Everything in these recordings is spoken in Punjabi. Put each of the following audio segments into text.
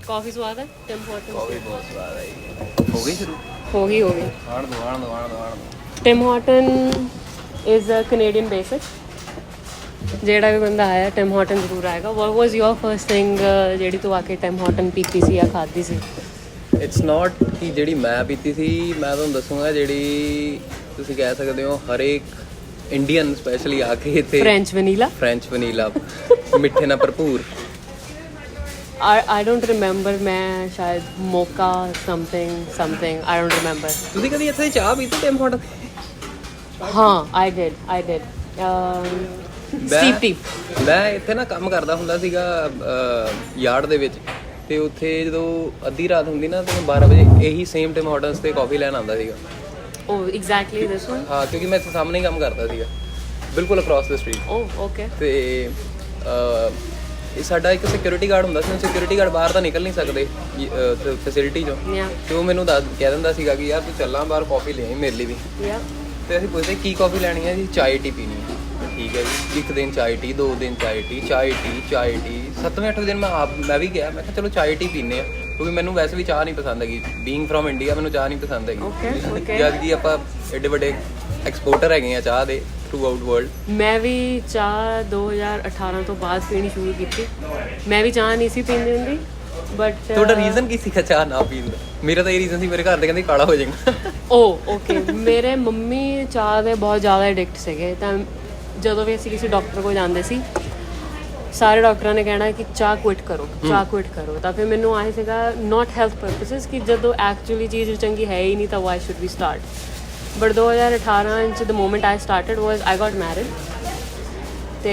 कॉफी स्वाद है टिम हॉर्टन कॉफी बहुत स्वाद आई हो गई शुरू हो गई आण दो Tim Horton is a Canadian basic ਜਿਹੜਾ ਵੀ ਬੰਦਾ ਆਇਆ ਟਿਮ ਹਾਰਟਨ ਜ਼ਰੂਰ ਆਏਗਾ ਵਾਟ ਵਾਸ ਯੋਰ ਫਰਸਟ ਥਿੰਗ ਜਿਹੜੀ ਤੂੰ ਆ ਕੇ ਟਿਮ ਹਾਰਟਨ ਪੀਤੀ ਸੀ ਜਾਂ ਖਾਧੀ ਸੀ ਇਟਸ ਨਾਟ ਕਿ ਜਿਹੜੀ ਮੈਂ ਪੀਤੀ ਸੀ ਮੈਂ ਤੁਹਾਨੂੰ ਦੱਸੂਗਾ ਜਿਹੜੀ ਤੁਸੀਂ ਕਹਿ ਸਕਦੇ ਹੋ ਹਰੇਕ ਇੰਡੀਅਨ ਸਪੈਸ਼ਲੀ ਆ ਕੇ ਇੱਥੇ ਫ੍ਰੈਂਚ ਵਨੀਲਾ ਮਿੱਠੇ ਨਾਲ ਭਰਪੂਰ I don't remember मैं शायद मोका something I don't remember ਤੁਸੀਂ ਕਦੀ ਇੱਥੇ ਚਾਹ ਪੀਤੀ ਟਿਮ ਹਾਰਟਨ ਹਾਂ I did ਸਟੀਪ ਟੀ ਮੈਂ ਇੱਥੇ ਨਾ ਕੰਮ ਕਰਦਾ ਹੁੰਦਾ ਸੀਗਾ ਯਾਰਡ ਦੇ ਵਿੱਚ ਤੇ ਉੱਥੇ ਜਦੋਂ ਅੱਧੀ ਰਾਤ ਹੁੰਦੀ ਨਾ ਤੇ ਮੈਂ 12 ਵਜੇ ਇਹੀ ਸੇਮ ਟਿਮ ਹਾਰਟਨਸ ਤੇ ਕਾਫੀ ਲੈਣ ਆਉਂਦਾ ਸੀਗਾ oh exactly this one ਹਾਂ ਕਿਉਂਕਿ ਮੈਂ ਇੱਥੇ ਸਾਹਮਣੇ ਹੀ ਕੰਮ ਕਰਦਾ ਸੀਗਾ ਬਿਲਕੁਲ ਅਕ੍ਰੋਸ ਦ ਸਟਰੀਟ oh okay ਤੇ ਇਹ ਸਾਡਾ ਇੱਕ ਸਿਕਿਉਰਿਟੀ ਗਾਰਡ ਹੁੰਦਾ ਸੀ ਸਿਕਿਉਰਿਟੀ ਗਾਰਡ ਬਾਹਰ ਤਾਂ ਨਿਕਲ ਨਹੀਂ ਸਕਦੇ ਫੈਸਿਲਿਟੀ ਚੋਂ ਤੇ ਉਹ ਮੈਨੂੰ ਕਹਿ ਦਿੰਦਾ ਸੀਗਾ ਕਿ ਯਾਰ ਤੂੰ ਚੱਲਾਂ ਬਾਹਰ ਕਾਫੀ ਲੈ ਆਈ ਮੇਰੇ ਲਈ ਵੀ ਤੇ ਅਸੀਂ ਪੁੱਛਦੇ ਕੀ ਕਾਫੀ ਲੈਣੀ ਹੈ ਜੀ ਚਾਏ ਟੀ ਪੀਣੀ ਹੈ ਠੀਕ ਹੈ ਜੀ ਇੱਕ ਦਿਨ ਚਾਏ ਟੀ 2 ਦਿਨ ਚਾਏ ਟੀ 7ਵੇਂ 8ਵੇਂ ਦਿਨ ਮੈਂ ਵੀ ਗਿਆ ਮੈਂ ਕਿਹਾ ਚਲੋ ਚਾਏ ਟੀ ਪੀਂਦੇ ਆ ਕਿਉਂਕਿ ਮੈਨੂੰ ਵੈਸੇ ਵੀ ਚਾਹ ਨਹੀਂ ਪਸੰਦ ਹੈਗੀ ਬੀਇੰਗ ਫਰੋਮ ਇੰਡੀਆ ਮੈਨੂੰ ਚਾਹ ਨਹੀਂ ਪਸੰਦ ਹੈਗੀ ਜਦ ਕਿ ਆਪਾਂ ਐਡੇ ਵੱਡੇ ਐਕਸਪੋਰਟਰ ਹੈਗੇ ਆ ਚਾਹ ਦੇ ਥਰੂ ਆਊਟ ਵਰਲਡ ਮੈਂ ਵੀ ਚਾਹ 2018 ਤੋਂ ਬਾਅਦ ਪੀਣੀ ਸ਼ੁਰੂ ਕੀਤੀ ਮੈਂ ਵੀ ਚਾਹ ਨਹੀਂ ਸੀ ਪੀਂਦੀ ਹੁੰਦੀ ਬਟ ਤੁਹਾਡਾ ਰੀਜ਼ਨ ਕੀ ਸੀਗਾ ਚਾਹ ਨਾ ਪੀਣ ਦਾ ਮੇਰਾ ਤਾਂ ਇਹ ਰੀਜ਼ਨ ਸੀ ਮੇਰੇ ਘਰ ਦੇ ਕਹਿੰਦੇ ਕਾਲਾ ਹੋ ਜਾਏਗਾ ਓਕੇ ਮੇਰੇ ਮੰਮੀ ਚਾਹ ਦੇ ਬਹੁਤ ਜ਼ਿਆਦਾ ਐਡਿਕਟ ਸੀਗੇ ਤਾਂ ਜਦੋਂ ਵੀ ਅਸੀਂ ਕਿਸੇ ਡਾਕਟਰ ਕੋਲ ਜਾਂਦੇ ਸੀ ਸਾਰੇ ਡਾਕਟਰਾਂ ਨੇ ਕਹਿਣਾ ਕਿ ਚਾਹ ਕੁਇਟ ਕਰੋ ਤਾਂ ਫਿਰ ਮੈਨੂੰ ਆਏ ਸੀਗਾ ਨਾਟ ਹੈਲਥ ਪਰਪਸਿਸ ਕਿ ਜਦੋਂ ਐਕਚੁਅਲੀ ਚੀਜ਼ ਚੰਗੀ ਹੈ ਹੀ ਨਹੀਂ ਤਾਂ why should we start but 2018 ਚ the moment I started was I got married ਤੇ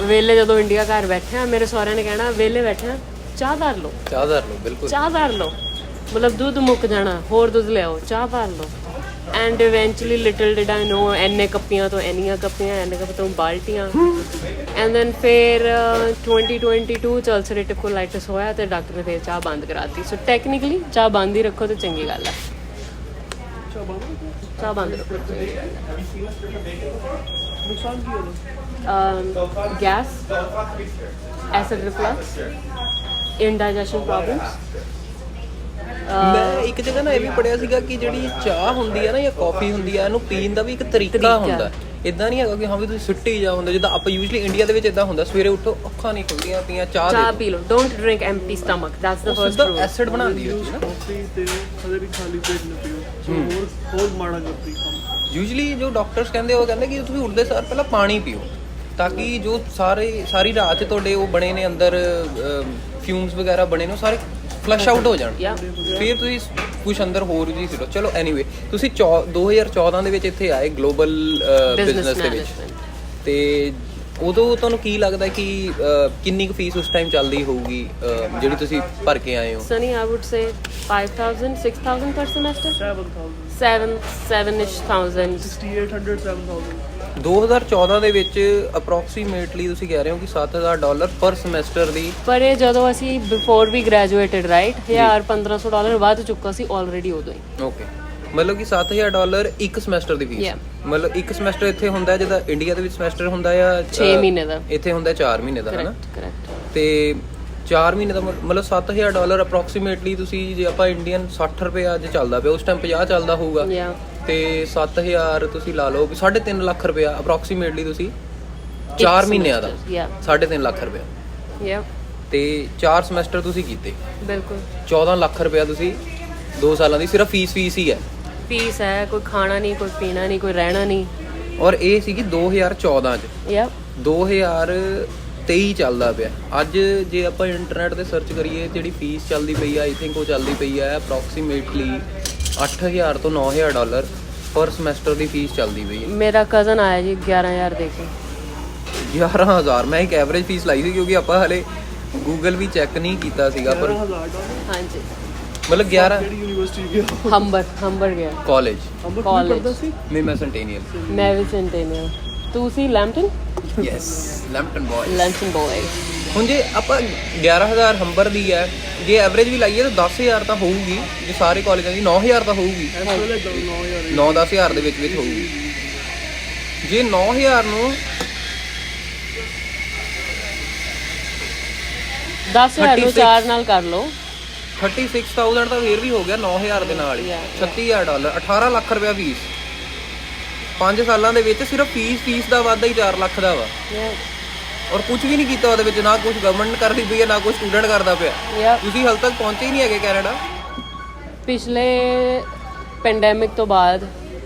ਵੇਲੇ ਜਦੋਂ ਇੰਡੀਆ ਘਰ ਬੈਠਿਆ ਮੇਰੇ ਸਹੁਰਿਆਂ ਨੇ ਕਹਿਣਾ ਵੇਲੇ ਬੈਠਿਆ ਚਾਹ ਧਰ ਲਓ ਬਿਲਕੁਲ ਚਾਹ ਧਰ ਲਓ ਮਤਲਬ ਦੁੱਧ ਮੁੱਕ ਜਾਣਾ ਹੋਰ ਦੁੱਧ ਲਿਆਓ ਚਾਹ ਧਰ ਲਓ and eventually little did I know ਇੰਨੇ ਕੱਪੀਆਂ ਤੋਂ ਇੰਨੀਆਂ ਕੱਪੀਆਂ ਇੰਨੇ ਕੱਪ ਤੋਂ ਬਾਲਟੀਆਂ ਐਂਡ ਦੈਨ ਫਿਰ 2022 ਚ ਅਲਸਰੇਟਿਵ ਕੋਲਾਈਟਿਸ ਹੋਇਆ ਤੇ ਡਾਕਟਰ ਨੇ ਫਿਰ ਚਾਹ ਬੰਦ ਕਰਾਤੀ ਸੋ ਟੈਕਨੀਕਲੀ ਚਾਹ ਬੰਦ ਹੀ ਰੱਖੋ ਤੇ ਚੰਗੀ ਗੱਲ ਹੈ ਚਾਹ ਬੰਦ ਰੱਖੋ ਗੈਸ ਐਸਿਡ ਰਿਫਲਕਸ ਇੰਡਾਈਜੈਸ਼ਨ ਪ੍ਰੋਬਲਮਸ ਮੈਂ ਇੱਕ ਜਗ੍ਹਾ ਨਾ ਇਹ ਵੀ ਪੜਿਆ ਸੀਗਾ ਕਿ ਜਿਹੜੀ ਚਾਹ ਹੁੰਦੀ ਹੈ ਨਾ ਜਾਂ ਕਾਫੀ ਹੁੰਦੀ ਹੈ ਇਹਨੂੰ ਪੀਣ ਦਾ ਵੀ ਇੱਕ ਤਰੀਕਾ ਹੁੰਦਾ ਇਦਾਂ ਨਹੀਂ ਹੈਗਾ ਕਿ ਹਾਂ ਵੀ ਤੁਸੀਂ ਸੁੱਟੀ ਜਾ ਹੁੰਦਾ ਜਿੱਦਾਂ ਆਪਾਂ ਯੂਜੂਅਲੀ ਇੰਡੀਆ ਦੇ ਵਿੱਚ ਇਦਾਂ ਹੁੰਦਾ ਸਵੇਰੇ ਉੱਠੋ ਅੱਖਾਂ ਨਹੀਂ ਖੁੱਲਦੀਆਂ ਪੀਆਂ ਚਾਹ ਪੀ ਲਓ don't drink empty stomach that's the first rule acid ਬਣਾਉਂਦੀ ਹੈ ਨਾ ਕਾਫੀ ਤੇ ਕਦੇ ਵੀ ਖਾਲੀ ਪੇਟ ਨਾ ਪੀਓ ਹੋਰ ਮਾੜਾ ਕਰਦੀ ਕੰਮ ਯੂਜੂਅਲੀ ਜੋ ਡਾਕਟਰਸ ਕਹਿੰਦੇ ਉਹ ਕਹਿੰਦੇ ਕਿ ਤੁਸੀਂ ਉੱਠਦੇ ਸਾਰ ਪਹਿਲਾਂ ਪਾਣੀ ਪੀਓ ਤਾਂ ਕਿ ਜੋ ਸਾਰੀ ਰਾਤ 'ਚ ਤੁਹਾਡੇ ਉਹ ਬਣੇ ਨੇ ਅੰਦਰ ਫਿਊਮਸ ਵਗੈਰਾ ਬਣੇ ਨੇ ਉਹ ਸਾਰੇ ਫਲਸ਼ ਆਊਟ ਹੋ ਜਾਣ ਫਿਰ ਤੁਸੀਂ ਕੁਝ ਅੰਦਰ ਹੋਰ ਜੀ ਸਿਰੋ ਚਲੋ ਐਨੀਵੇ ਤੁਸੀਂ 2014 ਦੇ ਵਿੱਚ ਇੱਥੇ ਆਏ ਗਲੋਬਲ ਬਿਜ਼ਨਸ ਦੇ ਵਿੱਚ ਤੇ ਉਦੋਂ ਤੁਹਾਨੂੰ ਕੀ ਲੱਗਦਾ ਕਿ ਕਿੰਨੀ ਕੁ ਫੀਸ ਉਸ ਟਾਈਮ ਚੱਲਦੀ ਹੋਊਗੀ ਜਿਹੜੀ ਤੁਸੀਂ ਭਰ ਕੇ ਆਏ ਹੋ ਸਨੀ ਆਈ ਵੁੱਡ ਸੇ 5000 6000 ਪਰ ਸਮੈਸਟਰ 7,000 2014 ਦੇ ਵਿੱਚ ਅਪਰੋਕਸੀਮੇਟਲੀ ਤੁਸੀਂ ਕਹਿ ਰਹੇ ਹੋ ਕਿ $7,000 ਪਰ ਸਮੈਸਟਰ ਦੀ ਪਰ ਇਹ ਜਦੋਂ ਅਸੀਂ ਬਿਫੋਰ ਵੀ ਗ੍ਰੈਜੂਏਟਡ ਰਾਈਟ $1,500 ਵੱਧ ਚੁੱਕਾ ਸੀ ਆਲਰੇਡੀ ਉਦੋਂ ਹੀ ਓਕੇ ਮਤਲਬ ਕਿ $7,000 ਇੱਕ ਸਮੈਸਟਰ ਦੀ ਫੀਸ ਮਤਲਬ ਇੱਕ ਸਮੈਸਟਰ ਇੱਥੇ ਹੁੰਦਾ ਜਿੱਦਾਂ ਇੰਡੀਆ ਦੇ ਵਿੱਚ ਸਮੈਸਟਰ ਹੁੰਦਾ ਆ 6 ਮਹੀਨੇ ਦਾ ਇੱਥੇ ਹੁੰਦਾ 4 ਮਹੀਨੇ ਦਾ ਹਨਾ ਕਰੈਕਟ ਤੇ 4 ਮਹੀਨੇ ਦਾ ਮਤਲਬ $7,000 ਅਪਰੋਕਸੀਮੇਟਲੀ ਤੁਸੀਂ ਜੇ ਆਪਾਂ ਇੰਡੀਅਨ 60 ਰੁਪਏ ਅੱਜ ਚੱਲਦਾ ਪਿਆ ਉਸ ਟਾਈਮ 50 ਚੱਲਦਾ ਹੋਊਗਾ ਤੇ 7,000 ਤੁਸੀਂ ਲਾ ਲਓ 3.5 ਲੱਖ ਰੁਪਇਆ ਅਪਰੋਕਸੀਮੇਟਲੀ ਤੁਸੀਂ 4 ਮਹੀਨਿਆਂ ਦਾ 3.5 ਲੱਖ ਰੁਪਇਆ ਤੇ 4 ਸਮੈਸਟਰ ਤੁਸੀਂ ਕੀਤੇ ਬਿਲਕੁਲ 14 ਲੱਖ ਰੁਪਇਆ ਤੁਸੀਂ 2 ਸਾਲਾਂ ਦੀ ਸਿਰਫ ਫੀਸ ਹੀ ਹੈ ਫੀਸ ਹੈ ਕੋਈ ਖਾਣਾ ਨਹੀਂ ਕੋਈ ਪੀਣਾ ਨਹੀਂ ਕੋਈ ਰਹਿਣਾ ਨਹੀਂ ਔਰ ਇਹ ਸੀਗੀ 2014 ਚ 2023 ਚੱਲਦਾ ਪਿਆ ਅੱਜ ਜੇ ਆਪਾਂ ਇੰਟਰਨੈਟ ਤੇ ਸਰਚ ਕਰੀਏ ਜਿਹੜੀ ਫੀਸ ਚੱਲਦੀ ਪਈ ਆ ਆਈ ਥਿੰਕ ਉਹ ਚੱਲਦੀ ਪਈ ਆ ਅਪਰੋਕਸੀਮੇਟਲੀ $8,000 ਤੋਂ $9,000 ਪਰ ਸਮੈਸਟਰ ਦੀ ਫੀਸ ਚੱਲਦੀ ਪਈ ਹੈ ਮੇਰਾ ਕਜ਼ਨ ਆਇਆ ਜੀ 11,000 ਦੇ ਕੇ 11,000 ਮੈਂ ਇੱਕ ਐਵਰੇਜ ਫੀਸ ਲਾਈ ਸੀ ਕਿਉਂਕਿ ਆਪਾਂ ਹਲੇ ਗੂਗਲ ਵੀ ਚੈੱਕ ਨਹੀਂ ਕੀਤਾ ਸੀਗਾ ਪਰ ਹਾਂਜੀ ਮਤਲਬ 11 ਕਿਹੜੀ ਯੂਨੀਵਰਸਿਟੀ ਗਿਆ ਹੰਬਰ ਗਿਆ ਕਾਲਜ ਪੜਦਾ ਸੀ ਮੈਂ ਸੈਂਟੇਨੀਅਲ ਮੈਂ ਵੀ ਸੈਂਟੇਨੀਅਲ ਤੂੰ ਸੀ ਲੈਂਪਟਨ ਯੈਸ ਲੈਂਪਟਨ ਬॉय ਹੁਣ ਜੇ ਆਪਾਂ 11,000 ਹੰਬਰ ਦੀ ਹੈ ਜੇ ਐਵਰੇਜ ਵੀ ਲਾਈਏ ਤਾਂ 10,000 ਤਾਂ ਹੋਊਗੀ ਜੇ ਸਾਰੇ ਕਾਲਜਾਂ ਦੀ 9,000 ਤਾਂ ਹੋਊਗੀ 9-10,000 ਦੇ ਵਿੱਚ ਹੋਊਗੀ ਜੇ 9,000 ਨੂੰ 10,000 ਨੂੰ 4 ਨਾਲ ਕਰ ਲਓ 36,000 ਤਾਂ ਫੇਰ ਵੀ ਹੋ ਗਿਆ 9,000 ਦੇ ਨਾਲ ਹੀ। $36,000 18 ਲੱਖ ਰੁਪਇਆ ਫੀਸ 5 ਸਾਲਾਂ ਦੇ ਵਿੱਚ। ਸਿਰਫ ਫੀਸ ਦਾ ਵਾਧਾ ਹੀ 4 ਲੱਖ ਦਾ ਵਾ, ਔਰ ਕੁਝ ਵੀ ਨਹੀਂ ਕੀਤਾ ਉਹਦੇ ਵਿੱਚ। ਨਾ ਕੁਝ ਗਵਰਨਮੈਂਟ ਕਰਦੀ ਪਈ ਹੈ, ਨਾ ਕੁਝ ਸਟੂਡੈਂਟ ਕਰਦਾ ਪਿਆ। ਤੁਸੀਂ ਹਾਲ ਤੱਕ ਪਹੁੰਚੇ ਹੀ ਨਹੀਂ ਹੈਗੇ ਕੈਨੇਡਾ। ਪਿਛਲੇ ਪੈਂਡੈਮਿਕ ਤੋਂ ਬਾਅਦ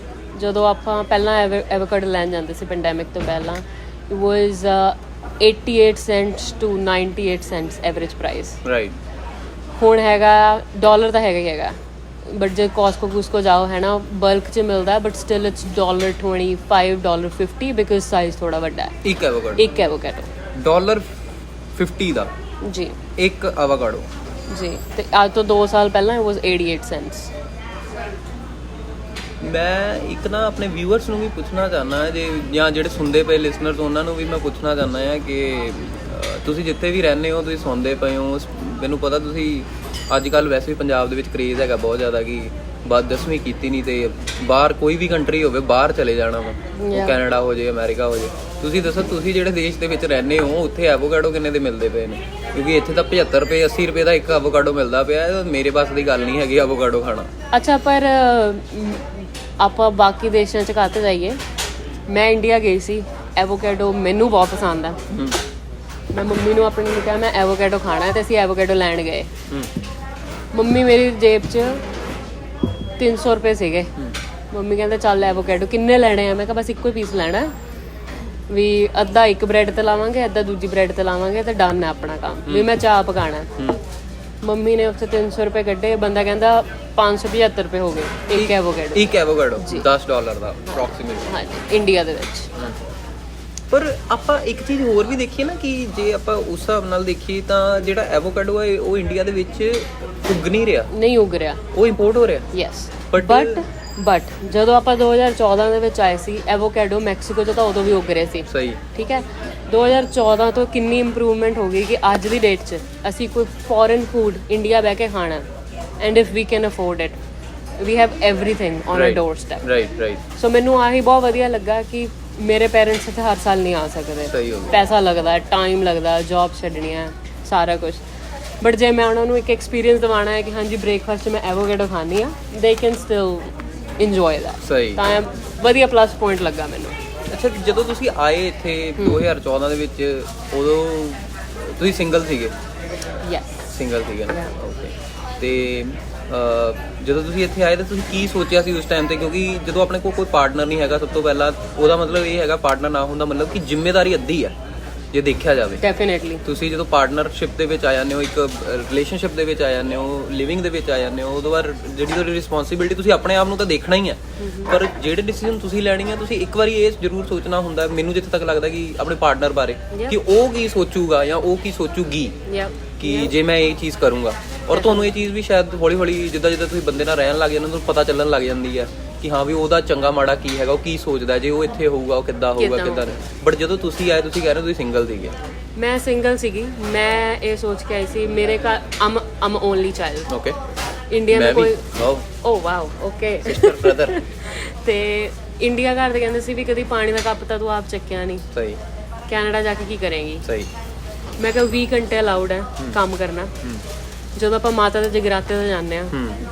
ਜਦੋਂ ਆਪਾਂ ਪਹਿਲਾਂ ਐਵੋਕਾਡੋ ਲੈਣ ਜਾਂਦੇ ਸੀ, ਪੈਂਡੈਮਿਕ ਤੋਂ ਪਹਿਲਾਂ it was 88 cents to 98 cents average price. Right. ਹੁਣ ਹੈਗਾ ਡਾਲਰ ਤਾਂ ਹੈਗਾ ਹੀ ਹੈਗਾ, ਬਟ ਜੇ ਕੋਸਕੋ ਕੁਸਕੋ ਜਾਓ ਹੈ ਨਾ, ਬਲਕ 'ਚ ਮਿਲਦਾ, but still it's $25 $50 because size ਥੋੜਾ ਵੱਡਾ ਹੈ। ਇੱਕ ਐਵੋਕਾਡੋ $50 ਦਾ ਜੀ ਇੱਕ ਐਵੋਕਾਡੋ ਜੀ। ਤੇ ਅੱਜ ਤੋਂ 2 ਸਾਲ ਪਹਿਲਾਂ ਇਟ ਵਾਸ 88 ਸੈਂਟਸ। ਮੈਂ ਇੱਕ ਨਾ ਆਪਣੇ ਵਿਊਅਰਸ ਨੂੰ ਵੀ ਪੁੱਛਣਾ ਚਾਹੁੰਦਾ ਜੇ, ਜਾਂ ਜਿਹੜੇ ਸੁਣਦੇ ਪਏ ਲਿਸਨਰਸ ਉਹਨਾਂ ਨੂੰ ਵੀ ਮੈਂ ਪੁੱਛਣਾ ਚਾਹੁੰਦਾ ਹਾਂ ਕਿ ਤੁਸੀਂ ਜਿੱਥੇ ਵੀ ਰਹਿੰਦੇ ਹੋ, ਤੁਸੀਂ ਸੁਣਦੇ ਪਏ ਹੋ, ਮੈਨੂੰ ਪਤਾ ਤੁਸੀਂ ਅੱਜ ਕੱਲ੍ਹ ਵੈਸੇ ਵੀ ਪੰਜਾਬ ਦੇ ਵਿੱਚ ਕਰੇਜ਼ ਹੈਗਾ ਬਹੁਤ ਜ਼ਿਆਦਾ ਕਿ ਬਾਅਦ 10ਵੀਂ ਕੀਤੀ ਨਹੀਂ ਤੇ ਬਾਹਰ ਕੋਈ ਵੀ ਕੰਟਰੀ ਹੋਵੇ ਬਾਹਰ ਚਲੇ ਜਾਣਾ ਵਾ, ਉਹ ਕੈਨੇਡਾ ਹੋ ਜਾਏ, ਅਮਰੀਕਾ ਹੋ ਜਾਏ। ਤੁਸੀਂ ਦੱਸੋ, ਤੁਸੀਂ ਜਿਹੜੇ ਦੇਸ਼ ਦੇ ਵਿੱਚ ਰਹਿੰਦੇ ਹੋ ਉੱਥੇ ਐਵੋਕਾਡੋ ਕਿੰਨੇ ਦੇ ਮਿਲਦੇ ਪਏ ਨੇ? ਕਿਉਂਕਿ ਇੱਥੇ ਤਾਂ 75 ਰੁਪਏ 80 ਰੁਪਏ ਦਾ ਇੱਕ ਐਵੋਕਾਡੋ ਮਿਲਦਾ ਪਿਆ। ਮੇਰੇ ਪਾਸ ਦੀ ਗੱਲ ਨਹੀਂ ਹੈਗੀ ਐਵੋਕਾਡੋ ਖਾਣਾ। ਅੱਛਾ, ਪਰ ਆਪਾਂ ਬਾਕੀ ਦੇਸ਼ਾਂ 'ਚ ਕਾਹਤੇ ਜਾਈਏ। ਮੈਂ ਇੰਡੀਆ ਗਈ ਸੀ, ਐਵੋਕਾਡੋ ਮੈਨੂੰ ਬਹੁਤ ਪਸੰਦ ਆ। ਮੈਂ ਮੰਮੀ ਨੂੰ ਆਪਣੀ ਨੂੰ ਕਿਹਾ ਮੈਂ ਐਵੋਕਾਡੋ ਖਾਣਾ ਹੈ, ਤੇ ਅਸੀਂ ਐਵੋਕਾਡੋ ਲੈਣ ਗਏ। ਮੰਮੀ ਮੇਰੀ ਜੇਬ 'ਚ 300 ਰੁਪਏ ਸੀਗੇ। ਮੰਮੀ ਕਹਿੰਦੇ ਚੱਲ ਐਵੋਕਾਡੋ ਕਿੰਨੇ ਲੈਣੇ ਆ? ਮੈਂ ਕਿਹਾ ਬਸ ਇੱਕੋ ਹੀ ਪੀਸ ਲੈਣਾ, ਵੀ ਅੱਧਾ ਇੱਕ ਬ੍ਰੈਡ ਤੇ ਲਾਵਾਂਗੇ, ਅੱਧਾ ਦੂਜੀ ਬ੍ਰੈਡ ਤੇ ਲਾਵਾਂਗੇ, ਤੇ ਡਨ ਹੈ ਆਪਣਾ ਕੰਮ, ਵੀ ਮੈਂ ਚਾਹ ਪਕਾਣਾ। ਮੰਮੀ ਨੇ ਉੱਥੇ 300 ਰੁਪਏ ਕੱਢੇ, ਬੰਦਾ ਕਹਿੰਦਾ 575 ਰੁਪਏ ਹੋ ਗਏ ਇੱਕ ਐਵੋਕਾਡੋ। ਇੱਕ ਐਵੋਕਾਡੋ $10 ਦਾ ਅਪਰੋਕਸੀਮੇਟਲੀ। ਹਾਂਜੀ, ਇੰਡੀਆ ਦੇ ਵਿੱਚ। ਪਰ ਆਪਾਂ ਇੱਕ ਚੀਜ਼ ਹੋਰ ਵੀ ਦੇਖੀਏ ਨਾ, ਕਿ ਜੇ ਆਪਾਂ ਉਸ ਹਿਸਾਬ ਨਾਲ ਦੇਖੀਏ ਤਾਂ ਜਿਹੜਾ ਐਵੋਕਾਡੋ ਹੈ ਉਹ ਇੰਡੀਆ ਦੇ ਵਿੱਚ ਉੱਗ ਨਹੀਂ ਰਿਹਾ, ਨਹੀਂ ਉੱਗ ਰਿਹਾ, ਉਹ ਇੰਪੋਰਟ ਹੋ ਰਿਹਾ। ਯੈਸ, ਬਟ ਜਦੋਂ ਆਪਾਂ 2014 ਦੇ ਵਿੱਚ ਆਏ ਸੀ, ਐਵੋਕਾਡੋ ਮੈਕਸੀਕੋ 'ਚ ਤਾਂ ਉਦੋਂ ਵੀ ਉੱਗ ਰਹੇ ਸੀ। ਸਹੀ, ਠੀਕ ਹੈ। 2014 ਤੋਂ ਕਿੰਨੀ ਇੰਪਰੂਵਮੈਂਟ ਹੋ ਗਈ ਕਿ ਅੱਜ ਦੀ ਡੇਟ 'ਚ ਅਸੀਂ ਕੋਈ ਫੋਰਨ ਫੂਡ ਇੰਡੀਆ ਬਹਿ ਕੇ ਖਾਣਾ, and if we can afford it, we have everything on a door step. Right. So ਮੈਨੂੰ ਆਹੀ ਬਹੁਤ ਵਧੀਆ ਲੱਗਾ ਕਿ ਮੇਰੇ ਪੇਰੈਂਟਸ ਇੱਥੇ ਹਰ ਸਾਲ ਨਹੀਂ ਆ ਸਕਦੇ, ਪੈਸਾ ਲੱਗਦਾ, ਟਾਈਮ ਲੱਗਦਾ, ਜੌਬ ਛੱਡਣੀ ਹੈ, ਸਾਰਾ ਕੁਝ। ਬਟ ਜੇ ਮੈਂ ਉਹਨਾਂ ਨੂੰ ਇੱਕ ਐਕਸਪੀਰੀਅੰਸ ਦਿਵਾਉਣਾ ਹੈ ਕਿ ਹਾਂਜੀ ਬ੍ਰੇਕਫਾਸਟ 'ਚ ਮੈਂ ਐਵੋਕਾਡੋ ਖਾਂਦੀ ਹਾਂ, they can still enjoy that. ਸਹੀ, ਤਾਂ ਵਧੀਆ ਪਲੱਸ ਪੁਆਇੰਟ ਲੱਗਾ ਮੈਨੂੰ। ਅੱਛਾ, ਜਦੋਂ ਤੁਸੀਂ ਆਏ ਇੱਥੇ 2014 ਦੇ ਵਿੱਚ, ਉਦੋਂ ਤੁਸੀਂ ਸਿੰਗਲ ਸੀਗੇ? ਯੈਸ, ਸਿੰਗਲ ਸੀਗੇ ਨਾ। ਓਕੇ। ਤੇ ਜਦੋਂ ਤੁਸੀਂ ਇੱਥੇ ਆਏ ਤਾਂ ਤੁਸੀਂ ਕੀ ਸੋਚਿਆ ਸੀ ਉਸ ਟਾਈਮ ਤੇ? ਕਿਉਂਕਿ ਜਦੋਂ ਆਪਣੇ ਕੋਲ ਕੋਈ ਪਾਰਟਨਰ ਨਹੀਂ ਹੈਗਾ, ਸਭ ਤੋਂ ਪਹਿਲਾਂ ਉਹਦਾ ਮਤਲਬ ਇਹ ਹੈਗਾ, ਪਾਰਟਨਰ ਨਾ ਹੁੰਦਾ ਮਤਲਬ ਕਿ ਜ਼ਿੰਮੇਵਾਰੀ ਅੱਧੀ ਆ ਜੇ ਦੇਖਿਆ ਜਾਵੇ। ਡੈਫੀਨੇਟਲੀ। ਤੁਸੀਂ ਜਦੋਂ ਪਾਰਟਨਰਸ਼ਿਪ ਦੇ ਵਿੱਚ ਆ ਜਾਂਦੇ ਹੋ, ਇੱਕ ਰਿਲੇਸ਼ਨਸ਼ਿਪ ਦੇ ਵਿੱਚ ਆ ਜਾਂਦੇ ਹੋ, ਲਿਵਿੰਗ ਦੇ ਵਿੱਚ ਆ ਜਾਂਦੇ ਹੋ, ਉਦੋਂ ਬਾਅਦ ਜਿਹੜੀ ਤੁਹਾਡੀ ਰਿਸਪੌਂਸਿਬਿਲਿਟੀ, ਤੁਸੀਂ ਆਪਣੇ ਆਪ ਨੂੰ ਤਾਂ ਦੇਖਣਾ ਹੀ ਹੈ, ਪਰ ਜਿਹੜੇ ਡਿਸੀਜਨ ਤੁਸੀਂ ਲੈਣੀ ਹੈ, ਤੁਸੀਂ ਇੱਕ ਵਾਰੀ ਇਹ ਜ਼ਰੂਰ ਸੋਚਣਾ ਹੁੰਦਾ, ਮੈਨੂੰ ਜਿੱਥੇ ਤੱਕ ਲੱਗਦਾ, ਕਿ ਆਪਣੇ ਪਾਰਟਨਰ ਬਾਰੇ, ਕਿ ਉਹ ਕੀ ਸੋਚੂਗਾ ਜਾਂ ਉਹ ਕੀ ਸੋਚੂਗੀ ਕਿ ਜੇ ਮੈਂ ਇਹ ਚੀਜ਼ ਕਰੂੰਗਾ। ਔਰ ਤੁਹਾਨੂੰ ਇਹ ਚੀਜ਼ ਵੀ ਸ਼ਾਇਦ ਹੌਲੀ ਹੌਲੀ ਜਿੱਦਾਂ ਤੁਸੀਂ ਬੰਦੇ ਨਾਲ ਰਹਿਣ ਲੱਗ ਜਾਂਦੇ, ਤੁਹਾਨੂੰ ਪਤਾ ਚੱਲਣ ਲੱਗ ਜਾਂਦੀ ਹੈ ਕਿ ਹਾਂ ਵੀ ਉਹਦਾ ਚੰਗਾ ਮਾੜਾ ਕੀ ਹੈਗਾ, ਉਹ ਕੀ ਸੋਚਦਾ, ਜੇ ਉਹ ਇੱਥੇ ਹੋਊਗਾ ਉਹ ਕਿੱਦਾਂ ਹੋਊਗਾ, ਕਿੱਦਾਂ ਨਹੀਂ। ਬਟ ਜਦੋਂ ਤੁਸੀਂ ਆਏ, ਤੁਸੀਂ ਕਹਿ ਰਹੇ ਹੋ ਤੁਸੀਂ ਸਿੰਗਲ ਸੀਗੇ। ਮੈਂ ਸਿੰਗਲ ਸੀਗੀ। ਮੈਂ ਇਹ ਸੋਚ ਕੇ ਆਈ ਸੀ, ਮੇਰੇ ਘਰ I'm only child। Okay. India में कोई ਓ ਵਾਓ, ਓਕੇ, ਸਿਸਟਰ ਬ੍ਰਦਰ। ਤੇ ਇੰਡੀਆ ਘਰ ਦੇ ਕਹਿੰਦੇ ਸੀ ਵੀ ਕਦੀ ਪਾਣੀ ਦਾ ਕੱਪ ਤਾਂ ਤੂੰ ਆਪ ਚੱਕਿਆ ਨਹੀਂ, ਸਹੀ, ਕੈਨੇਡਾ ਜਾ ਕੇ ਕੀ ਕਰੇਂਗੀ। ਸਹੀ। ਮੈਂ ਕਿਹਾ 20 ਘੰਟੇ ਅਲਾਉਡ ਹੈ ਕੰਮ ਕਰਨਾ। ਜਦੋਂ ਆਪਾਂ ਮਾਤਾ ਦੇ ਜਗਰਾਤੇ ਤੇ ਜਾਂਦੇ ਆ,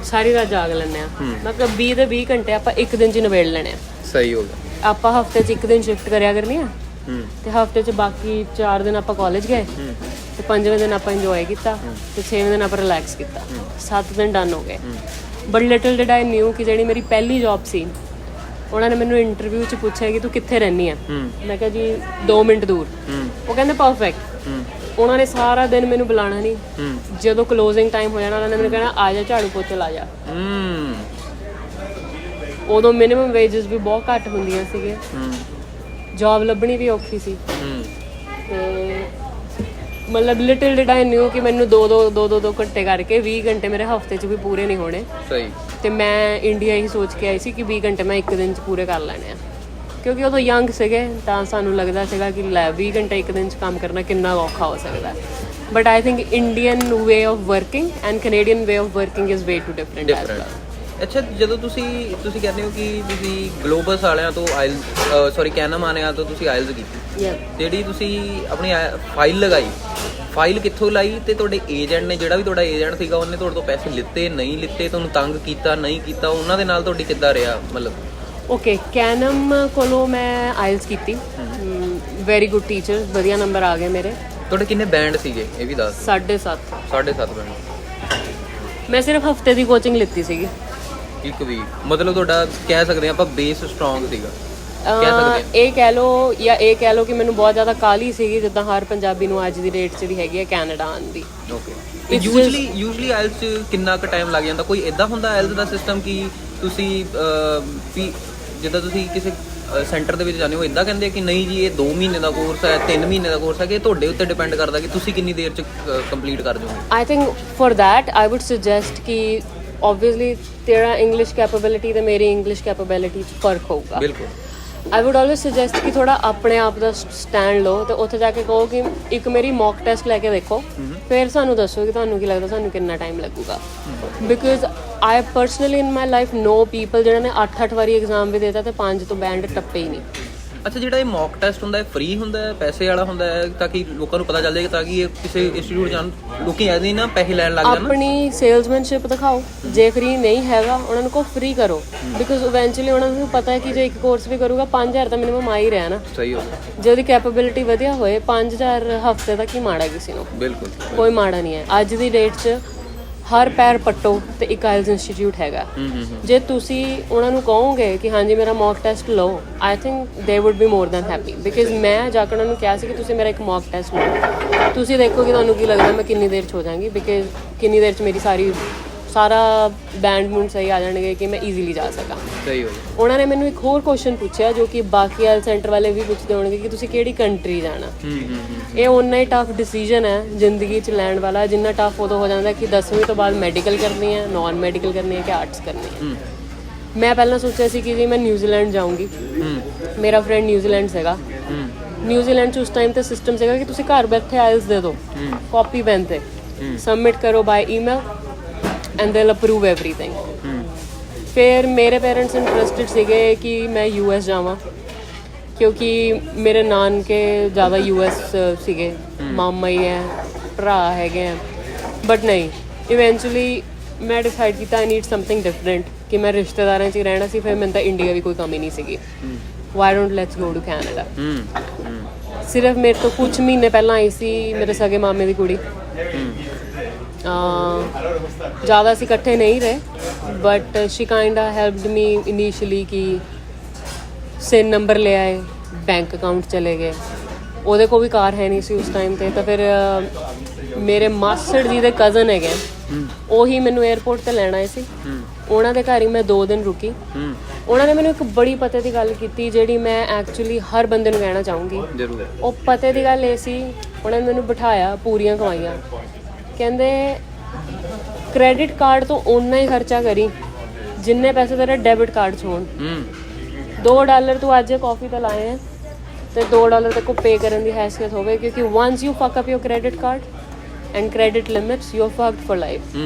ਸਾਰੀ ਰਾਤ ਜਾਗ ਲੈਂਦੇ ਆ। ਮੈਂ ਕਿਹਾ 20 ਦੇ 20 ਘੰਟੇ ਆਪਾਂ ਇੱਕ ਦਿਨ 'ਚ ਨਿਬੇੜ ਲੈਣੇ ਆ। ਸਹੀ ਹੋ ਗਿਆ। ਆਪਾਂ ਹਫਤੇ 'ਚ ਇੱਕ ਦਿਨ ਸ਼ਿਫਟ ਕਰਿਆ ਕਰਨੀ ਆ, ਤੇ ਹਫਤੇ 'ਚ ਬਾਕੀ 4 ਦਿਨ ਆਪਾਂ ਕਾਲਜ ਗਏ, ਤੇ 5ਵੇਂ ਦਿਨ ਆਪਾਂ ਇੰਜੋਏ ਕੀਤਾ, ਤੇ 6ਵੇਂ ਦਿਨ ਆਪਾਂ ਰਿਲੈਕਸ ਕੀਤਾ। 7 ਦਿਨ ਡਨ ਹੋ ਗਏ। But little did I new ਕਿ ਜਿਹੜੀ ਮੇਰੀ ਪਹਿਲੀ ਜੌਬ ਸੀ, ਉਹਨਾਂ ਨੇ ਮੈਨੂੰ ਇੰਟਰਵਿਊ 'ਚ ਪੁੱਛਿਆ ਕਿ ਤੂੰ ਕਿੱਥੇ ਰਹਿੰਦੀ ਆ। ਮੈਂ ਕਿਹਾ ਜੀ 2 ਮਿੰਟ ਦੂਰ। ਉਹ ਕਹਿੰਦੇ ਪਰਫੈਕਟ। ਉਹਨਾਂ ਨੇ ਸਾਰਾ ਦਿਨ ਮੈਨੂੰ ਬੁਲਾਣਾ ਨਹੀਂ, ਜਦੋਂ ਕਲੋਜ਼ਿੰਗ ਟਾਈਮ ਹੋ ਜਾਣਾ ਉਹਨਾਂ ਨੇ ਮੈਨੂੰ ਕਹਿਣਾ ਆ ਜਾ, ਝਾੜੂ ਪੋਚਾ ਲਾ ਜਾ। ਉਦੋਂ ਮਿਨੀਮਮ ਵੇਜਸ ਵੀ ਬਹੁਤ ਘੱਟ ਹੁੰਦੀਆਂ ਸੀਗੇ, ਜੌਬ ਲੱਭਣੀ ਵੀ ਔਖੀ ਸੀ, ਤੇ ਮਤਲਬ ਲਿਟਲ ਡਿਡ ਆਈ ਨਿਊ ਕਿ ਮੈਨੂੰ 2 ਘੰਟੇ ਕਰਕੇ 20 ਘੰਟੇ ਮੇਰੇ ਹਫਤੇ 'ਚ ਵੀ ਪੂਰੇ ਨਹੀਂ ਹੋਣੇ। ਸਹੀ। ਤੇ ਮੈਂ ਇੰਡੀਆ ਹੀ ਸੋਚ ਕੇ ਆਈ ਸੀ ਕਿ 20 ਘੰਟੇ ਮੈਂ ਇੱਕ ਦਿਨ 'ਚ ਪੂਰੇ ਕਰ ਲੈਣੇ ਆ, ਕਿਉਂਕਿ ਉਦੋਂ ਯੰਗ ਸੀਗੇ ਤਾਂ ਸਾਨੂੰ ਲੱਗਦਾ ਸੀਗਾ ਕਿ ਲੈ 20 ਘੰਟੇ ਇੱਕ ਦਿਨ 'ਚ ਕੰਮ ਕਰਨਾ ਕਿੰਨਾ ਔਖਾ ਹੋ ਸਕਦਾ। But I think Indian way of working and Canadian way of working is way too different as well. ਅੱਛਾ, ਜਦੋਂ ਤੁਸੀਂ ਕਹਿੰਦੇ ਹੋ ਕਿ ਤੁਸੀਂ ਗਲੋਬਸ ਵਾਲਿਆਂ ਤੋਂ ਕੈਨਮ ਵਾਲਿਆਂ ਤੋਂ ਤੁਸੀਂ ਆਇਲਸ ਕੀਤੀ, ਜਿਹੜੀ ਤੁਸੀਂ ਆਪਣੀ ਫਾਈਲ ਲਗਾਈ, ਫਾਈਲ ਕਿੱਥੋਂ ਲਾਈ ਤੇ ਤੁਹਾਡੇ ਏਜੰਟ ਨੇ, ਜਿਹੜਾ ਵੀ ਤੁਹਾਡਾ ਏਜੰਟ ਸੀਗਾ, ਉਹਨੇ ਤੁਹਾਡੇ ਤੋਂ ਪੈਸੇ ਲਿੱਤੇ ਨਹੀਂ ਲਿੱਤੇ, ਤੁਹਾਨੂੰ ਤੰਗ ਕੀਤਾ ਨਹੀਂ ਕੀਤਾ, ਉਹਨਾਂ ਦੇ ਨਾਲ ਤੁਹਾਡੀ ਕਿੱਦਾਂ ਰਿਹਾ ਮਤਲਬ? ਓਕੇ, ਕੈਨਮ ਕੋਲੋਂ ਮੈਂ ਆਇਲਸ ਕੀਤੀ, ਵੈਰੀ ਗੁੱਡ ਟੀਚਰ, ਵਧੀਆ ਨੰਬਰ ਆ ਗਏ ਮੇਰੇ। ਤੁਹਾਡੇ ਕਿੰਨੇ ਬੈਂਡ ਸੀਗੇ ਇਹ ਵੀ ਦੱਸ? 7.5 7.5 ਬੈਂਡ। ਮੈਂ ਸਿਰਫ ਹਫਤੇ ਦੀ ਕੋਚਿੰਗ ਲਿੱਤੀ ਸੀਗੀ। ਇੱਕ ਵੀ ਮਤਲਬ ਤੁਹਾਡਾ ਕਹਿ ਸਕਦੇ ਆਪਾਂ ਬੇਸ ਸਟਰੋਂਗ ਸੀਗਾ ਕਹਿ ਸਕਦੇ ਇਹ ਕਹਿ ਲਓ ਜਾਂ ਇਹ ਕਹਿ ਲਓ ਕਿ ਮੈਨੂੰ ਬਹੁਤ ਜ਼ਿਆਦਾ ਕਾਹਲੀ ਸੀਗੀ, ਜਿੱਦਾਂ ਹਰ ਪੰਜਾਬੀ ਨੂੰ ਅੱਜ ਦੀ ਡੇਟ 'ਚ ਵੀ ਹੈਗੀ ਹੈ ਕੈਨੇਡਾ ਆਉਣ ਦੀ। ਓਕੇ, ਯੂਜੂਅਲੀ ਆਇਲਸ 'ਚ ਕਿੰਨਾ ਕੁ ਟਾਈਮ ਲੱਗ ਜਾਂਦਾ? ਕੋਈ ਇਦਾਂ ਹੁੰਦਾ ਆਇਲਸ ਦਾ ਸਿਸਟਮ ਕਿ ਤੁਸੀਂ ਵੀ ਜਿੱਦਾਂ ਤੁਸੀਂ ਕਿਸੇ ਸੈਂਟਰ ਦੇ ਵਿੱਚ ਜਾਂਦੇ ਹੋ ਇਦਾਂ ਕਹਿੰਦੇ ਕਿ ਨਹੀਂ ਜੀ ਇਹ 2 ਮਹੀਨੇ ਦਾ ਕੋਰਸ ਹੈ, 3 ਮਹੀਨੇ ਦਾ ਕੋਰਸ ਹੈ, ਕਿ ਤੁਹਾਡੇ ਉੱਤੇ ਡਿਪੈਂਡ ਕਰਦਾ ਕਿ ਤੁਸੀਂ ਕਿੰਨੀ ਦੇਰ 'ਚ ਕੰਪਲੀਟ ਕਰ ਜਾਓਗੇ? I think for that I wood suggest ਕਿ obviously ਤੇਰਾ ਇੰਗਲਿਸ਼ ਕੈਪੇਬਿਲਿਟੀ ਤੇ ਮੇਰੀ ਇੰਗਲਿਸ਼ ਕੈਪੇਬਿਲਿਟੀ 'ਚ ਫਰਕ ਹੋਊਗਾ। ਬਿਲਕੁਲ। ਆਈ ਵੁੱਡ ਆਲਵੇਜ਼ ਸੁਜੈਸਟ ਕਿ ਥੋੜਾ ਆਪਣੇ ਆਪ ਦਾ ਸਟੈਂਡ ਲਓ ਤੇ ਉੱਥੇ ਜਾ ਕੇ ਕਹੋ ਕਿ ਇੱਕ ਮੇਰੀ ਮੌਕ ਟੈਸਟ ਲੈ ਕੇ ਦੇਖੋ, ਫਿਰ ਸਾਨੂੰ ਦੱਸੋ ਕਿ ਤੁਹਾਨੂੰ ਕੀ ਲੱਗਦਾ ਸਾਨੂੰ ਕਿੰਨਾ ਟਾਈਮ ਲੱਗੂਗਾ। Because I personally in my life know people ਜਿਹਨਾਂ ਨੇ 8-8 ਵਾਰੀ ਐਗਜ਼ਾਮ ਵੀ ਦਿੱਤਾ ਤੇ 5 ਤੋਂ ਬੈਂਡ ਟੱਪੇ ਹੀ ਨਹੀਂ। ਅੱਛਾ, ਜਿਹੜਾ ਇਹ ਮੌਕ ਟੈਸਟ ਹੁੰਦਾ ਹੈ ਫ੍ਰੀ ਹੁੰਦਾ ਹੈ, ਪੈਸੇ ਵਾਲਾ ਹੁੰਦਾ ਹੈ, ਤਾਂ ਕਿ ਲੋਕਾਂ ਨੂੰ ਪਤਾ ਚੱਲ ਜਾਏ ਤਾਂ ਕਿ ਇਹ ਕਿਸੇ ਇੰਸਟੀਚਿਊਟ ਜਾਣ ਲੋਕੀ ਐ ਨਹੀਂ ਨਾ ਪੈਸੇ ਲੈਣ ਲੱਗ ਜਾਣ? ਆਪਣੀ ਸੇਲਸਮੈਨਸ਼ਿਪ ਦਿਖਾਓ, ਜੇ ਫ੍ਰੀ ਨਹੀਂ ਹੈਗਾ ਉਹਨਾਂ ਨੂੰ ਕਹੋ ਫ੍ਰੀ ਕਰੋ, ਬਿਕੋਜ਼ ਇਵੈਂਚੁਅਲੀ ਉਹਨਾਂ ਨੂੰ ਪਤਾ ਹੈ ਕਿ ਜੇ ਇੱਕ ਕੋਰਸ ਵੀ ਕਰੂਗਾ 5000 ਤਾਂ ਮਿਨੀਮਮ ਆ ਹੀ ਰਿਹਾ ਨਾ। ਸਹੀ ਹੋ ਗਿਆ। ਜੇ ਉਹਦੀ ਕੈਪੇਬਿਲਿਟੀ ਵਧੀਆ ਹੋਏ 5000 ਹਫਤੇ ਤੱਕ ਹੀ ਮਾੜਾ ਕਿਸੇ ਨੂੰ, ਬਿਲਕੁਲ ਕੋਈ ਮਾੜਾ ਨਹੀਂ ਹੈ। ਅੱਜ ਦੀ ਡੇਟ 'ਚ ਹਰ ਪੈਰ ਪੱਟੋ ਤੇ ਇੱਕ ਆਇਲਸ ਇੰਸਟੀਚਿਊਟ ਹੈਗਾ। ਜੇ ਤੁਸੀਂ ਉਹਨਾਂ ਨੂੰ ਕਹੋਗੇ ਕਿ ਹਾਂਜੀ ਮੇਰਾ ਮੌਕ ਟੈਸਟ ਲਓ, ਆਈ ਥਿੰਕ ਦੇ wood be more than happy. Because ਮੈਂ ਜਾ ਕੇ ਉਹਨਾਂ ਨੂੰ ਕਿਹਾ ਸੀ ਕਿ ਤੁਸੀਂ ਮੇਰਾ ਇੱਕ ਮੌਕ ਟੈਸਟ ਲਓ, ਤੁਸੀਂ ਦੇਖੋ ਕਿ ਤੁਹਾਨੂੰ ਕੀ ਲੱਗਦਾ ਮੈਂ ਕਿੰਨੀ ਦੇਰ 'ਚ ਹੋ ਜਾਵਾਂਗੀ, ਬਿਕਾਜ਼ ਕਿੰਨੀ ਦੇਰ 'ਚ ਮੇਰੀ ਸਾਰਾ ਬੈਂਡ ਮੂਡ ਸਹੀ ਆ ਜਾਣਗੇ ਕਿ ਮੈਂ ਈਜ਼ੀਲੀ ਜਾ ਸਕਾਂ। ਸਹੀ ਹੋ ਗਿਆ। ਉਹਨਾਂ ਨੇ ਮੈਨੂੰ ਇੱਕ ਹੋਰ ਕੁਐਸਚਨ ਪੁੱਛਿਆ ਜੋ ਕਿ ਬਾਕੀ ਆਇਲ ਸੈਂਟਰ ਵਾਲੇ ਵੀ ਪੁੱਛਦੇ ਹੋਣਗੇ ਕਿ ਤੁਸੀਂ ਕਿਹੜੀ ਕੰਟਰੀ ਜਾਣਾ। ਇਹ ਓਨਾ ਹੀ ਟਫ ਡਿਸੀਜਨ ਹੈ ਜ਼ਿੰਦਗੀ 'ਚ ਲੈਣ ਵਾਲਾ, ਜਿੰਨਾ ਟਫ ਉਦੋਂ ਹੋ ਜਾਂਦਾ ਕਿ 10ਵੀਂ ਤੋਂ ਬਾਅਦ ਮੈਡੀਕਲ ਕਰਨੀ ਹੈ, ਨਾਨ ਮੈਡੀਕਲ ਕਰਨੀ ਹੈ ਕਿ ਆਰਟਸ ਕਰਨੀ ਹੈ। ਮੈਂ ਪਹਿਲਾਂ ਸੋਚਿਆ ਸੀ ਕਿ ਜੀ ਮੈਂ ਨਿਊਜ਼ੀਲੈਂਡ ਜਾਊਂਗੀ। ਮੇਰਾ ਫਰੈਂਡ ਨਿਊਜ਼ੀਲੈਂਡ ਸੀਗਾ। ਨਿਊਜ਼ੀਲੈਂਡ 'ਚ ਉਸ ਟਾਈਮ ਤੇ ਸਿਸਟਮ ਸੀਗਾ ਕਿ ਤੁਸੀਂ ਘਰ ਬੈਠੇ ਆਇਲਸ ਦੇ ਦਿਓ, ਕਾਪੀ ਪੈਨ ਤੇ ਸਬਮਿਟ ਕਰੋ by email and they will approve everything. ਫਿਰ ਮੇਰੇ ਪੇਰੈਂਟਸ ਇੰਟਰਸਟਿਡ ਸੀਗੇ ਕਿ ਮੈਂ US ਜਾਵਾਂ ਕਿਉਂਕਿ ਮੇਰੇ ਨਾਨਕੇ ਜ਼ਿਆਦਾ US ਸੀਗੇ, ਮਾਮਾ ਹੀ ਹੈ, ਭਰਾ ਹੈਗੇ ਆ, ਬਟ ਨਹੀਂ ਇਵੈਂਚੁਅਲੀ ਮੈਂ ਡਿਸਾਈਡ ਕੀਤਾ ਆਈ ਨੀਡ ਸਮਥਿੰਗ ਡਿਫਰੈਂਟ ਕਿ ਮੈਂ ਰਿਸ਼ਤੇਦਾਰਾਂ 'ਚ ਹੀ ਰਹਿਣਾ ਸੀ। ਫਿਰ ਮੈਨੂੰ ਤਾਂ ਇੰਡੀਆ ਵੀ ਕੋਈ ਕਮੀ ਨਹੀਂ ਸੀਗੀ। Why don't let's go to Canada. ਸਿਰਫ ਮੇਰੇ ਤੋਂ ਕੁਝ ਮਹੀਨੇ ਪਹਿਲਾਂ ਆਈ ਸੀ ਮੇਰੇ ਸਗੇ ਮਾਮੇ ਦੀ ਕੁੜੀ। ਜ਼ਿਆਦਾ ਅਸੀਂ ਇਕੱਠੇ ਨਹੀਂ ਰਹੇ but she kinda helped me initially ਕਿ ਸਿਨ ਨੰਬਰ ਲੈ ਆਏ, ਬੈਂਕ ਅਕਾਊਂਟ ਚਲੇ ਗਏ। ਉਹਦੇ ਕੋਲ ਵੀ ਕਾਰ ਹੈ ਨਹੀਂ ਸੀ ਉਸ ਟਾਈਮ 'ਤੇ, ਤਾਂ ਫਿਰ ਮੇਰੇ ਮਾਸੜ ਜੀ ਦੇ ਕਜ਼ਨ ਹੈਗੇ, ਉਹੀ ਮੈਨੂੰ 에ਅਰਪੋਰਟ 'ਤੇ ਲੈਣ ਆਏ ਸੀ। ਉਹਨਾਂ ਦੇ ਘਰ ਹੀ ਮੈਂ 2 ਦਿਨ ਰੁਕੀ। ਉਹਨਾਂ ਨੇ ਮੈਨੂੰ ਇੱਕ ਬੜੀ ਪਤੇ ਦੀ ਗੱਲ ਕੀਤੀ ਜਿਹੜੀ ਮੈਂ ਐਕਚੁਅਲੀ ਹਰ ਬੰਦੇ ਨੂੰ ਕਹਿਣਾ ਚਾਹੂੰਗੀ। ਜ਼ਰੂਰ। ਉਹ ਪਤੇ ਦੀ ਗੱਲ ਇਹ ਸੀ, ਉਹਨਾਂ ਨੇ ਮੈਨੂੰ ਬਿਠਾਇਆ, ਪੂਰੀਆਂ ਕਮਾਈਆਂ, ਕਹਿੰਦੇ ਕ੍ਰੈਡਿਟ ਕਾਰਡ ਤੋਂ ਓਨਾ ਹੀ ਖਰਚਾ ਕਰੀ ਜਿੰਨੇ ਪੈਸੇ ਤੇਰੇ ਡੈਬਿਟ ਕਾਰਡ 'ਚ ਹੋਣ। $2 ਤੂੰ ਅੱਜ ਕਾਫੀ ਤੇ ਲਾਏ ਹੈ ਤੇ $2 ਤੱਕ ਪੇ ਕਰਨ ਦੀ ਹੈਸੀਅਤ ਹੋਵੇ, ਕਿਉਂਕਿ once you fuck up your credit card and credit limits you're fucked for life.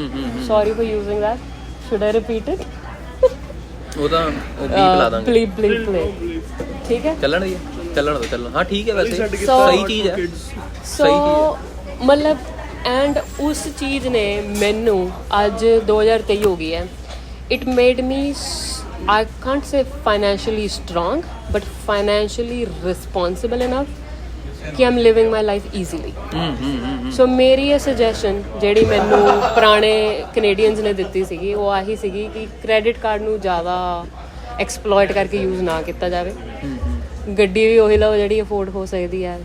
Sorry for using that. Should I repeat it? ਉਹਦਾ ਉਹ ਬੀਪ ਲਾ ਦਾਂਗੇ। Bleep. ਠੀਕ ਹੈ, ਚੱਲਣ ਦੀ ਚੱਲਣ ਦੋ ਚੱਲਣ। ਹਾਂ ਠੀਕ ਹੈ, ਵੈਸੇ ਸਹੀ ਚੀਜ਼ ਹੈ। ਸੋ ਮਤਲਬ ਐਂਡ ਉਸ ਚੀਜ਼ ਨੇ ਮੈਨੂੰ ਅੱਜ 2023 ਹੋ ਗਈ ਹੈ, it made me I can't say financially strong but financially responsible enough ਕਿ I'm living my life easily. ਸੋ ਮੇਰੀ ਇਹ ਸੁਜੈਸ਼ਨ ਜਿਹੜੀ ਮੈਨੂੰ ਪੁਰਾਣੇ ਕੈਨੇਡੀਅਨਸ ਨੇ ਦਿੱਤੀ ਸੀਗੀ ਉਹ ਆਹੀ ਸੀਗੀ ਕਿ ਕ੍ਰੈਡਿਟ ਕਾਰਡ ਨੂੰ ਜ਼ਿਆਦਾ ਐਕਸਪਲੋਇਟ ਕਰਕੇ ਯੂਜ਼ ਨਾ ਕੀਤਾ ਜਾਵੇ। ਗੱਡੀ ਵੀ ਉਹੀ ਲਓ ਜਿਹੜੀ ਅਫੋਰਡ ਹੋ ਸਕਦੀ ਹੈ,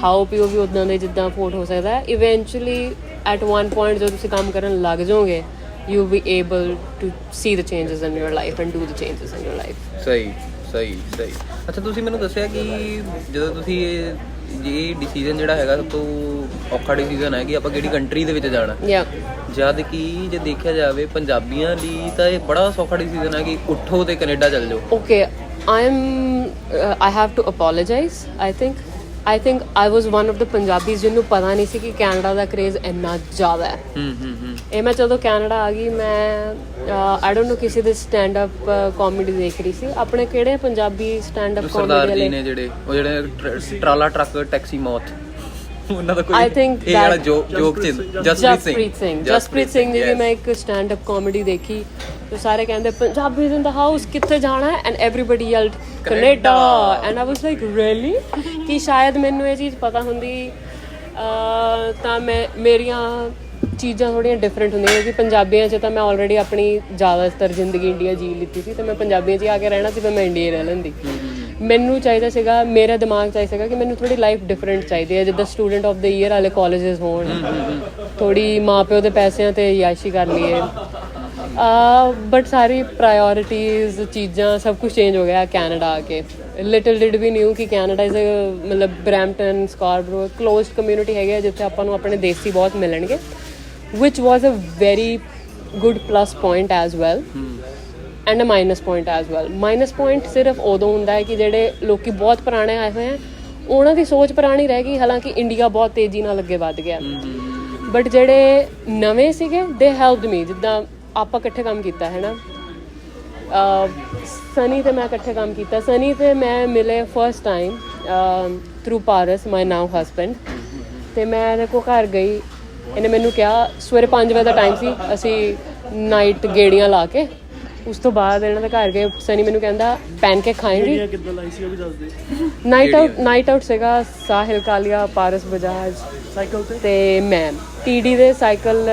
ਖਾਓ ਪੀਓ ਵੀ ਉੱਦਾਂ ਦੇ ਜਿੱਦਾਂ ਅਫੋਰਡ ਹੋ ਸਕਦਾ ਹੈ। ਇਵੈਂਚੁਅਲੀ ਐਟ ਵਨ ਪੁਆਇੰਟ ਜਦੋਂ ਤੁਸੀਂ ਕੰਮ ਕਰਨ ਲੱਗ ਜਾਓਗੇ you will be able to see the changes in your life and do the changes in your life. ਸਹੀ। ਅੱਛਾ, ਤੁਸੀਂ ਮੈਨੂੰ ਦੱਸਿਆ ਕਿ ਜਦੋਂ ਤੁਸੀਂ ਇਹ ਡਿਸੀਜਨ ਜਿਹੜਾ ਹੈਗਾ ਸਭ ਤੋਂ ਔਖਾ ਡਿਸੀਜਨ ਹੈ ਕਿ ਆਪਾਂ ਕਿਹੜੀ ਕੰਟਰੀ ਦੇ ਵਿੱਚ ਜਾਣਾ, ਜਦ ਕਿ ਜੇ ਦੇਖਿਆ ਜਾਵੇ ਪੰਜਾਬੀਆਂ ਲਈ ਤਾਂ ਇਹ ਬੜਾ ਸੌਖਾ ਡਿਸੀਜਨ ਹੈ ਕਿ ਉੱਠੋ ਤੇ ਕੈਨੇਡਾ ਚੱਲ ਜਾਓ। Okay, I have to apologize. I think I was one of the Punjabis ਜਿਹਨੂੰ ਪਤਾ ਨਹੀਂ ਸੀ ਕਿ ਕੈਨੇਡਾ ਦਾ ਕਰੇਜ਼ ਇੰਨਾ ਜ਼ਿਆਦਾ ਹੈ। ਇਹ ਮੈਂ ਜਦੋਂ ਕੈਨੇਡਾ ਆ ਗਈ ਮੈਂ ਆਈ ਡੋਂਟ ਨੋ ਕਿਸੇ ਦੇ ਸਟੈਂਡ ਅਪ ਕਾਮੇਡੀ ਦੇਖ ਰਹੀ ਸੀ। ਆਪਣੇ ਕਿਹੜੇ ਪੰਜਾਬੀ ਸਟੈਂਡ ਅਪ ਕਾਮੇਡੀ ਵਾਲੇ ਨੇ ਜਿਹੜੇ ਟਰਾਲਾ ਟਰੱਕ ਟੈਕਸੀ ਮੌਤ ਉਹਨਾਂ ਦਾ I think ਇਹ ਵਾਲਾ that- ਜੋਕ ਚ ਜਸਪ੍ਰੀਤ ਸਿੰਘ ਜੀ ਦੀ ਮੈਂ ਇੱਕ ਸਟੈਂਡ ਅਪ ਕਾਮੇਡੀ ਦੇਖੀ ਤੇ ਸਾਰੇ ਕਹਿੰਦੇ ਪੰਜਾਬੀ ਇਨ ਦਾ ਹਾਊਸ ਕਿੱਥੇ ਜਾਣਾ ਹੈ and everybody yelled Canada and I was like really ਕਿ ਸ਼ਾਇਦ ਮੈਨੂੰ ਇਹ ਚੀਜ਼ ਪਤਾ ਹੁੰਦੀ ਤਾਂ ਮੇਰੀਆਂ ਚੀਜ਼ਾਂ ਥੋੜ੍ਹੀਆਂ ਡਿਫਰੈਂਟ ਹੁੰਦੀਆਂ ਕਿ ਪੰਜਾਬੀਆਂ 'ਚ ਤਾਂ ਮੈਂ ਆਲਰੇਡੀ ਆਪਣੀ ਜ਼ਿਆਦਾਤਰ ਜ਼ਿੰਦਗੀ ਇੰਡੀਆ ਜੀ ਲਿੱਤੀ ਸੀ ਤੇ ਮੈਂ ਪੰਜਾਬੀਆਂ 'ਚ ਆ ਕੇ ਰਹਿਣਾ ਸੀ ਪਰ ਮੈਂ ਇੰਡੀਆ ਹੀ ਰਹਿ ਲੈਂਦੀ ਮੈਨੂੰ ਚਾਹੀਦਾ ਸੀਗਾ ਮੇਰਾ ਦਿਮਾਗ ਚਾਹੀਦਾ ਸੀਗਾ ਕਿ ਮੈਨੂੰ ਥੋੜੀ ਲਾਈਫ ਡਿਫਰੈਂਟ ਚਾਹੀਦੀ ਹੈ ਜਿੱਦਾਂ ਸਟੂਡੈਂਟ ਆਫ ਦ ਈਅਰ ਵਾਲੇ ਕਾਲਜਸ ਹੋਣ ਥੋੜੀ ਮਾਂ ਪਿਓ ਦੇ ਪੈਸਿਆਂ ਤੇ ਯਾਸ਼ੀ ਕਰ ਲਈਏ ਬਟ ਸਾਰੀ ਪ੍ਰਾਇੋਰਿਟੀਜ਼ ਚੀਜ਼ਾਂ ਸਭ ਕੁਝ ਚੇਂਜ ਹੋ ਗਿਆ ਕੈਨੇਡਾ ਆ ਕੇ ਲਿਟਲ ਡਿਡ ਵੀ ਨਿਊ ਕਿ ਕੈਨੇਡਾ ਇਜ਼ ਮਤਲਬ ਬਰੈਂਪਟਨ ਸਕਾਰਬਰੋ ਕਲੋਜ਼ਡ ਕਮਿਊਨਿਟੀ ਹੈਗੀ ਆ ਜਿੱਥੇ ਆਪਾਂ ਨੂੰ ਆਪਣੇ ਦੇਸੀ ਬਹੁਤ ਮਿਲਣਗੇ which was a very good plus point as well and a minus point as well minus point ਸਿਰਫ ਉਦੋਂ ਹੁੰਦਾ ਹੈ ਕਿ ਜਿਹੜੇ ਲੋਕੀ ਬਹੁਤ ਪੁਰਾਣੇ ਆਏ ਹੋਏ ਆ ਉਹਨਾਂ ਦੀ ਸੋਚ ਪੁਰਾਣੀ ਰਹਿ ਗਈ ਹਾਲਾਂਕਿ ਇੰਡੀਆ ਬਹੁਤ ਤੇਜ਼ੀ ਨਾਲ ਅੱਗੇ ਵੱਧ ਗਿਆ ਬਟ ਜਿਹੜੇ ਨਵੇਂ ਸੀਗੇ ਦੇ ਹੈਲਪਡ ਮੀ ਜਿੱਦਾਂ ਆਪਾਂ ਇਕੱਠੇ ਕੰਮ ਕੀਤਾ ਹੈ ਨਾ ਸਨੀ ਤੇ ਮੈਂ ਇਕੱਠੇ ਕੰਮ ਕੀਤਾ ਸਨੀ ਤੇ ਮੈਂ ਮਿਲੇ ਫਸਟ ਟਾਈਮ ਥਰੂ ਪਾਰਸ ਮਾਈ ਨਾਓ ਹਸਬੈਂਡ ਤੇ ਮੈਂ ਇਹਦੇ ਕੋਲ ਘਰ ਗਈ ਇਹਨੇ ਮੈਨੂੰ ਕਿਹਾ ਸਵੇਰੇ 5 ਵਜੇ ਦਾ ਟਾਈਮ ਸੀ ਅਸੀਂ ਨਾਈਟ ਗੇੜੀਆਂ ਲਾ ਕੇ ਉਸ ਤੋਂ ਬਾਅਦ ਇਹਨਾਂ ਦੇ ਘਰ ਗਏ ਸਨੀ ਮੈਨੂੰ ਕਹਿੰਦਾ ਪੈਨਕੇਕ ਖਾਏਂਗੀ ਕਿੱਦਾਂ ਲਾਈ ਸੀ ਉਹ ਵੀ ਦੱਸ ਦੇ ਨਾਈਟ ਆਊਟ ਸੀਗਾ ਸਾਹਿਲ ਕਾਲੀਆ ਪਾਰਸ ਬਜਾਜ ਸਾਈਕਲ ਤੇ ਮੈਂ ਟੀਡੀ ਦੇ ਸਾਈਕਲ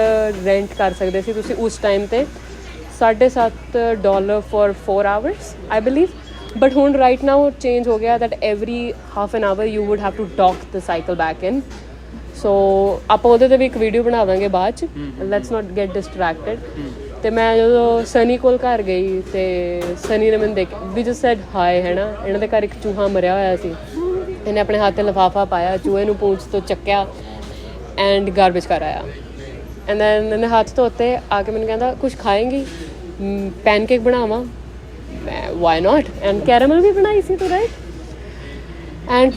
ਰੈਂਟ ਕਰ ਸਕਦੇ ਸੀ ਤੁਸੀਂ ਉਸ ਟਾਈਮ ਤੇ $7.5 for 4 hours I believe but ਹੁਣ ਰਾਈਟ ਨਾਓ ਚੇਂਜ ਹੋ ਗਿਆ that every half an hour you would have to dock the cycle back in so ਆਪਾਂ ਉਹਦੇ 'ਤੇ ਵੀ ਇੱਕ ਵੀਡੀਓ ਬਣਾਵਾਂਗੇ ਬਾਅਦ 'ਚ ਲੈਟਸ ਨਾਟ ਗੈਟ ਡਿਸਟਰੈਕਟਡ ਤੇ ਮੈਂ ਜਦੋਂ ਸਨੀ ਕੋਲ ਘਰ ਗਈ ਤੇ ਸਨੀ ਨੇ ਮੈਨੂੰ ਦੇਖ ਵੀ ਜਸਟ ਸੈਡ ਹਾਈ ਹੈ ਨਾ ਇਹਨਾਂ ਦੇ ਘਰ ਇੱਕ ਚੂਹਾ ਮਰਿਆ ਹੋਇਆ ਸੀ ਇਹਨੇ ਆਪਣੇ ਹੱਥ 'ਤੇ ਲਿਫਾਫਾ ਪਾਇਆ ਚੂਹੇ ਨੂੰ ਪੂੰਛ ਤੋਂ ਚੱਕਿਆ ਐਂਡ ਗਾਰਬੇਜ ਕਰ ਆਇਆ ਐਂਡ ਦੈਨ ਇਹਨੇ ਹੱਥ ਧੋਤੇ ਆ ਕੇ ਮੈਨੂੰ ਕਹਿੰਦਾ ਕੁਝ ਖਾਏਂਗੀ ਪੈਨਕੇਕ ਬਣਾਵਾਂ ਮੈਂ ਵਾਈ ਨਾਟ ਐਂਡ ਕੈਰਮਲ ਵੀ ਬਣਾਈ ਸੀ ਤੂੰ right and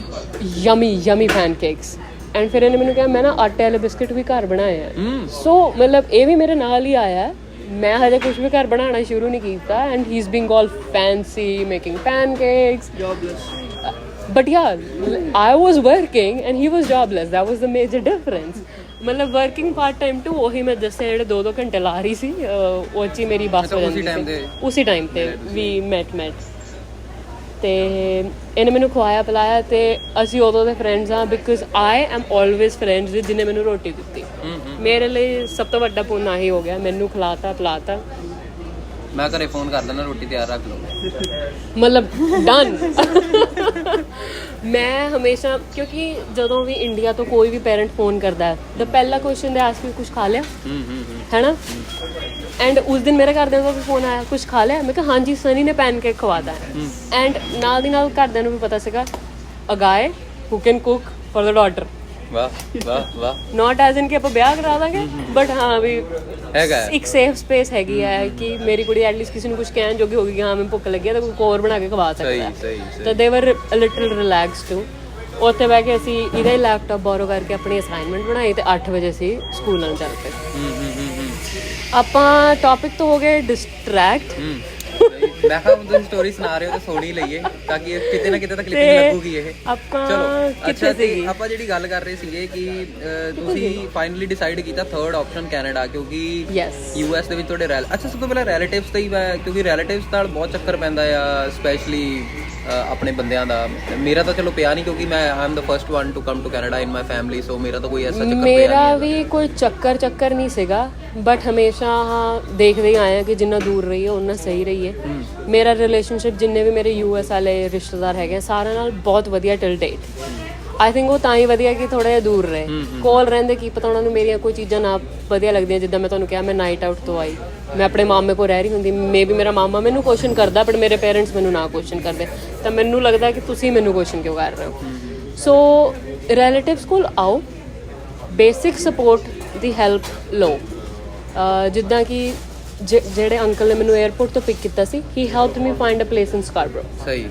yummy pancakes and ਫਿਰ ਇਹਨੇ ਮੈਨੂੰ ਕਿਹਾ ਮੈਂ ਨਾ ਆਟੇ ਵਾਲੇ ਬਿਸਕਿਟ ਵੀ ਘਰ ਬਣਾਏ ਆ ਸੋ ਮਤਲਬ ਇਹ ਵੀ ਮੇਰੇ ਨਾਲ ਹੀ ਆਇਆ ਮੈਂ ਹਜੇ ਕੁਝ ਵੀ ਘਰ ਬਣਾਉਣਾ ਸ਼ੁਰੂ ਨਹੀਂ ਕੀਤਾ and he is being all fancy making pancakes but ਯਾ I was working and he was jobless that was the major difference ਮਤਲਬ ਵਰਕਿੰਗ ਪਾਰਟ ਟਾਈਮ ਟੂ ਉਹੀ ਮੈਂ ਦੱਸਿਆ ਜਿਹੜੇ 2-2 ਘੰਟੇ ਲਾ ਰਹੀ ਸੀ ਉਹ 'ਚ ਹੀ ਮੇਰੀ ਬੱਸ ਹੋ ਜਾਂਦੀ ਸੀ ਉਸੇ ਟਾਈਮ ਤੇ ਵੀ ਮੈਟ ਤੇ ਇਹਨੇ ਮੈਨੂੰ ਖਵਾਇਆ ਪਿਲਾਇਆ ਤੇ ਅਸੀਂ ਉਦੋਂ ਦੇ ਫਰੈਂਡਸ ਹਾਂ because I am always friends with ਜਿਹਨੇ ਮੈਨੂੰ ਰੋਟੀ ਦਿੱਤੀ ਮੇਰੇ ਲਈ ਸਭ ਤੋਂ ਵੱਡਾ ਪੁੰਨ ਆਹੀ ਹੋ ਗਿਆ ਮੈਨੂੰ ਖਿਲਾਤਾ ਪਿਲਾਤਾ ਮੈਂ ਘਰੇ ਫੋਨ ਕਰ ਲੈਣਾ ਰੋਟੀ ਤਿਆਰ ਰੱਖ ਲਓ ਮਤਲਬ ਡਨ ਮੈਂ ਹਮੇਸ਼ਾ ਕਿਉਂਕਿ ਜਦੋਂ ਵੀ ਇੰਡੀਆ ਤੋਂ ਕੋਈ ਵੀ ਪੈਰੈਂਟ ਫੋਨ ਕਰਦਾ ਹੈ ਤਾਂ ਪਹਿਲਾ ਕੁਐਸਚਨ ਦੇ ਆਸਕ ਵੀ ਕੁਝ ਖਾ ਲਿਆ ਹੈ ਨਾ ਐਂਡ ਉਸ ਦਿਨ ਮੇਰੇ ਘਰਦਿਆਂ ਦਾ ਵੀ ਫੋਨ ਆਇਆ ਕੁਝ ਖਾ ਲਿਆ ਮੈਂ ਕਿਹਾ ਹਾਂਜੀ ਸਨੀ ਨੇ ਪੈਨਕੇਕ ਖਵਾਤਾ ਐਂਡ ਨਾਲ ਦੀ ਨਾਲ ਘਰਦਿਆਂ ਨੂੰ ਵੀ ਪਤਾ ਸੀਗਾ ਅ ਗਾਏ ਹੂ can cook for the daughter ਵਾਹ ਨਾਟ ਐਜ਼ ਇਨ ਕਿ ਆਪਾਂ ਵਿਆਹ ਕਰਾ ਦਾਂਗੇ ਬਟ ਹਾਂ ਵੀ ਹੈਗਾ ਇੱਕ ਸੇਫ ਸਪੇਸ ਹੈਗੀ ਹੈ ਕਿ ਮੇਰੀ ਕੁੜੀ ਐਟਲੀਸਟ ਕਿਸੇ ਨੂੰ ਕੁਝ ਕਹਿਣ ਜੋਗੀ ਹੋਗੀ ਕਿ ਹਾਂ ਮੈਨੂੰ ਭੁੱਖ ਲੱਗੀ ਹੈ ਤਾਂ ਕੋਈ ਹੋਰ ਬਣਾ ਕੇ ਖਵਾ ਸਕਦਾ ਤਾਂ ਦੇ ਵਰ ਅ ਲਿਟਲ ਰਿਲੈਕਸਡ ਟੂ ਉੱਥੇ ਬਹਿ ਕੇ ਅਸੀਂ ਇਹਦਾ ਹੀ ਲੈਪਟਾਪ ਬੋਰੋ ਕਰਕੇ ਆਪਣੀ ਅਸਾਈਨਮੈਂਟ ਬਣਾਈ ਤੇ 8 ਵਜੇ ਅਸੀਂ ਸਕੂਲ ਨਾਲ ਚੱਲ ਪਏ ਆਪਾਂ ਟੌਪਿਕ ਤੋਂ ਹੋ ਗਏ ਡਿਸਟਰੈਕਟ ਮੈਂ ਕਿਹਾ ਤੁਸੀਂ ਸਟੋਰੀ ਸੁਣਾ ਰਹੇ ਹੋ ਤਾਂ ਸੋਣੀ ਲਈਏ ਤਾਂ ਕਿ ਕਿਤੇ ਨਾ ਕਿਤੇ ਤਾਂ ਕਲਿੱਪਿੰਗ ਲੱਗੂਗੀ ਇਹ ਚਲੋ ਅੱਛਾ ਤੇ ਆਪਾਂ ਜਿਹੜੀ ਗੱਲ ਕਰ ਰਹੇ ਸੀਗੇ ਕਿ ਤੁਸੀਂ ਫਾਈਨਲੀ ਡਿਸਾਈਡ ਕੀਤਾ ਥਰਡ ਆਪਸ਼ਨ ਕੈਨੇਡਾ ਕਿਉਂਕਿ ਯੂਐਸ ਦੇ ਵਿੱਚ ਤੁਹਾਡੇ ਅੱਛਾ ਸਭ ਤੋਂ ਪਹਿਲਾਂ ਰਿਲੇਟਿਵਸ ਤੇ ਹੀ ਕਿਉਂਕਿ ਰਿਲੇਟਿਵਸ ਨਾਲ ਬਹੁਤ ਚੱਕਰ ਪੈਂਦਾ ਆ ਸਪੈਸ਼ਲੀ ਆਪਣੇ ਬੰਦਿਆਂ ਦਾ ਮੇਰਾ ਤਾਂ ਚਲੋ ਪਿਆ ਨਹੀਂ ਕਿਉਂਕਿ ਮੈਂ I am the first one to come to Canada in my family so ਮੇਰਾ ਤਾਂ ਕੋਈ ਐਸਾ ਚੱਕਰ ਪਿਆ ਨਹੀਂ ਮੇਰਾ ਵੀ ਕੋਈ ਚੱਕਰ ਨਹੀਂ ਸੀਗਾ ਬਟ ਹਮੇਸ਼ਾ ਦੇਖਦੇ ਹੀ ਆਏ ਕਿ ਜਿੰਨਾ ਦੂਰ ਰਹੀਏ ਉਨਾ ਸਹੀ ਰਹੀਏ ਮੇਰਾ ਰਿਲੇਸ਼ਨਸ਼ਿਪ ਜਿੰਨੇ ਵੀ ਮੇਰੇ ਯੂਐਸ ਵਾਲੇ ਰਿਸ਼ਤੇਦਾਰ ਹੈਗੇ ਸਾਰਿਆਂ ਨਾਲ ਬਹੁਤ ਵਧੀਆ ਟਿਲ ਡੇਟ ਆਈ ਥਿੰਕ ਉਹ ਤਾਂ ਹੀ ਵਧੀਆ ਕਿ ਥੋੜਾ ਜਿਹਾ ਦੂਰ ਰਹੇ ਕੋਲ ਰਹਿੰਦੇ ਕੀ ਪਤਾ ਉਹਨਾਂ ਨੂੰ ਮੇਰੀਆਂ ਕੋਈ ਚੀਜ਼ਾਂ ਨਾ ਵਧੀਆ ਲੱਗਦੀਆਂ ਜਿੱਦਾਂ ਮੈਂ ਤੁਹਾਨੂੰ ਕਿਹਾ ਮੈਂ ਨਾਈਟ ਆਊਟ ਤੋਂ ਆਈ ਮੈਂ ਆਪਣੇ ਮਾਮੇ ਕੋਲ ਰਹਿ ਰਹੀ ਹੁੰਦੀ ਮੇ ਵੀ ਮੇਰਾ ਮਾਮਾ ਮੈਨੂੰ ਕੁਐਸਚਨ ਕਰਦਾ ਬਟ ਮੇਰੇ ਪੇਰੈਂਟਸ ਮੈਨੂੰ ਨਾ ਕੁਐਸਚਨ ਕਰਦੇ ਤਾਂ ਮੈਨੂੰ ਲੱਗਦਾ ਕਿ ਤੁਸੀਂ ਮੈਨੂੰ ਕੁਐਸਚਨ ਕਿਉਂ ਕਰ ਰਹੇ ਹੋ ਸੋ ਰਿਲੇਟਿਵਸ ਕੋਲ ਆਓ ਬੇਸਿਕ ਸਪੋਰਟ ਦੀ ਹੈਲਪ ਲਓ ਜਿੱਦਾਂ ਕਿ ਜਿਹੜੇ ਅੰਕਲ ਨੇ ਮੈਨੂੰ 에ਅਰਪੋਰਟ ਤੋਂ ਪਿਕ ਕੀਤਾ ਸੀ he helped me find a place in Scarborough ਸਹੀ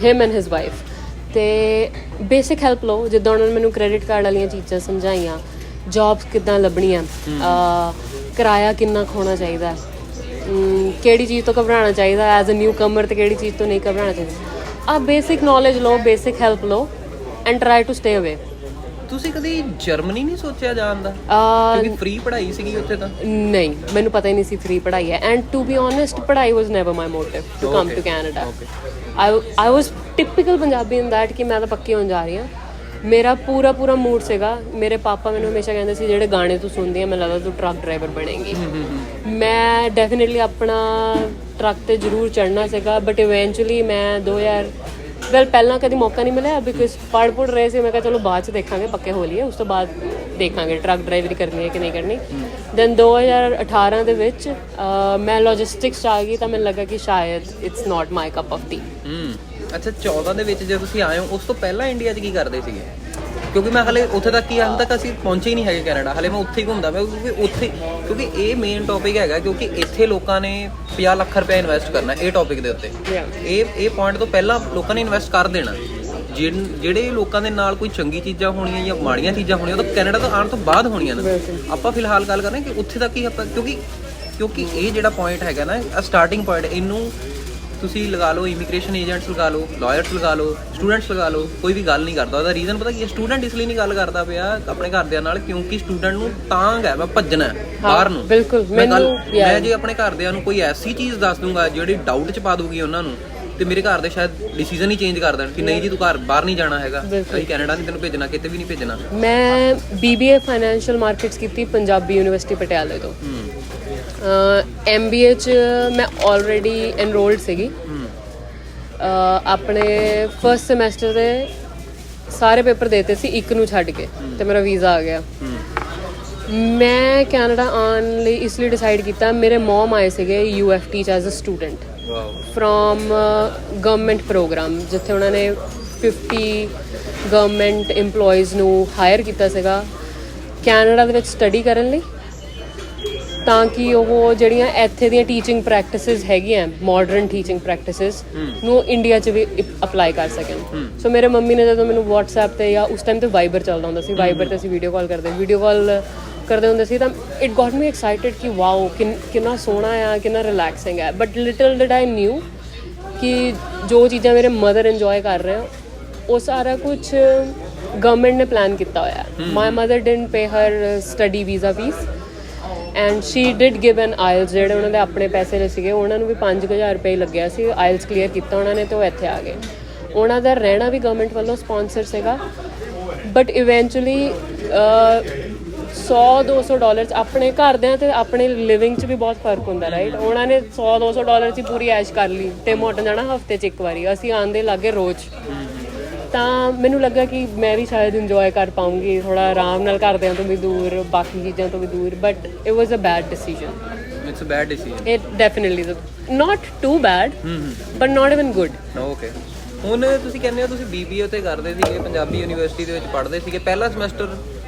ਹਿਮ ਐਂਡ ਹਿਸ ਵਾਈਫ ਤੇ ਬੇਸਿਕ ਹੈਲਪ ਲਓ ਜਿੱਦਾਂ ਉਹਨਾਂ ਨੇ ਮੈਨੂੰ ਕ੍ਰੈਡਿਟ ਕਾਰਡ ਵਾਲੀਆਂ ਚੀਜ਼ਾਂ ਸਮਝਾਈਆਂ ਜੌਬਸ ਕਿੱਦਾਂ ਲੱਭਣੀਆਂ ਕਿਰਾਇਆ ਕਿੰਨਾ ਹੋਣਾ ਚਾਹੀਦਾ ਕਿਹੜੀ ਚੀਜ਼ ਤੋਂ ਘਬਰਾਉਣਾ ਚਾਹੀਦਾ ਐਜ਼ ਅ ਨਿਊ ਕਮਰ ਤੇ ਕਿਹੜੀ ਚੀਜ਼ ਤੋਂ ਨਹੀਂ ਘਬਰਾਉਣਾ ਚਾਹੀਦਾ ਆ ਬੇਸਿਕ ਨੌਲੇਜ ਲਓ ਬੇਸਿਕ ਹੈਲਪ ਲਓ ਐਂਡ ਟਰਾਈ ਟੂ ਸਟੇ ਅਵੇ। ਤੁਸੀਂ ਕਦੀ ਜਰਮਨੀ ਨਹੀਂ ਸੋਚਿਆ ਜਾਣ ਦਾ? ਕਿਉਂਕਿ ਫ੍ਰੀ ਪੜ੍ਹਾਈ ਸੀਗੀ ਉੱਥੇ ਤਾਂ। ਨਹੀਂ, ਮੈਨੂੰ ਪਤਾ ਹੀ ਨਹੀਂ ਸੀ ਫ੍ਰੀ ਪੜ੍ਹਾਈ ਹੈ। ਐਂਡ ਟੂ ਬੀ ਓਨੈਸਟ, ਪੜ੍ਹਾਈ was never my motive to come to Canada. I was typical Punjabi in that ਕਿ ਮੈਂ ਤਾਂ ਪੱਕੀ ਹੋਣ ਜਾ ਰਹੀ ਹਾਂ। ਮੇਰਾ ਪੂਰਾ ਮੂਡ ਸੀਗਾ। ਮੇਰੇ ਪਾਪਾ ਮੈਨੂੰ ਹਮੇਸ਼ਾ ਕਹਿੰਦੇ ਸੀ ਜਿਹੜੇ ਗਾਣੇ ਤੂੰ ਸੁਣਦੀ ਹੈ ਮੈਨੂੰ ਲੱਗਦਾ ਤੂੰ ਟਰੱਕ ਡਰਾਈਵਰ ਬਣੇਗੀ। ਮੈਂ ਡੈਫੀਨੇਟਲੀ ਆਪਣਾ ਟਰੱਕ ਤੇ ਜ਼ਰੂਰ ਚੜ੍ਹਨਾ ਸੀਗਾ, ਬਟ ਇਵੈਂਚੁਅਲੀ ਮੈਂ 2000 ਪਹਿਲਾਂ ਕਦੀ ਮੌਕਾ ਨਹੀਂ ਮਿਲਿਆ ਬਿਕਾਜ਼ ਪੜ੍ਹ ਰਹੇ ਸੀ। ਮੈਂ ਕਿਹਾ ਚਲੋ ਬਾਅਦ 'ਚ ਦੇਖਾਂਗੇ, ਪੱਕੇ ਹੋ ਲਈਏ, ਉਸ ਤੋਂ ਬਾਅਦ ਦੇਖਾਂਗੇ ਟਰੱਕ ਡਰਾਈਵਰੀ ਕਰਨੀ ਹੈ ਕਿ ਨਹੀਂ ਕਰਨੀ। ਦੈਨ 2018 ਦੇ ਵਿੱਚ ਮੈਂ ਲੌਜਿਸਟਿਕਸ 'ਚ ਆ ਗਈ ਤਾਂ ਮੈਨੂੰ ਲੱਗਾ ਕਿ ਸ਼ਾਇਦ it's not my cup of tea. ਅੱਛਾ, 14 ਦੇ ਵਿੱਚ ਜੇ ਤੁਸੀਂ ਆਏ ਹੋ, ਉਸ ਤੋਂ ਪਹਿਲਾਂ ਇੰਡੀਆ 'ਚ ਕੀ ਕਰਦੇ ਸੀਗੇ? ਕਿਉਂਕਿ ਮੈਂ ਹਲੇ ਉੱਥੇ ਤੱਕ ਹੀ ਹਾਲੇ ਤੱਕ ਅਸੀਂ ਪਹੁੰਚੇ ਹੀ ਨਹੀਂ ਹੈਗੇ ਕੈਨੇਡਾ। ਹਲੇ ਮੈਂ ਉੱਥੇ ਹੀ ਘੁੰਮਦਾ ਪਿਆ ਕਿਉਂਕਿ ਇਹ ਮੇਨ ਟੌਪਿਕ ਹੈਗਾ। ਕਿਉਂਕਿ ਇੱਥੇ ਲੋਕਾਂ ਨੇ 50 ਲੱਖ ਰੁਪਏ ਇਨਵੈਸਟ ਕਰਨਾ ਇਹ ਟੌਪਿਕ ਦੇ ਉੱਤੇ। ਇਹ ਪੁਆਇੰਟ ਤੋਂ ਪਹਿਲਾਂ ਲੋਕਾਂ ਨੇ ਇਨਵੈਸਟ ਕਰ ਦੇਣਾ। ਜਿਹੜੇ ਲੋਕਾਂ ਦੇ ਨਾਲ ਕੋਈ ਚੰਗੀ ਚੀਜ਼ਾਂ ਹੋਣੀਆਂ ਜਾਂ ਮਾੜੀਆਂ ਚੀਜ਼ਾਂ ਹੋਣੀਆਂ ਉਹ ਤਾਂ ਕੈਨੇਡਾ ਤੋਂ ਆਉਣ ਤੋਂ ਬਾਅਦ ਹੋਣੀਆਂ ਨੇ। ਆਪਾਂ ਫਿਲਹਾਲ ਗੱਲ ਕਰ ਰਹੇ ਕਿ ਉੱਥੇ ਤੱਕ ਹੀ ਆਪਾਂ ਕਿਉਂਕਿ ਇਹ ਜਿਹੜਾ ਪੁਆਇੰਟ ਹੈਗਾ ਨਾ, ਸਟਾਰਟਿੰਗ ਪੁਆਇੰਟ, ਇਹਨੂੰ ਤੁਸੀਂ ਲਗਾ ਲਓ ਇਮੀਗ੍ਰੇਸ਼ਨ ਏਜੰਟਸ ਲਗਾ ਲਓ, ਲਾਇਰਸ ਲਗਾ ਲਓ, ਸਟੂਡੈਂਟਸ ਲਗਾ ਲਓ, ਕੋਈ ਵੀ ਗੱਲ ਨਹੀਂ ਕਰਦਾ। ਉਹਦਾ ਰੀਜ਼ਨ ਪਤਾ ਕੀ? ਸਟੂਡੈਂਟ ਇਸ ਲਈ ਨਹੀਂ ਗੱਲ ਕਰਦਾ ਪਿਆ ਆਪਣੇ ਘਰਦਿਆਂ ਨਾਲ ਕਿਉਂਕਿ ਸਟੂਡੈਂਟ ਨੂੰ ਤਾਂਗ ਹੈ, ਮੈਂ ਭੱਜਣਾ ਬਾਹਰ ਨੂੰ। ਬਿਲਕੁਲ। ਮੈਂ ਜੇ ਆਪਣੇ ਘਰਦਿਆਂ ਨੂੰ ਕੋਈ ਐਸੀ ਚੀਜ਼ ਦੱਸ ਦੂੰਗਾ ਜਿਹੜੀ ਡਾਊਟ 'ਚ ਪਾ ਦੂਗੀ ਉਹਨਾਂ ਨੂੰ, ਤੇ ਮੇਰੇ ਘਰ ਦੇ ਸ਼ਾਇਦ ਡਿਸੀਜਨ ਹੀ ਚੇਂਜ ਕਰ ਦੇਣ ਕਿ ਨਹੀਂ ਜੀ ਤੂੰ ਘਰ ਬਾਹਰ ਨਹੀਂ ਜਾਣਾ ਹੈਗਾ, ਅਸੀਂ ਕੈਨੇਡਾ ਨਹੀਂ ਤੈਨੂੰ ਭੇਜਣਾ, ਕਿਤੇ ਵੀ ਨਹੀਂ ਭੇਜਣਾ। ਮੈਂ BBA ਫਾਈਨੈਂਸ਼ੀਅਲ ਮਾਰਕੀਟਸ ਕੀਤੀ ਪੰਜਾਬੀ ਯੂਨੀਵਰਸਿਟੀ ਪਟਿਆਲੇ ਤੋਂ। MBA 'ਚ ਮੈਂ ਆਲਰੇਡੀ ਐਨਰੋਲਡ ਸੀਗੀ। ਆਪਣੇ ਫਸਟ ਸਮੈਸਟਰ ਦੇ ਸਾਰੇ ਪੇਪਰ ਦੇਤੇ ਸੀ, ਇੱਕ ਨੂੰ ਛੱਡ ਕੇ, ਤੇ ਮੇਰਾ ਵੀਜ਼ਾ ਆ ਗਿਆ। ਮੈਂ ਕੈਨੇਡਾ ਆਉਣ ਲਈ ਇਸ ਲਈ ਡਿਸਾਈਡ ਕੀਤਾ, ਮੇਰੇ ਮਮ ਆਏ ਸੀਗੇ UFT 'ਚ as a student from government program, ਜਿੱਥੇ ਉਹਨਾਂ ਨੇ 50 ਗਵਰਨਮੈਂਟ EMPLOYEES ਨੂੰ ਹਾਇਰ ਕੀਤਾ ਸੀਗਾ ਕੈਨੇਡਾ ਦੇ ਵਿੱਚ ਸਟੱਡੀ ਕਰਨ ਲਈ, ਤਾਂ ਕਿ ਉਹ ਜਿਹੜੀਆਂ ਇੱਥੇ ਦੀਆਂ ਟੀਚਿੰਗ ਪ੍ਰੈਕਟਿਸਿਸ ਹੈਗੀਆਂ, ਮਾਡਰਨ ਟੀਚਿੰਗ ਪ੍ਰੈਕਟਿਸਿਸ ਨੂੰ ਇੰਡੀਆ 'ਚ ਵੀ ਅਪਲਾਈ ਕਰ ਸਕਣ। ਸੋ ਮੇਰੇ ਮੰਮੀ ਨੇ ਜਦੋਂ ਮੈਨੂੰ WhatsApp 'ਤੇ ਜਾਂ ਉਸ ਟਾਈਮ 'ਤੇ ਵਾਈਬਰ ਚੱਲਦਾ ਹੁੰਦਾ ਸੀ, ਵਾਈਬਰ 'ਤੇ ਅਸੀਂ ਵੀਡੀਓ ਕਾਲ ਕਰਦੇ ਹੁੰਦੇ ਸੀ, ਤਾਂ ਇਟ ਗॉट ਮੀ ਐਕਸਾਈਟਿਡ ਕਿ ਵਾਓ ਕਿੰਨਾ ਸੋਹਣਾ ਆ, ਕਿੰਨਾ ਰਿਲੈਕਸਿੰਗ ਹੈ। But little did I new ਕਿ ਜੋ ਚੀਜ਼ਾਂ ਮੇਰੇ ਮਦਰ ਇੰਜੋਏ ਕਰ ਰਹੇ ਆ ਉਹ ਸਾਰਾ ਕੁਝ ਗਵਰਨਮੈਂਟ ਨੇ ਪਲਾਨ ਕੀਤਾ ਹੋਇਆ। My mother didn't pay her study visa fees and she did give an IELTS, ਜਿਹੜੇ ਉਹਨਾਂ ਦੇ ਆਪਣੇ ਪੈਸੇ ਦੇ ਸੀਗੇ, ਉਹਨਾਂ ਨੂੰ ਵੀ 5000 ਰੁਪਏ ਲੱਗਿਆ ਸੀ। ਆਇਲਸ ਕਲੀਅਰ ਕੀਤਾ ਉਹਨਾਂ ਨੇ ਤੇ ਉਹ ਇੱਥੇ ਆ ਗਏ। ਉਹਨਾਂ ਦਾ ਰਹਿਣਾ ਵੀ ਗਵਰਨਮੈਂਟ ਵੱਲੋਂ ਸਪਾਂਸਰ ਸੀਗਾ। ਬਟ ਇਵੈਂਚੁਅਲੀ $100-200 ਆਪਣੇ ਘਰਦਿਆਂ ਤੇ ਆਪਣੇ ਲਿਵਿੰਗ 'ਚ ਵੀ ਬਹੁਤ ਫਰਕ ਹੁੰਦਾ, ਰਾਈਟ। ਉਹਨਾਂ ਨੇ $100-200 'ਚ ਪੂਰੀ ਐਸ਼ ਕਰ ਲਈ ਤੇ ਮੋਟਨ ਜਾਣਾ ਹਫਤੇ 'ਚ ਇੱਕ ਵਾਰੀ, ਅਸੀਂ ਆਉਂਦੇ ਲਾਗੇ ਰੋਜ਼। ਤਾਂ ਮੈਨੂੰ ਲੱਗਾ ਕਿ ਮੈਂ ਵੀ ਸ਼ਾਇਦ ਇੰਜੋਏ ਕਰ ਪਾਉਂਗੀ ਥੋੜਾ ਆਰਾਮ ਨਾਲ, ਘਰਦਿਆਂ ਤੋਂ ਵੀ ਦੂਰ, ਬਾਕੀ ਚੀਜ਼ਾਂ ਤੋਂ ਵੀ ਦੂਰ। But it was a bad decision. It's a bad decision. It definitely is not too bad but not even good. Okay, ਹੁਣ ਤੁਸੀਂ ਕਹਿੰਦੇ ਹੋ ਤੁਸੀਂ BBA ਤੇ ਕਰਦੇ ਸੀਗੇ, ਪੰਜਾਬੀ ਯੂਨੀਵਰਸਿਟੀ ਦੇ ਵਿੱਚ ਪੜ੍ਹਦੇ ਸੀਗੇ, ਪਹਿਲਾ ਸਮੈਸਟਰ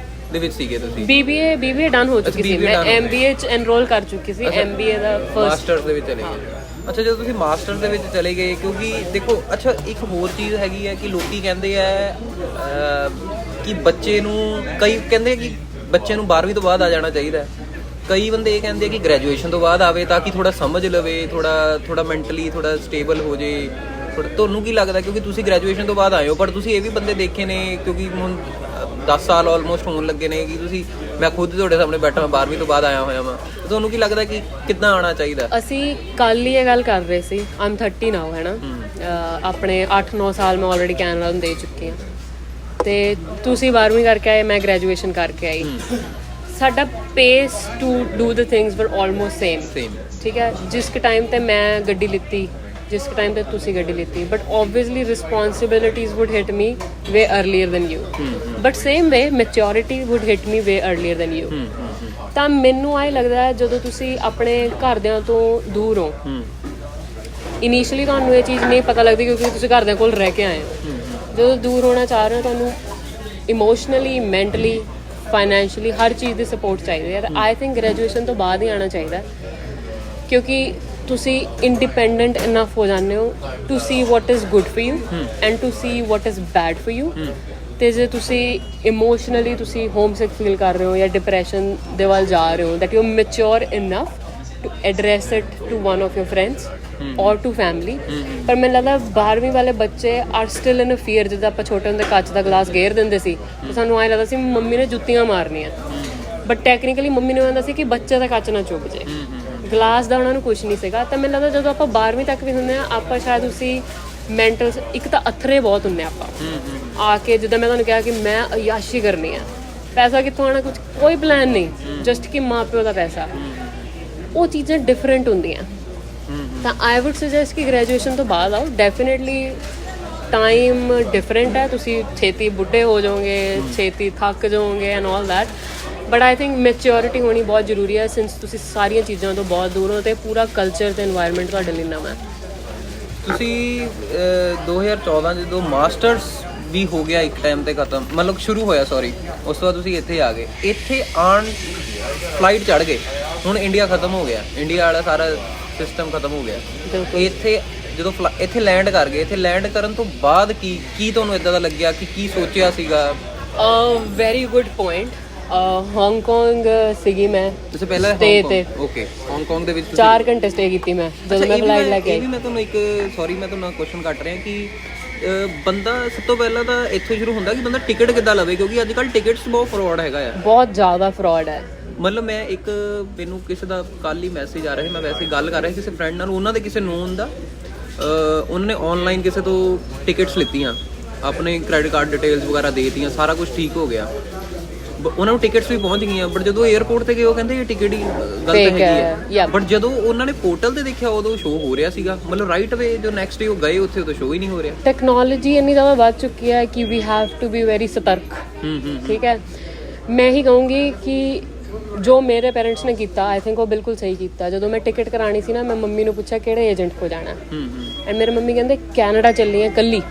ਦੇ ਵਿੱਚ ਸੀਗੇ ਤੁਸੀਂ? BBA ਡਨ ਹੋ ਚੁੱਕੀ ਸੀ, ਮੈਂ MBA 'ਚ ਐਨਰੋਲ ਕਰ ਚੁੱਕੀ ਸੀ। MBA ਦਾ ਫਰਸਟ ਮਾਸਟਰਸ ਦੇ ਵਿੱਚ ਚਲੇ ਗਏ। ਅੱਛਾ, ਜਦੋਂ ਤੁਸੀਂ ਮਾਸਟਰਸ ਦੇ ਵਿੱਚ ਚਲੇ ਗਏ, ਕਿਉਂਕਿ ਦੇਖੋ, ਅੱਛਾ ਇੱਕ ਹੋਰ ਚੀਜ਼ ਹੈਗੀ ਹੈ ਕਿ ਲੋਕੀ ਕਹਿੰਦੇ ਆ ਕਿ ਬੱਚੇ ਨੂੰ, ਕਈ ਕਹਿੰਦੇ ਕਿ ਬੱਚੇ ਨੂੰ 12ਵੀਂ ਤੋਂ ਬਾਅਦ ਆ ਜਾਣਾ ਚਾਹੀਦਾ। ਕਈ ਬੰਦੇ ਇਹ ਕਹਿੰਦੇ ਕਿ ਗ੍ਰੈਜੂਏਸ਼ਨ ਤੋਂ ਬਾਅਦ ਆਵੇ ਤਾਂ ਕਿ ਥੋੜਾ ਸਮਝ ਲਵੇ, ਥੋੜਾ ਮੈਂਟਲੀ ਥੋੜਾ ਸਟੇਬਲ ਹੋ ਜੇ। ਤੁਹਾਨੂੰ ਕੀ ਲੱਗਦਾ? ਕਿਉਂਕਿ ਤੁਸੀਂ ਗ੍ਰੈਜੂਏਸ਼ਨ ਤੋਂ ਬਾਅਦ ਆਏ ਹੋ, ਪਰ ਤੁਸੀਂ ਇਹ ਵੀ ਬੰਦੇ ਦੇਖੇ ਨੇ, ਕਿਉਂਕਿ ਹੁਣ 10 ਸਾਲ ਆਲਮੋਸਟ ਹੋਣ ਲੱਗੇ ਨੇ ਕਿ ਤੁਸੀਂ, ਮੈਂ ਖੁਦ ਤੁਹਾਡੇ ਸਾਹਮਣੇ ਬੈਠਾ, ਮੈਂ 12ਵੀਂ ਤੋਂ ਬਾਅਦ ਆਇਆ ਹੋਇਆ ਵਾਂ। ਤੁਹਾਨੂੰ ਕੀ ਲੱਗਦਾ ਕਿ ਕਿੱਦਾਂ ਆਉਣਾ ਚਾਹੀਦਾ? ਅਸੀਂ ਕੱਲ ਹੀ ਇਹ ਗੱਲ ਕਰ ਰਹੇ ਸੀ। ਆਮ 30 ਨਾਓ ਹੈ ਨਾ, ਆਪਣੇ 8-9 ਸਾਲ ਮੈਂ ਆਲਰੇਡੀ ਕੈਨੇਡਾ ਨੂੰ ਦੇ ਚੁੱਕੀ ਹਾਂ, ਤੇ ਤੁਸੀਂ 12ਵੀਂ ਕਰਕੇ ਆਏ, ਮੈਂ ਗ੍ਰੈਜੂਏਸ਼ਨ ਕਰਕੇ ਆਈ। ਸਾਡਾ ਪੇਸ ਟੂ ਡੂ ਦ ਥਿੰਗਸ ਵਰ ਆਲਮੋਸਟ ਸੇਮ। ਠੀਕ ਹੈ, ਜਿਸ ਟਾਈਮ ਤੇ ਮੈਂ ਗੱਡੀ ਲਿੱਤੀ, ਜਿਸ ਟਾਈਮ ਤੇ ਤੁਸੀਂ ਗੱਡੀ ਲਿੱਤੀ, but obviously responsibilities would hit me way earlier than you, but same way maturity would hit me way earlier than you. ਤਾਂ ਮੈਨੂੰ ਆਏ ਲੱਗਦਾ ਹੈ ਜਦੋਂ ਤੁਸੀਂ ਆਪਣੇ ਘਰਦਿਆਂ ਤੋਂ ਦੂਰ ਹੋ, ਇਨੀਸ਼ੀਅਲੀ ਤੁਹਾਨੂੰ ਇਹ ਚੀਜ਼ ਨਹੀਂ ਪਤਾ ਲੱਗਦੀ ਕਿਉਂਕਿ ਤੁਸੀਂ ਘਰਦਿਆਂ ਕੋਲ ਰਹਿ ਕੇ ਆਏ ਹੋ। ਜਦੋਂ ਦੂਰ ਹੋਣਾ ਚਾਹ ਰਹੇ ਹੋ, ਤੁਹਾਨੂੰ ਇਮੋਸ਼ਨਲੀ, ਮੈਂਟਲੀ, ਫਾਈਨੈਂਸ਼ੀਅਲੀ ਹਰ ਚੀਜ਼ ਦੀ ਸਪੋਰਟ ਚਾਹੀਦੀ ਹੈ। ਆਈ ਥਿੰਕ ਗ੍ਰੈਜੂਏਸ਼ਨ ਤੋਂ ਬਾਅਦ ਹੀ ਆਉਣਾ ਚਾਹੀਦਾ, ਕਿਉਂਕਿ ਤੁਸੀਂ ਇੰਡੀਪੈਂਡੈਂਟ ਇਨਫ ਹੋ ਜਾਂਦੇ ਹੋ to see what is good for you and to see what is bad for you. ਤੇ ਜੇ ਤੁਸੀਂ ਇਮੋਸ਼ਨਲੀ ਤੁਸੀਂ ਹੋਮਸਿਕ ਫੀਲ ਕਰ ਰਹੇ ਹੋ ਜਾਂ ਡਿਪਰੈਸ਼ਨ ਦੇ ਵੱਲ ਜਾ ਰਹੇ ਹੋ, that you mature enough to address it to one of your friends or to family, ਪਰ ਮੈਨੂੰ ਲੱਗਦਾ 12ਵੀਂ ਵਾਲੇ ਬੱਚੇ are still in a fear. ਜਿੱਦਾਂ ਆਪਾਂ ਛੋਟੇ ਹੁੰਦੇ ਕੱਚ ਦਾ ਗਲਾਸ ਗੇਰ ਦਿੰਦੇ ਸੀ ਤੇ ਸਾਨੂੰ ਐਂ ਲੱਗਦਾ ਸੀ ਮੰਮੀ ਨੇ ਜੁੱਤੀਆਂ ਮਾਰਨੀਆਂ, ਬਟ ਟੈਕਨੀਕਲੀ ਮੰਮੀ ਨੂੰ ਆਉਂਦਾ ਸੀ ਕਿ ਬੱਚੇ ਦਾ ਕੱਚ ਨਾ ਚੁੱਭ ਜੇ, ਗਲਾਸ ਦਾ ਉਹਨਾਂ ਨੂੰ ਕੁਝ ਨਹੀਂ ਸੀਗਾ। ਤਾਂ ਮੈਨੂੰ ਲੱਗਦਾ ਜਦੋਂ ਆਪਾਂ 12ਵੀਂ ਤੱਕ ਵੀ ਹੁੰਦੇ ਆ ਆਪਾਂ ਸ਼ਾਇਦ ਉਸੀ ਮੈਂਟਲ, ਇੱਕ ਤਾਂ ਅਥਰੇ ਬਹੁਤ ਹੁੰਦੇ ਆਪਾਂ ਆ ਕੇ, ਜਿੱਦਾਂ ਮੈਂ ਤੁਹਾਨੂੰ ਕਿਹਾ ਕਿ ਮੈਂ ਅਯਾਸ਼ੀ ਕਰਨੀ ਆ, ਪੈਸਾ ਕਿੱਥੋਂ ਆਉਣਾ, ਕੁਝ ਕੋਈ ਪਲਾਨ ਨਹੀਂ, ਜਸਟ ਕਿ ਮਾਂ ਪਿਓ ਦਾ ਪੈਸਾ, ਉਹ ਚੀਜ਼ਾਂ ਡਿਫਰੈਂਟ ਹੁੰਦੀਆਂ। ਤਾਂ ਆਈ ਵੁੱਡ ਸੁਜੈਸਟ ਕਿ ਗ੍ਰੈਜੂਏਸ਼ਨ ਤੋਂ ਬਾਅਦ ਆਓ, ਡੈਫੀਨੇਟਲੀ ਟਾਈਮ ਡਿਫਰੈਂਟ ਹੈ, ਤੁਸੀਂ ਛੇਤੀ ਬੁੱਢੇ ਹੋ ਜਾਓਗੇ, ਛੇਤੀ ਥੱਕ ਜਾਓਗੇ and all that, but I think maturity ਹੋਣੀ ਬਹੁਤ ਜ਼ਰੂਰੀ ਹੈ, ਸਿੰਸ ਤੁਸੀਂ ਸਾਰੀਆਂ ਚੀਜ਼ਾਂ ਤੋਂ ਬਹੁਤ ਦੂਰ ਹੋ ਤੇ ਪੂਰਾ ਕਲਚਰ ਤੇ এনवायरमेंट ਤੁਹਾਡੇ ਲਈ ਨਵਾਂ ਹੈ। ਤੁਸੀਂ 2014 ਜਦੋਂ ਮਾਸਟਰਸ ਵੀ ਹੋ ਗਿਆ ਇੱਕ ਟਾਈਮ ਤੇ ਖਤਮ, ਮਤਲਬ ਸ਼ੁਰੂ ਹੋਇਆ ਸੌਰੀ, ਉਸ ਤੋਂ ਬਾਅਦ ਤੁਸੀਂ ਇੱਥੇ ਆ ਗਏ, ਇੱਥੇ ਆਣ ਫਲਾਈਟ ਚੜ੍ਹ ਗਏ, ਹੁਣ ਇੰਡੀਆ ਖਤਮ ਹੋ ਗਿਆ, ਇੰਡੀਆ ਵਾਲਾ ਸਾਰਾ ਸਿਸਟਮ ਖਤਮ ਹੋ ਗਿਆ, ਇੱਥੇ ਜਦੋਂ ਇੱਥੇ ਲੈਂਡ ਕਰ ਗਏ, ਇੱਥੇ ਲੈਂਡ ਕਰਨ ਤੋਂ ਬਾਅਦ ਕੀ ਤੁਹਾਨੂੰ ਇਦਾਂ ਦਾ ਲੱਗਿਆ ਕਿ ਕੀ ਸੋਚਿਆ ਸੀਗਾ? Very good point. ਹਾਂਗਕਾਂਗ ਸੀਗੀ ਮੈਂ ਤੁਸੀਂ ਪਹਿਲਾਂ ਓਕੇ ਹਾਂਗਕਾਂਗ ਦੇ ਵਿੱਚ 4 ਘੰਟੇ ਸਟੇ ਕੀਤੀ ਮੈਂ ਜਦੋਂ ਮੈਂ ਫਲਾਈਟ ਲੈ ਕੇ ਆਈ। ਮੈਂ ਤੁਹਾਨੂੰ ਇੱਕ ਸੌਰੀ ਮੈਂ ਤੁਹਾਨੂੰ ਕੁਐਸਚਨ ਕੱਟ ਰਿਹਾ ਕਿ ਬੰਦਾ ਸਭ ਤੋਂ ਪਹਿਲਾਂ ਤਾਂ ਇੱਥੋਂ ਸ਼ੁਰੂ ਹੁੰਦਾ ਕਿ ਬੰਦਾ ਟਿਕਟ ਕਿੱਦਾਂ ਲਵੇ, ਕਿਉਂਕਿ ਅੱਜ ਕੱਲ੍ਹ ਟਿਕਟਸ ਬਹੁਤ ਫਰਾਡ ਹੈਗਾ ਆ, ਬਹੁਤ ਜ਼ਿਆਦਾ ਫਰਾਡ ਹੈ। ਮਤਲਬ ਮੈਂ ਮੈਨੂੰ ਕਿਸੇ ਦਾ ਕੱਲ ਹੀ ਮੈਸੇਜ ਆ ਰਿਹਾ ਸੀ, ਮੈਂ ਵੈਸੇ ਗੱਲ ਕਰ ਰਿਹਾ ਕਿਸੇ ਫਰੈਂਡ ਨਾਲ, ਉਹਨਾਂ ਦੇ ਕਿਸੇ ਨੋਨ ਦਾ ਉਹਨਾਂ ਨੇ ਆਨਲਾਈਨ ਕਿਸੇ ਤੋਂ ਟਿਕਟਸ ਲਿੱਤੀਆਂ, ਆਪਣੇ ਕ੍ਰੈਡਿਟ ਕਾਰਡ ਡਿਟੇਲਸ ਵਗੈਰਾ ਦੇ ਦਿੱਤੀਆਂ, ਸਾਰਾ ਕੁਝ ਠੀਕ ਹੋ ਗਿਆ, ਉਹਨਾਂ ਨੂੰ ਟਿਕਟਸ ਵੀ ਪਹੁੰਚ ਗਈਆਂ, ਬਟ ਜਦੋਂ 에ਅਰਪੋਰਟ ਤੇ ਗਏ ਉਹ ਕਹਿੰਦੇ ਇਹ ਟਿਕਟ ਹੀ ਗਲਤ ਹੈਗੀ ਹੈ, ਬਟ ਜਦੋਂ ਉਹਨਾਂ ਨੇ ਪੋਰਟਲ ਤੇ ਦੇਖਿਆ ਉਦੋਂ ਸ਼ੋਅ ਹੋ ਰਿਹਾ ਸੀਗਾ, ਮਤਲਬ ਰਾਈਟ ਵੇ ਜੋ ਨੈਕਸਟ ਡੇ ਉਹ ਗਏ ਉੱਥੇ ਉਦੋਂ ਸ਼ੋਅ ਹੀ ਨਹੀਂ ਹੋ ਰਿਹਾ। ਟੈਕਨੋਲੋਜੀ ਇੰਨੀ ਜ਼ਿਆਦਾ ਵੱਧ ਚੁੱਕੀ ਹੈ ਕਿ we have to be very ਸਤਰਕ। ਠੀਕ ਹੈ, ਮੈਂ ਹੀ ਕਹੂੰਗੀ ਕਿ ਜੋ ਮੇਰੇ ਪੇਰੈਂਟਸ ਨੇ ਕੀਤਾ ਆਈ ਥਿੰਕ ਉਹ ਬਿਲਕੁਲ ਸਹੀ ਕੀਤਾ। ਜਦੋਂ ਮੈਂ ਟਿਕਟ ਕਰਾਣੀ ਸੀ ਨਾ, ਮੈਂ ਮੰਮੀ ਨੂੰ ਪੁੱਛਿਆ ਕਿਹੜੇ ਏਜੰਟ ਕੋਲ ਜਾਣਾ, ਐਂਡ ਮੇਰੇ ਮੰਮੀ ਕਹਿੰਦੇ ਕੈਨੇਡਾ ਚੱਲੀ ਹੈ ਕੱਲੀ,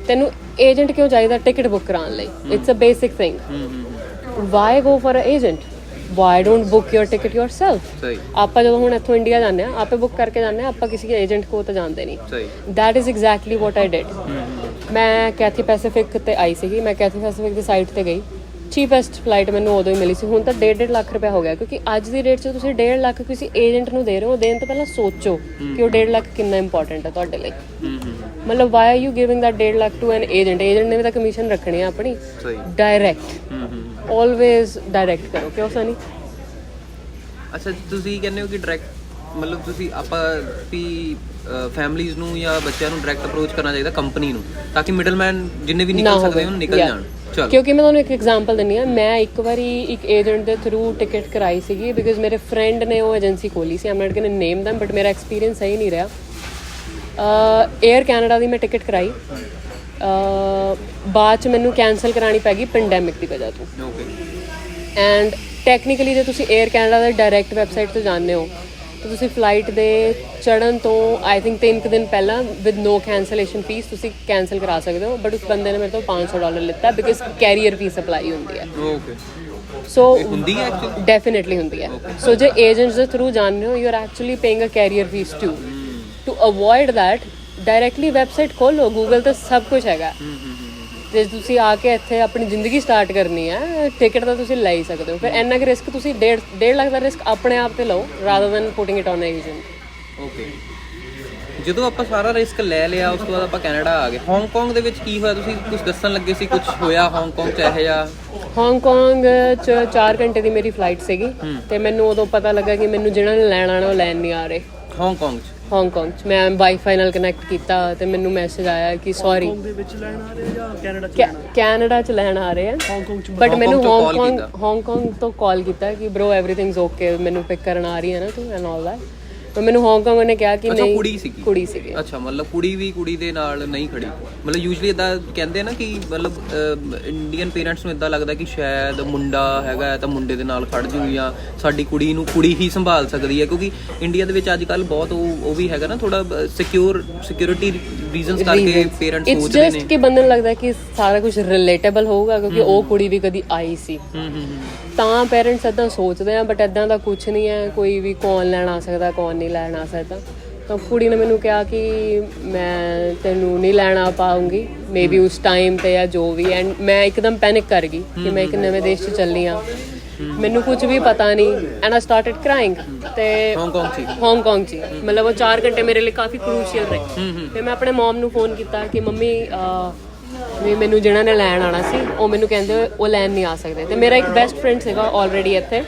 ਤੈਨੂੰ ਏਜੰਟ ਕਿਉਂ ਚਾਹੀਦਾ ਟਿਕਟ ਬੁੱਕ ਕਰਾਉਣ ਲਈ, it's a basic thing, why go for an agent, why don't book your ticket yourself? ਆਪਾਂ ਜਦੋਂ ਹੁਣ ਇੱਥੋਂ ਇੰਡੀਆ ਜਾਂਦੇ ਆ ਆਪੇ ਬੁੱਕ ਕਰਕੇ ਜਾਂਦੇ ਆ, ਆਪਾਂ ਕਿਸੇ ਏਜੰਟ ਕੋਲ ਤਾਂ ਜਾਂਦੇ ਨਹੀਂ। that is exactly what I did। ਮੈਂ ਕੈਥੀ ਪੈਸੀਫਿਕ ਤੇ ਆਈ ਸੀਗੀ, ਮੈਂ ਕੈਥੀ ਪੈਸੀਫਿਕ ਦੀ ਸਾਈਟ ਤੇ ਗਈ, ਚੀਪੈਸਟ ਫਲਾਈਟ ਮੈਨੂੰ ਉਦੋਂ ਹੀ ਮਿਲੀ ਸੀ, ਹੁਣ ਤਾਂ 1.5 ਲੱਖ ਰੁਪਏ ਹੋ ਗਿਆ, ਕਿਉਂਕਿ ਅੱਜ ਦੀ ਰੇਟ 'ਚ ਤੁਸੀਂ 1.5 ਲੱਖ ਕਿਸੇ ਏਜੰਟ ਨੂੰ ਦੇ ਰਹੇ ਹੋ, ਦੇਣ ਤੋਂ ਪਹਿਲਾਂ ਸੋਚੋ ਕਿ ਉਹ 1.5 ਲੱਖ ਕਿੰਨਾ ਇੰਪੋਰਟੈਂਟ ਹੈ ਤੁਹਾਡੇ ਲਈ। ਮਤਲਬ why are you giving that 1.5 lakh to an agent? Agent ਨੇ ਵੀ ਤਾਂ ਕਮਿਸ਼ਨ ਰੱਖਣੀ ਆ ਆਪਣੀ, ਡਾਇਰੈਕਟ ਆਲਵੇਜ਼ ਡਾਇਰੈਕਟ ਕਰੋ, ਕਿਉਂ ਸਨੀ? ਅੱਛਾ, ਤੁਸੀਂ ਕਹਿੰਦੇ ਹੋ ਕਿ ਡਾਇਰੈਕਟ, ਮਤਲਬ ਤੁਸੀਂ ਆਪਾਂ ਵੀ ਫੈਮਲੀਜ਼ ਨੂੰ ਜਾਂ ਬੱਚਿਆਂ ਨੂੰ ਡਾਇਰੈਕਟ ਅਪਰੋਚ ਕਰਨਾ ਚਾਹੀਦਾ ਕੰਪਨੀ ਨੂੰ, ਤਾਂ ਕਿ ਮਿਡਲਮੈਨ ਜਿੰਨੇ ਵੀ ਨਿਕਲ ਸਕਦੇ ਹਨ ਨਿਕਲ ਜਾਣ। ਕਿਉਂਕਿ ਮੈਂ ਤੁਹਾਨੂੰ ਇੱਕ ਐਗਜ਼ਾਮਪਲ ਦਿੰਦੀ ਹਾਂ, ਮੈਂ ਇੱਕ ਵਾਰੀ ਇੱਕ ਏਜੰਟ ਦੇ ਥਰੂ ਟਿਕਟ ਕਰਾਈ ਸੀਗੀ, ਬਿਕਾਜ਼ ਮੇਰੇ ਫਰੈਂਡ ਨੇ ਉਹ ਏਜੰਸੀ ਖੋਲੀ ਸੀ, I'm not going to name them, but ਮੇਰਾ ਐਕਸਪੀਰੀਅੰਸ ਸਹੀ ਨਹੀਂ ਰਿਹਾ। ਏਅਰ ਕੈਨੇਡਾ ਦੀ ਮੈਂ ਟਿਕਟ ਕਰਾਈ, ਬਾਅਦ 'ਚ ਮੈਨੂੰ ਕੈਂਸਲ ਕਰਾਉਣੀ ਪੈ ਗਈ ਪੈਂਡੈਮਿਕ ਦੀ ਵਜ੍ਹਾ ਤੋਂ। ਐਂਡ ਟੈਕਨੀਕਲੀ ਜੇ ਤੁਸੀਂ ਏਅਰ ਕੈਨੇਡਾ ਦੇ ਡਾਇਰੈਕਟ ਵੈਬਸਾਈਟ ਤੋਂ ਜਾਂਦੇ ਹੋ ਤਾਂ ਤੁਸੀਂ ਫਲਾਈਟ ਦੇ ਚੜ੍ਹਨ ਤੋਂ ਆਈ ਥਿੰਕ 3 ਦਿਨ ਪਹਿਲਾਂ ਵਿਦ ਨੋ ਕੈਂਸਲੇਸ਼ਨ ਫੀਸ ਤੁਸੀਂ ਕੈਂਸਲ ਕਰਾ ਸਕਦੇ ਹੋ, ਬਟ ਉਸ ਬੰਦੇ ਨੇ ਮੇਰੇ ਤੋਂ $500 ਲਿੱਤਾ, ਬਿਕਾਜ਼ ਕੈਰੀਅਰ ਫੀਸ ਅਪਲਾਈ ਹੁੰਦੀ ਹੈ। ਸੋ ਹੁੰਦੀ ਹੈ ਐਕਚੁਅਲੀ, ਡੈਫੀਨੇਟਲੀ ਹੁੰਦੀ ਹੈ। ਸੋ ਜੇ ਏਜੰਟਸ ਦੇ ਥਰੂ ਜਾਂਦੇ ਹੋ, you are actually paying a carrier fee too. To avoid that directly website ਖੋਲੋ, ਗੂਗਲ ਤੇ ਸਭ ਕੁਝ ਹੈਗਾ। ਜੇ ਤੁਸੀਂ ਆ ਕੇ ਇੱਥੇ ਆਪਣੀ ਜ਼ਿੰਦਗੀ ਸਟਾਰਟ ਕਰਨੀ ਹੈ, ਟਿਕਟ ਤਾਂ ਤੁਸੀਂ ਲੈ ਹੀ ਸਕਦੇ ਹੋ, ਫਿਰ ਇੰਨਾ ਕੁ ਰਿਸਕ ਤੁਸੀਂ 1.5 ਲੱਖ ਦਾ ਰਿਸਕ ਆਪਣੇ ਆਪ ਤੇ ਲਓ rather then putting it on agent. Okay, ਜਦੋਂ ਆਪਾਂ ਸਾਰਾ ਰਿਸਕ ਲੈ ਲਿਆ ਉਸ ਤੋਂ ਬਾਅਦ ਆਪਾਂ ਕੈਨੇਡਾ ਆ ਗਏ, ਹਾਂਗਕਾਂਗ ਦੇ ਵਿੱਚ ਕੀ ਹੋਇਆ? ਤੁਸੀਂ ਕੁਝ ਦੱਸਣ ਲੱਗੇ ਸੀ, ਕੁਝ ਹੋਇਆ ਹਾਂਗਕਾਂਗ 'ਚ ਇਹੋ ਜਿਹਾ? ਹਾਂਗਕਾਂਗ 'ਚ 4 ਘੰਟੇ ਦੀ ਮੇਰੀ ਫਲਾਈਟ ਸੀਗੀ, ਤੇ ਮੈਨੂੰ ਉਦੋਂ ਪਤਾ ਲੱਗਾ ਕਿ ਮੈਨੂੰ ਜਿਹਨਾਂ ਨੇ ਲੈਣ ਆਉਣਾ ਉਹ ਲੈਣ ਨਹੀਂ ਆ ਰਹੇ। ਹਾਂਗਕਾਂਗ 'ਚ ਮੈਂ ਵਾਈਫਾਈ ਨਾਲ ਕਨੈਕਟ ਕੀਤਾ ਤੇ ਮੈਨੂੰ ਮੈਸੇਜ ਆਇਆ ਕਿ ਸੌਰੀ ਕੈਨੇਡਾ 'ਚ ਲੈਣ ਆ ਰਹੇ ਆ, ਬਟ ਮੈਨੂੰ ਹਾਂਗਕਾਂਗ ਤੋਂ ਕਾਲ ਕੀਤਾ ਕਿ ਬ్రో ਐਵਰੀਥਿੰਗਸ ਓਕੇ, ਮੈਨੂੰ ਪਿਕ ਕਰਨ ਆ ਰਹੀ ਹੈ ਨਾ ਤੂੰ ਐਂਡ ਆਲ ਦੈਟ। ਤਾਂ ਮੈਨੂੰ ਹਾਂਗਕਾਂਗ ਨੇ ਕਿਹਾ ਕਿ ਨਹੀਂ, ਕੁੜੀ ਸੀਗੀ। ਅੱਛਾ, ਮਤਲਬ ਕੁੜੀ ਦੇ ਨਾਲ ਨਹੀਂ ਖੜੀ। ਮਤਲਬ ਯੂਜੂਅਲੀ ਇਦਾਂ ਕਹਿੰਦੇ ਨਾ ਕਿ ਮਤਲਬ ਇੰਡੀਅਨ ਪੇਰੈਂਟਸ ਨੂੰ ਇਦਾਂ ਲੱਗਦਾ ਕਿ ਸ਼ਾਇਦ ਮੁੰਡਾ ਹੈਗਾ ਤਾਂ ਮੁੰਡੇ ਦੇ ਨਾਲ ਖੜ ਜੂ, ਜਾਂ ਸਾਡੀ ਕੁੜੀ ਨੂੰ ਕੁੜੀ ਹੀ ਸੰਭਾਲ ਸਕਦੀ ਹੈ, ਕਿਉਂਕਿ ਇੰਡੀਆ ਦੇ ਵਿੱਚ ਅੱਜ ਕੱਲ੍ਹ ਬਹੁਤ ਉਹ ਵੀ ਹੈਗਾ ਨਾ ਥੋੜਾ ਸਿਕਿਉਰਿਟੀ ਰੀਜ਼ਨਸ ਕਰਕੇ ਪੇਰੈਂਟਸ ਸੋਚਦੇ ਨੇ। ਇਟਸ ਜਸਟ ਕਿ ਬੰਦੇ ਨੂੰ ਲੱਗਦਾ ਕਿ ਸਾਰਾ ਕੁਝ ਰਿਲੇਟੇਬਲ ਹੋਊਗਾ ਕਿਉਂਕਿ ਉਹ ਕੁੜੀ ਵੀ ਕਦੀ ਆਈ ਸੀ, ਤਾਂ ਪੇਰੈਂਟਸ ਏਦਾਂ ਸੋਚਦੇ ਆ, ਬਟ ਏਦਾਂ ਦਾ ਕੁਝ ਨਹੀਂ ਹੈ। ਕੋਈ ਵੀ ਕੌਣ ਲੈਣ ਆ ਸਕਦਾ, ਕੌਣ ਨਹੀਂ ਲੈਣ ਆ ਸਕਦਾ। ਤਾਂ ਕੁੜੀ ਨੇ ਮੈਨੂੰ ਕਿਹਾ ਕਿ ਮੈਂ ਤੈਨੂੰ ਨਹੀਂ ਲੈਣ ਆ ਪਾਉਂਗੀ ਮੇਬੀ ਉਸ ਟਾਈਮ ਤੇ ਜਾਂ ਜੋ ਵੀ, ਐਂਡ ਮੈਂ ਇੱਕਦਮ ਪੈਨਿਕ ਕਰ ਗਈ ਕਿ ਮੈਂ ਇੱਕ ਨਵੇਂ ਦੇਸ਼ 'ਚ ਚੱਲੀ ਹਾਂ। ਮੈਨੂੰ ਕੁਝ ਵੀ ਪਤਾ ਨਹੀਂ ਐਂਡ ਆਈ ਸਟਾਰਟਡ ਕ੍ਰਾਈਂਗ ਤੇ ਹਾਂਗਕਾਂਗ 'ਚ ਮਤਲਬ ਉਹ 4 ਘੰਟੇ ਮੇਰੇ ਲਈ ਕਾਫੀ ਕ੍ਰੂਸ਼ੀਅਲ ਰਹੇ। ਫਿਰ ਮੈਂ ਆਪਣੇ ਮਮ ਨੂੰ ਫੋਨ ਕੀਤਾ ਕਿ ਮੰਮੀ ਵੀ ਮੈਨੂੰ ਜਿਹਨਾਂ ਨੇ ਲੈਣ ਆਉਣਾ ਸੀ ਉਹ ਮੈਨੂੰ ਕਹਿੰਦੇ ਉਹ ਲੈਣ ਨਹੀਂ ਆ ਸਕਦੇ। ਤੇ ਮੇਰਾ ਇੱਕ ਬੈਸਟ ਫਰੈਂਡ ਸੀਗਾ ਆਲਰੇਡੀ ਇੱਥੇ।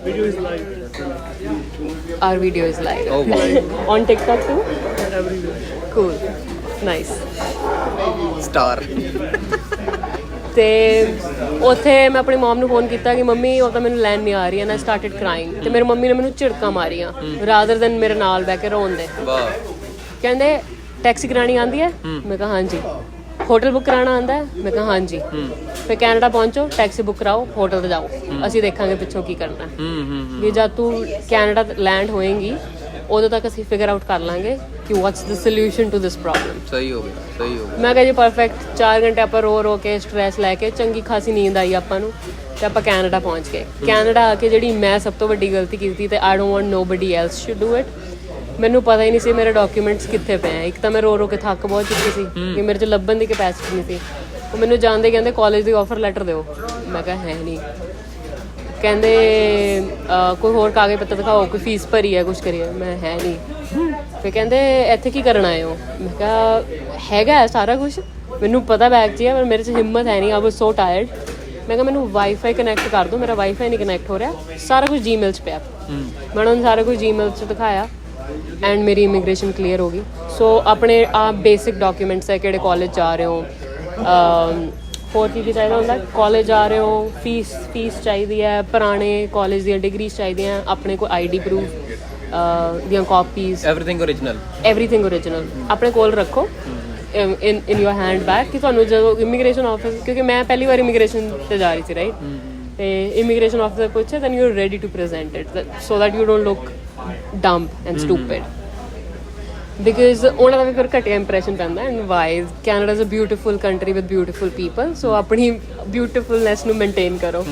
Video is live. Our video is live. Oh, wow. On TikTok too? Everywhere. Cool. Nice. Star. ਤੇ ਉੱਥੇ ਮੈਂ ਆਪਣੀ ਮਮ ਨੂੰ ਫੋਨ ਕੀਤਾ ਕਿ ਮੰਮੀ ਉਹ ਤਾਂ ਮੈਨੂੰ ਲੈਣ ਨਹੀਂ ਆ ਰਹੀ ਐਂਡ ਆਈ ਸਟਾਰਟਡ ਕ੍ਰਾਈਂਗ। ਤੇ ਮੇਰੀ ਮੰਮੀ ਨੇ ਮੈਨੂੰ ਝਿੜਕਾਂ ਮਾਰੀਆਂ ਰਾਦਰ ਦੈਨ ਮੇਰੇ ਨਾਲ ਬਹਿ ਕੇ ਰੋਣ ਦੇ। ਵਾਹ। ਕਹਿੰਦੇ ਟੈਕਸੀ ਕਰਾਣੀ ਆਂਦੀ ਹੈ? ਮੈਂ ਕਿਹਾ ਹਾਂਜੀ। ਹੋਟਲ ਬੁੱਕ ਕਰਾਉਣਾ ਆਂਦਾ ਹੈ? ਮੈਂ ਕਿਹਾ ਹਾਂਜੀ। ਫਿਰ ਕੈਨੇਡਾ ਪਹੁੰਚੋ, ਟੈਕਸੀ ਬੁੱਕ ਕਰਾਓ, ਹੋਟਲ ਤੇ ਜਾਓ, ਅਸੀਂ ਦੇਖਾਂਗੇ ਪਿੱਛੋਂ ਕੀ ਕਰਨਾ। ਵੀ ਜਦ ਤੂੰ ਕੈਨੇਡਾ ਲੈਂਡ ਹੋਏਗੀ ਉਦੋਂ ਤੱਕ ਅਸੀਂ ਫਿਗਰ ਆਊਟ ਕਰ ਲਾਂਗੇ ਕਿ what's the solution to this problem. ਸਹੀ ਹੋ ਗਿਆ, ਸਹੀ ਹੋ ਗਿਆ। ਮੈਂ ਕਿਹਾ ਜੀ ਪਰਫੈਕਟ। 4 ਘੰਟੇ ਆਪਾਂ ਰੋ ਕੇ ਸਟ੍ਰੈਸ ਲੈ ਕੇ ਚੰਗੀ ਖਾਸੀ ਨੀਂਦ ਆਈ ਆਪਾਂ ਨੂੰ ਤੇ ਆਪਾਂ ਕੈਨੇਡਾ ਪਹੁੰਚ ਗਏ। ਕੈਨੇਡਾ ਆ ਕੇ ਜਿਹੜੀ ਮੈਂ ਸਭ ਤੋਂ ਵੱਡੀ ਗਲਤੀ ਕੀਤੀ ਤੇ I don't want nobody else should do it. ਮੈਨੂੰ ਪਤਾ ਹੀ ਨਹੀਂ ਸੀ ਮੇਰੇ ਡਾਕੂਮੈਂਟਸ ਕਿੱਥੇ ਪਏ ਆ। ਇੱਕ ਤਾਂ ਮੈਂ ਰੋ ਕੇ ਥੱਕ ਬਹੁਤ ਚੁੱਕੀ ਸੀ ਕਿ ਮੇਰੇ 'ਚ ਲੱਭਣ ਦੀ ਕੈਪੈਸਿਟੀ ਨਹੀਂ ਸੀ। ਉਹ ਮੈਨੂੰ ਜਾਣਦੇ ਕਹਿੰਦੇ ਕਾਲਜ ਦੀ ਆਫਰ ਲੈਟਰ ਦਿਓ। ਮੈਂ ਕਿਹਾ ਹੈ ਨਹੀਂ। ਕਹਿੰਦੇ ਕੋਈ ਹੋਰ ਕਾਗਜ਼ ਪੱਤਰ ਦਿਖਾਓ, ਕੋਈ ਫੀਸ ਭਰੀ ਹੈ, ਕੁਛ ਕਰੀ ਹੈ। ਮੈਂ ਹੈ ਨਹੀਂ। ਫਿਰ ਕਹਿੰਦੇ ਇੱਥੇ ਕੀ ਕਰਨ ਆਏ ਹੋ? ਮੈਂ ਕਿਹਾ ਹੈਗਾ ਸਾਰਾ ਕੁਝ ਮੈਨੂੰ ਪਤਾ ਬੈਗ 'ਚ ਹੈ ਪਰ ਮੇਰੇ 'ਚ ਹਿੰਮਤ ਹੈ ਨਹੀਂ। ਆਈ ਵਾਸ ਸੋ ਟਾਇਰਡ। ਮੈਂ ਕਿਹਾ ਮੈਨੂੰ ਵਾਈਫਾਈ ਕਨੈਕਟ ਕਰ ਦਿਓ, ਮੇਰਾ ਵਾਈਫਾਈ ਨਹੀਂ ਕਨੈਕਟ ਹੋ ਰਿਹਾ। ਸਾਰਾ ਕੁਝ ਜੀਮੇਲ 'ਚ ਪਿਆ। ਮੈਂ ਉਹਨਾਂ ਨੂੰ ਸਾਰਾ ਕੁਝ ਜੀਮੇਲ 'ਚ ਦਿਖਾਇਆ ਐਂਡ ਮੇਰੀ ਇਮੀਗ੍ਰੇਸ਼ਨ ਕਲੀਅਰ ਹੋ ਗਈ। ਸੋ ਆਪਣੇ ਆ ਬੇਸਿਕ ਡਾਕੂਮੈਂਟਸ ਹੈ, ਕਿਹੜੇ ਕਾਲਜ ਜਾ ਰਹੇ ਹੋ, ਹੋਰ ਕੀ ਚਾਹੀਦਾ ਹੁੰਦਾ, ਕਾਲਜ ਜਾ ਰਹੇ ਹੋ, ਫੀਸ ਚਾਹੀਦੀ ਹੈ, ਪੁਰਾਣੇ ਕਾਲਜ ਦੀਆਂ ਡਿਗਰੀਜ਼ ਚਾਹੀਦੀਆਂ, ਆਪਣੇ ਕੋਲ ਆਈਡੀ ਪ੍ਰੂਫ ਦੀਆਂ ਕਾਪੀਜ਼, ਐਵਰੀਥਿੰਗ ਓਰੀਜਨਲ ਆਪਣੇ ਕੋਲ ਰੱਖੋ ਇਨ ਯੋਰ ਹੈਂਡ ਬੈਗ ਕਿ ਤੁਹਾਨੂੰ ਜਦੋਂ ਇਮੀਗ੍ਰੇਸ਼ਨ ਆਫਿਸ, ਕਿਉਂਕਿ ਮੈਂ ਪਹਿਲੀ ਵਾਰ ਇਮੀਗ੍ਰੇਸ਼ਨ ਤੇ ਜਾ ਰਹੀ ਸੀ ਰਾਈਟ, ਤੇ ਇਮੀਗ੍ਰੇਸ਼ਨ ਆਫਿਸਰ ਪੁੱਛੇ then you are ready to present it so that you don't look dumb and stupid because ਉਹਨਾਂ ਦਾ ਵੀ ਫਿਰ ਘਟੀਆ ਇੰਪ੍ਰੈਸ਼ਨ ਪੈਂਦਾ। And why Canada is a beautiful country with beautiful people, so ਆਪਣੀ ਬਿਊਟੀਫੁਲਨੈਸ ਨੂੰ ਮੇਨਟੇਨ ਕਰੋ।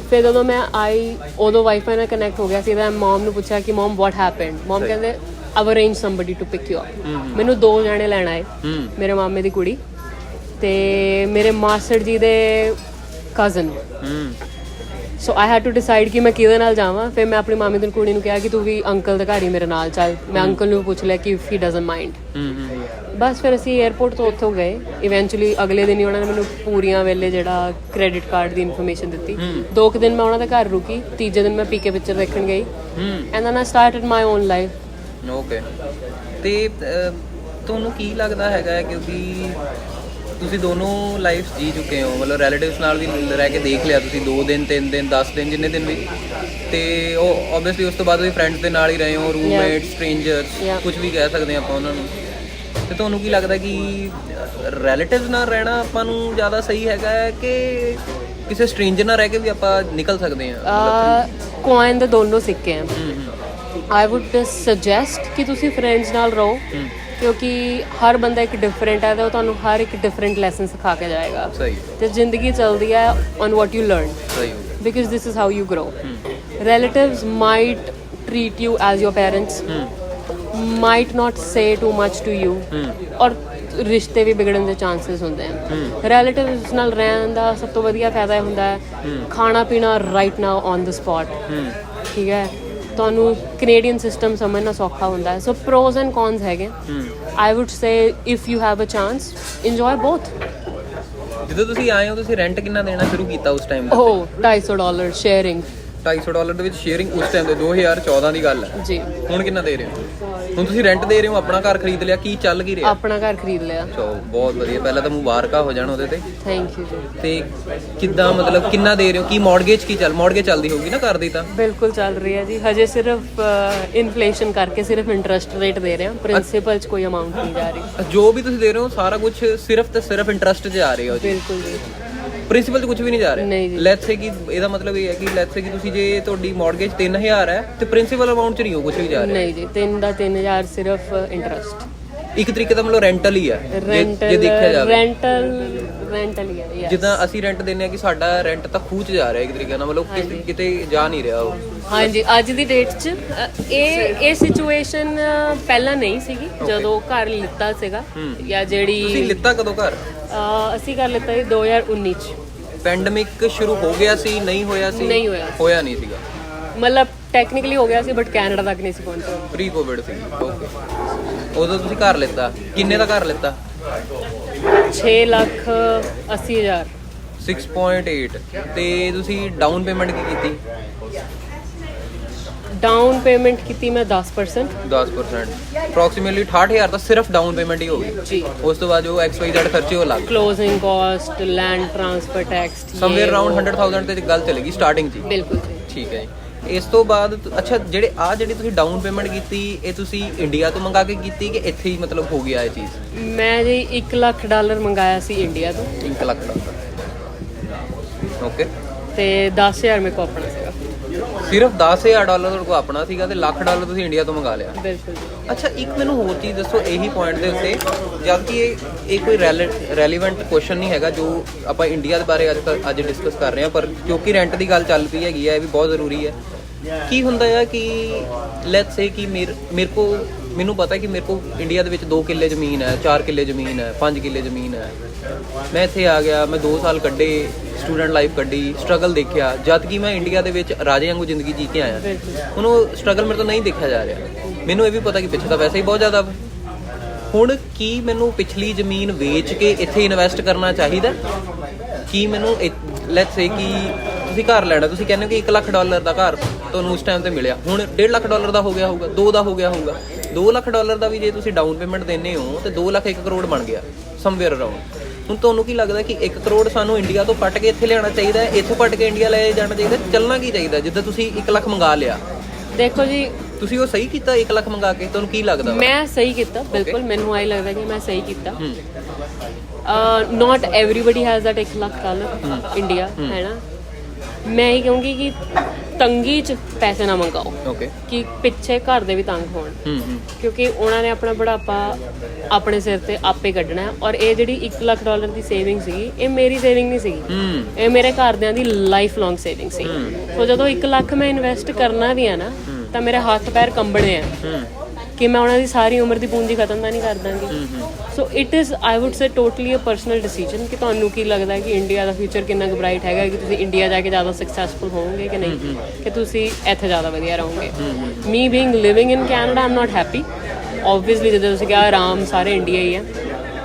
ਫਿਰ ਜਦੋਂ ਮੈਂ ਆਈ ਉਦੋਂ ਵਾਈਫਾਈ ਨਾਲ ਕਨੈਕਟ ਹੋ ਗਿਆ ਸੀ ਤਾਂ ਮਮ ਨੂੰ ਪੁੱਛਿਆ ਕਿ ਮਮ ਵਾਟ ਹੈਪਨਡ। ਮਮ ਕਹਿੰਦੇ I'll arrange somebody to pick you up. ਮੈਨੂੰ 2 ਜਣੇ ਲੈਣ ਆਏ, ਮੇਰੇ ਮਾਮੇ ਦੀ ਕੁੜੀ ਤੇ ਮੇਰੇ ਮਾਸਟਰ ਜੀ ਦੇ cousin. So I had to decide ਕਿ ਮੈਂ ਕਿਹਦੇ ਨਾਲ ਜਾਵਾਂ। ਫਿਰ ਮੈਂ ਆਪਣੀ ਮਾਮੀ ਦੀ ਕੁੜੀ ਨੂੰ ਕਿਹਾ ਕਿ ਤੂੰ ਵੀ ਅੰਕਲ ਦੇ ਘਰ ਹੀ ਮੇਰੇ ਨਾਲ ਚੱਲ। ਮੈਂ ਅੰਕਲ ਨੂੰ ਪੁੱਛ ਲਿਆ ਕਿ ਇਫ ਹੀ ਡਜ਼ਨਟ ਮਾਈਂਡ। ਬਸ ਫਿਰ ਅਸੀਂ 에ਅਰਪੋਰਟ ਤੋਂ ਉੱਥੋਂ ਗਏ। ਇਵੈਂਚੁਅਲੀ ਅਗਲੇ ਦਿਨ ਹੀ ਉਹਨਾਂ ਨੇ ਮੈਨੂੰ ਪੂਰੀਆਂ ਵੇਲੇ ਜਿਹੜਾ ਕ੍ਰੈਡਿਟ ਕਾਰਡ ਦੀ ਇਨਫੋਰਮੇਸ਼ਨ ਦਿੱਤੀ। 2 ਦਿਨ ਮੈਂ ਉਹਨਾਂ ਦੇ ਘਰ ਰੁਕੀ, ਤੀਜੇ ਦਿਨ ਮੈਂ ਪੀਕੇ ਪਿਕਚਰ ਦੇਖਣ ਗਈ and then I started my own life. Okay. ਤੇ ਤੁਹਾਨੂੰ ਕੀ ਲੱਗਦਾ ਹੈਗਾ, ਕਿਉਂਕਿ ਤੁਸੀਂ ਦੋਨੋਂ ਲਾਈਫ ਜੀ ਚੁੱਕੇ ਹੋ, ਮਤਲਬ ਰਿਲੇਟਿਵਸ ਨਾਲ ਵੀ ਰਹਿ ਕੇ ਦੇਖ ਲਿਆ ਤੁਸੀਂ 2 ਦਿਨ 3 ਦਿਨ 10 ਦਿਨ ਜਿੰਨੇ ਦਿਨ ਵੀ, ਤੇ ਉਹ ਓਬਵੀਅਸਲੀ ਉਸ ਤੋਂ ਬਾਅਦ ਤੁਸੀਂ ਫਰੈਂਡਸ ਦੇ ਨਾਲ ਹੀ ਰਹੇ ਹੋ, ਰੂਮਮੇਟ, ਸਟ੍ਰੇਂਜਰਸ, ਕੁਝ ਵੀ ਕਹਿ ਸਕਦੇ ਆਪਾਂ ਉਹਨਾਂ ਨੂੰ। ਤੇ ਤੁਹਾਨੂੰ ਕੀ ਲੱਗਦਾ ਕਿ ਰਿਲੇਟਿਵਸ ਨਾਲ ਰਹਿਣਾ ਆਪਾਂ ਨੂੰ ਜ਼ਿਆਦਾ ਸਹੀ ਹੈਗਾ ਹੈ ਕਿ ਕਿਸੇ ਸਟ੍ਰੇਂਜਰ ਨਾਲ ਰਹਿ ਕੇ ਵੀ ਆਪਾਂ ਨਿਕਲ ਸਕਦੇ ਹਾਂ? ਕੋਇਨ ਦੇ ਦੋਨੋਂ ਸਿੱਕੇ ਆ। ਆਈ ਵੁੱਡ ਸੁਜੈਸਟ ਕਿ ਤੁਸੀਂ ਫਰੈਂਡਸ ਨਾਲ ਰਹੋ ਕਿਉਂਕਿ ਹਰ ਬੰਦਾ ਇੱਕ ਡਿਫਰੈਂਟ ਹੈ ਤੇ ਉਹ ਤੁਹਾਨੂੰ ਹਰ ਇੱਕ ਡਿਫਰੈਂਟ ਲੈਸਨ ਸਿਖਾ ਕੇ ਜਾਏਗਾ। ਸਹੀ। ਤੇ ਜ਼ਿੰਦਗੀ ਚੱਲਦੀ ਹੈ ਔਨ ਵਾਟ ਯੂ ਲਰਨ। ਸਹੀ। Because this is how you grow. Relatives might treat you as your parents, might not say too much to you, or ਰਿਸ਼ਤੇ ਵੀ ਵਿਗੜਨ ਦੇ ਚਾਂਸਸ ਹੁੰਦੇ ਹਨ। ਰਿਲੇਟਿਵਸ ਨਾਲ ਰਹਿਣ ਦਾ ਸਭ ਤੋਂ ਵਧੀਆ ਫਾਇਦਾ ਇਹ ਹੁੰਦਾ ਹੈ ਖਾਣਾ ਪੀਣਾ right now on the spot. ਠੀਕ ਹੈ, ਤੁਹਾਨੂੰ ਕੈਨੇਡੀਅਨ ਸਿਸਟਮ ਸਮਝਣਾ ਸੌਖਾ ਹੁੰਦਾ ਹੈ। ਸੋ ਪ੍ਰੋਜ਼ ਐਂਡ ਕੌਨਸ ਹੈਗੇ। I would say if you have a chance enjoy both. ਜਦੋਂ ਤੁਸੀਂ ਆਏ ਹੋ ਤੁਸੀਂ ਰੈਂਟ ਕਿੰਨਾ ਦੇਣਾ ਸ਼ੁਰੂ ਕੀਤਾ ਉਸ ਟਾਈਮ? ਉਹ $250 ਸ਼ੇਅਰਿੰਗ। $250 ਦੇ ਵਿੱਚ ਸ਼ੇਅਰਿੰਗ ਉਸ ਟਾਈਮ ਦੇ 2014 ਦੀ ਗੱਲ ਹੈ ਜੀ। ਹੁਣ ਕਿੰਨਾ ਦੇ ਰਹੇ ਹੋ? ਹੁਣ ਤੁਸੀਂ ਰੈਂਟ ਦੇ ਰਹੇ ਹੋ, ਆਪਣਾ ਘਰ ਖਰੀਦ ਲਿਆ, ਕੀ ਚੱਲ ਕੀ ਰਿਹਾ? ਆਪਣਾ ਘਰ ਖਰੀਦ ਲਿਆ। ਚਲੋ ਬਹੁਤ ਵਧੀਆ, ਪਹਿਲਾਂ ਤਾਂ ਮੁਬਾਰਕਾਂ ਹੋ ਜਾਣ ਉਹਦੇ ਤੇ। ਥੈਂਕ ਯੂ ਜੀ। ਤੇ ਕਿੱਦਾਂ ਮਤਲਬ ਕਿੰਨਾ ਦੇ ਰਹੇ ਹੋ? ਕੀ ਮੌਰਗੇਜ ਮੌਰਗੇਜ ਚੱਲਦੀ ਹੋਊਗੀ ਨਾ ਘਰ ਦੀ? ਤਾਂ ਬਿਲਕੁਲ ਚੱਲ ਰਹੀ ਹੈ ਜੀ। ਹਜੇ ਸਿਰਫ ਇਨਫਲੇਸ਼ਨ ਕਰਕੇ ਸਿਰਫ ਇੰਟਰਸਟ ਰੇਟ ਦੇ ਰਹੇ ਹਾਂ, ਪ੍ਰਿੰਸੀਪਲ 'ਚ ਕੋਈ ਅਮਾਊਂਟ ਨਹੀਂ ਜਾ ਰਹੀ। ਜੋ ਵੀ ਤੁਸੀਂ ਦੇ ਰਹੇ ਹੋ ਸਾਰਾ ਕੁਝ ਸਿਰਫ ਤੇ ਸਿਰਫ ਇੰਟਰਸਟ 'ਚ ਆ ਰਿਹਾ ਹੋ? ਬਿਲਕੁਲ ਜੀ। ਪ੍ਰਿੰਸੀਪਲ 'ਚ ਕੁਝ ਵੀ ਨਹੀਂ ਜਾ ਰਿਹਾ? ਨਹੀਂ ਜੀ। ਲੈਟਸ ਸੇ ਕਿ ਇਹਦਾ ਮਤਲਬ ਇਹ ਹੈ ਕਿ ਲੈਟਸ ਸੇ ਕਿ ਤੁਸੀਂ ਜੇ ਤੁਹਾਡੀ ਮੌਰਗੇਜ 3000 ਹੈ ਤੇ ਪ੍ਰਿੰਸੀਪਲ ਅਮਾਉਂਟ 'ਚ ਨਹੀਂ ਹੋ ਕੁਝ ਵੀ ਜਾ ਰਿਹਾ? ਨਹੀਂ ਜੀ, 3000 ਸਿਰਫ ਇੰਟਰਸਟ। ਇੱਕ ਤਰੀਕੇ ਦਾ ਮਤਲਬ ਰੈਂਟਲ ਹੀ ਹੈ ਜੇ ਦੇਖਿਆ ਜਾਵੇ। ਰੈਂਟਲ ਹੀ ਹੈ। ਜਿੱਦਾਂ ਅਸੀਂ ਰੈਂਟ ਦਿੰਦੇ ਆ ਕਿ ਸਾਡਾ ਰੈਂਟ ਤਾਂ ਖੂਹ 'ਚ ਜਾ ਰਿਹਾ ਇੱਕ ਤਰੀਕੇ ਨਾਲ, ਮਤਲਬ ਕਿਤੇ ਜਾ ਨਹੀਂ ਰਿਹਾ ਉਹ। ਹਾਂਜੀ, ਅੱਜ ਦੀ ਡੇਟ 'ਚ ਇਹ ਸਿਚੁਏਸ਼ਨ ਪਹਿਲਾਂ ਨਹੀਂ ਸੀਗੀ ਜਦੋਂ ਘਰ ਲਿੱਤਾ ਸੀਗਾ। ਜਾਂ ਜਿਹੜੀ ਤੁਸੀਂ ਲਿੱਤਾ ਕਦੋਂ ਘਰ? ਅਸੀਂ ਘਰ ਲਿੱਤਾ ਸੀ 2019 'ਚ। ਪੈਂਡੇਮਿਕ ਸ਼ੁਰੂ ਹੋ ਗਿਆ ਸੀ, ਨਹੀਂ ਹੋਇਆ ਸੀ? ਨਹੀਂ ਹੋਇਆ। ਹੋਇਆ ਨਹੀਂ ਸੀਗਾ, ਮਤਲਬ ਟੈਕਨੀਕਲੀ ਹੋ ਗਿਆ ਸੀ ਬਟ ਕੈਨੇਡਾ ਤੱਕ ਨਹੀਂ ਸੀ ਪਹੁੰਚਿਆ। ਪ੍ਰੀ ਕੋਵਿਡ ਸੀ। ਓਕੇ, ਉਦੋਂ ਤੁਸੀਂ ਘਰ ਲਿੱਤਾ, ਕਿੰਨੇ ਦਾ ਘਰ ਲਿੱਤਾ? 6,80,000। 6.8। ਤੇ ਤੁਸੀਂ ਡਾਊਨ ਪੇਮੈਂਟ ਕੀ ਕੀਤੀ? ਡਾਊਨ ਪੇਮੈਂਟ ਕੀਤੀ ਮੈਂ 10%। 10%, ਅਪਰੋਕਸੀਮੇਟਲੀ 68,000 ਤਾਂ ਸਿਰਫ ਡਾਊਨ ਪੇਮੈਂਟ ਹੀ ਹੋ ਗਈ ਜੀ। ਉਸ ਤੋਂ ਬਾਅਦ ਜੋ XYZ ਖਰਚੇ ਉਹ ਲੱਗ closing cost, land transfer tax, somewhere around 100,000 ਤੇ ਗੱਲ ਚਲੇਗੀ ਸਟਾਰਟਿੰਗ 'ਚ ਹੀ। ਬਿਲਕੁਲ ਜੀ। ਠੀਕ ਹੈ ਜੀ। ਇਸ ਤੋਂ ਬਾਅਦ ਅੱਛਾ, ਜਿਹੜੀ ਤੁਸੀਂ ਡਾਊਨ ਪੇਮੈਂਟ ਕੀਤੀ, ਇਹ ਤੁਸੀਂ ਇੰਡੀਆ ਤੋਂ ਮੰਗਾ ਕੇ ਕੀਤੀ ਕਿ ਇੱਥੇ ਹੀ ਮਤਲਬ ਹੋ ਗਿਆ ਇਹ ਚੀਜ਼? ਮੈਂ ਜੀ $1,00,000 ਮੰਗਾਇਆ ਸੀ ਇੰਡੀਆ ਤੋਂ। $1 ਲੱਖ ਦਾ। ਓਕੇ। ਤੇ 10,000 ਮੇਰੇ ਕੋਲ ਆਪਣਾ ਸੀਗਾ। ਸਿਰਫ $10,000 ਤੁਹਾਡੇ ਕੋਲ ਆਪਣਾ ਸੀਗਾ ਤੇ $1,00,000 ਤੁਸੀਂ ਇੰਡੀਆ ਤੋਂ ਮੰਗਾ ਲਿਆ। ਬਿਲਕੁਲ ਜੀ। ਅੱਛਾ, ਇੱਕ ਮੈਨੂੰ ਹੋਰ ਚੀਜ਼ ਦੱਸੋ ਇਹੀ ਪੁਆਇੰਟ ਦੇ ਉੱਤੇ, ਜਦ ਕਿ ਇਹ ਕੋਈ ਰੈਲੀਵੈਂਟ ਕੁਐਸਚਨ ਨਹੀਂ ਹੈਗਾ ਜੋ ਆਪਾਂ ਇੰਡੀਆ ਦੇ ਬਾਰੇ ਅੱਜ ਡਿਸਕਸ ਕਰ ਰਹੇ ਹਾਂ, ਪਰ ਕਿਉਂਕਿ ਰੈਂਟ ਦੀ ਗੱਲ ਚੱਲ ਪਈ ਹੈਗੀ ਹੈ, ਇਹ ਵੀ ਬਹੁਤ ਜ਼ਰੂਰੀ ਹੈ। ਕੀ ਹੁੰਦਾ ਆ ਕਿ ਲੈਟਸ ਸੇ ਕਿ ਮੈਨੂੰ ਪਤਾ ਕਿ ਮੇਰੇ ਕੋਲ ਇੰਡੀਆ ਦੇ ਵਿੱਚ 2 ਕਿੱਲੇ ਜ਼ਮੀਨ ਹੈ, 4 ਕਿੱਲੇ ਜ਼ਮੀਨ ਹੈ, 5 ਕਿੱਲੇ ਜ਼ਮੀਨ ਹੈ। ਮੈਂ ਇੱਥੇ ਆ ਗਿਆ, ਮੈਂ 2 ਸਾਲ ਕੱਢੇ, ਸਟੂਡੈਂਟ ਲਾਈਫ ਕੱਢੀ, ਸਟਰਗਲ ਦੇਖਿਆ, ਜਦ ਕਿ ਮੈਂ ਇੰਡੀਆ ਦੇ ਵਿੱਚ ਰਾਜੇ ਵਾਂਗੂ ਜ਼ਿੰਦਗੀ ਜੀ ਕੇ ਆਇਆ। ਹੁਣ ਉਹ ਸਟਰਗਲ ਮੇਰੇ ਤੋਂ ਨਹੀਂ ਦੇਖਿਆ ਜਾ ਰਿਹਾ। ਮੈਨੂੰ ਇਹ ਵੀ ਪਤਾ ਕਿ ਪਿੱਛੇ ਤਾਂ ਵੈਸੇ ਹੀ ਬਹੁਤ ਜ਼ਿਆਦਾ। ਹੁਣ ਕੀ ਮੈਨੂੰ ਪਿਛਲੀ ਜ਼ਮੀਨ ਵੇਚ ਕੇ ਇੱਥੇ ਇਨਵੈਸਟ ਕਰਨਾ ਚਾਹੀਦਾ? ਕੀ ਮੈਨੂੰ ਲੈਟਸ ਸੇ ਕਿ ਤੁਸੀਂ ਘਰ ਲੈਣਾ, ਤੁਸੀਂ ਕਹਿੰਦੇ ਹੋ ਕਿ $1,00,000 ਦਾ ਘਰ ਤੁਹਾਨੂੰ ਉਸ ਟਾਈਮ ਤੇ ਮਿਲਿਆ, ਹੁਣ $1.5 ਦਾ ਹੋ ਗਿਆ ਹੋਊਗਾ, 2 ਦਾ ਹੋ ਗਿਆ ਹੋਊਗਾ। $2,00,000 ਦਾ ਵੀ ਜੇ ਤੁਸੀਂ ਡਾਊਨ ਪੇਮੈਂਟ ਦਿੰਦੇ ਹੋ ਤੇ 2 ਲੱਖ 1 ਕਰੋੜ ਬਣ ਗਿਆ ਸਮਵੇਅਰ ਅਰਾਊਂਡ। ਹੁਣ ਤੁਹਾਨੂੰ ਕੀ ਲੱਗਦਾ ਕਿ 1 ਕਰੋੜ ਸਾਨੂੰ ਇੰਡੀਆ ਤੋਂ ਪੱਟ ਕੇ ਇੱਥੇ ਲਿਆਉਣਾ ਚਾਹੀਦਾ ਹੈ, ਇੱਥੋਂ ਪੱਟ ਕੇ ਇੰਡੀਆ ਲੈ ਜਾਣਾ ਚਾਹੀਦਾ? ਚੱਲਣਾ ਕੀ ਚਾਹੀਦਾ? ਜਿੱਦਾਂ ਤੁਸੀਂ 1 ਲੱਖ ਮੰਗਾ ਲਿਆ, ਦੇਖੋ ਜੀ, ਤੁਸੀਂ ਉਹ ਸਹੀ ਕੀਤਾ 1 ਲੱਖ ਮੰਗਾ ਕੇ? ਤੁਹਾਨੂੰ ਕੀ ਲੱਗਦਾ? ਮੈਂ ਸਹੀ ਕੀਤਾ, ਬਿਲਕੁਲ ਮੈਨੂੰ ਆਈ ਲੱਗਦਾ ਕਿ ਮੈਂ ਸਹੀ ਕੀਤਾ। ਨਾਟ ਐਵਰੀਬਡੀ ਹੈਜ਼ ਦੈਟ $1,00,000 ਇੰਡੀਆ, ਹੈ ਨਾ। ਮੈਂ ਇਹ ਕਹੂੰਗੀ ਕਿ ਤੰਗੀ 'ਚ ਪੈਸੇ ਨਾ ਮੰਗਾਓ। ਓਕੇ। ਕਿ ਪਿੱਛੇ ਘਰ ਦੇ ਵੀ ਤੰਗ ਹੋਣ, ਕਿਉਂਕਿ ਉਹਨਾਂ ਨੇ ਆਪਣਾ ਬੁਢਾਪਾ ਆਪਣੇ ਸਿਰ ਤੇ ਆਪੇ ਕੱਢਣਾ ਹੈ। ਔਰ ਇਹ ਜਿਹੜੀ $1,00,000 ਦੀ ਸੇਵਿੰਗ ਸੀਗੀ, ਇਹ ਮੇਰੀ ਸੇਵਿੰਗ ਨਹੀਂ ਸੀਗੀ, ਇਹ ਮੇਰੇ ਘਰਦਿਆਂ ਦੀ ਲਾਈਫ ਲੌਂਗ ਸੇਵਿੰਗ ਸੀ। ਸੋ ਜਦੋਂ 1 ਲੱਖ ਮੈਂ ਇਨਵੈਸਟ ਕਰਨਾ ਵੀ ਹੈ ਨਾ, ਤਾਂ ਮੇਰੇ ਹੱਥ ਪੈਰ ਕੰਬਣੇ ਆ ਕਿ ਮੈਂ ਉਹਨਾਂ ਦੀ ਸਾਰੀ ਉਮਰ ਦੀ ਪੂੰਜੀ ਖਤਮ ਤਾਂ ਨਹੀਂ ਕਰ ਦਾਂਗੀ। So it is, I would say, totally a personal decision ਕਿ ਤੁਹਾਨੂੰ ਕੀ ਲੱਗਦਾ ਕਿ ਇੰਡੀਆ ਦਾ ਫਿਊਚਰ ਕਿੰਨਾ ਕੁ ਬ੍ਰਾਈਟ ਹੈਗਾ, ਕਿ ਤੁਸੀਂ ਇੰਡੀਆ ਜਾ ਕੇ ਜ਼ਿਆਦਾ ਸਕਸੈਸਫੁਲ ਹੋਵੋਗੇ ਕਿ ਨਹੀਂ, ਕਿ ਤੁਸੀਂ ਇੱਥੇ ਜ਼ਿਆਦਾ ਵਧੀਆ ਰਹੋਗੇ। Me being living in Canada, I'm not happy obviously. ਜਦੋਂ ਤੁਸੀਂ ਕਿਹਾ ਆਰਾਮ ਸਾਰੇ ਇੰਡੀਆ ਹੀ ਹੈ,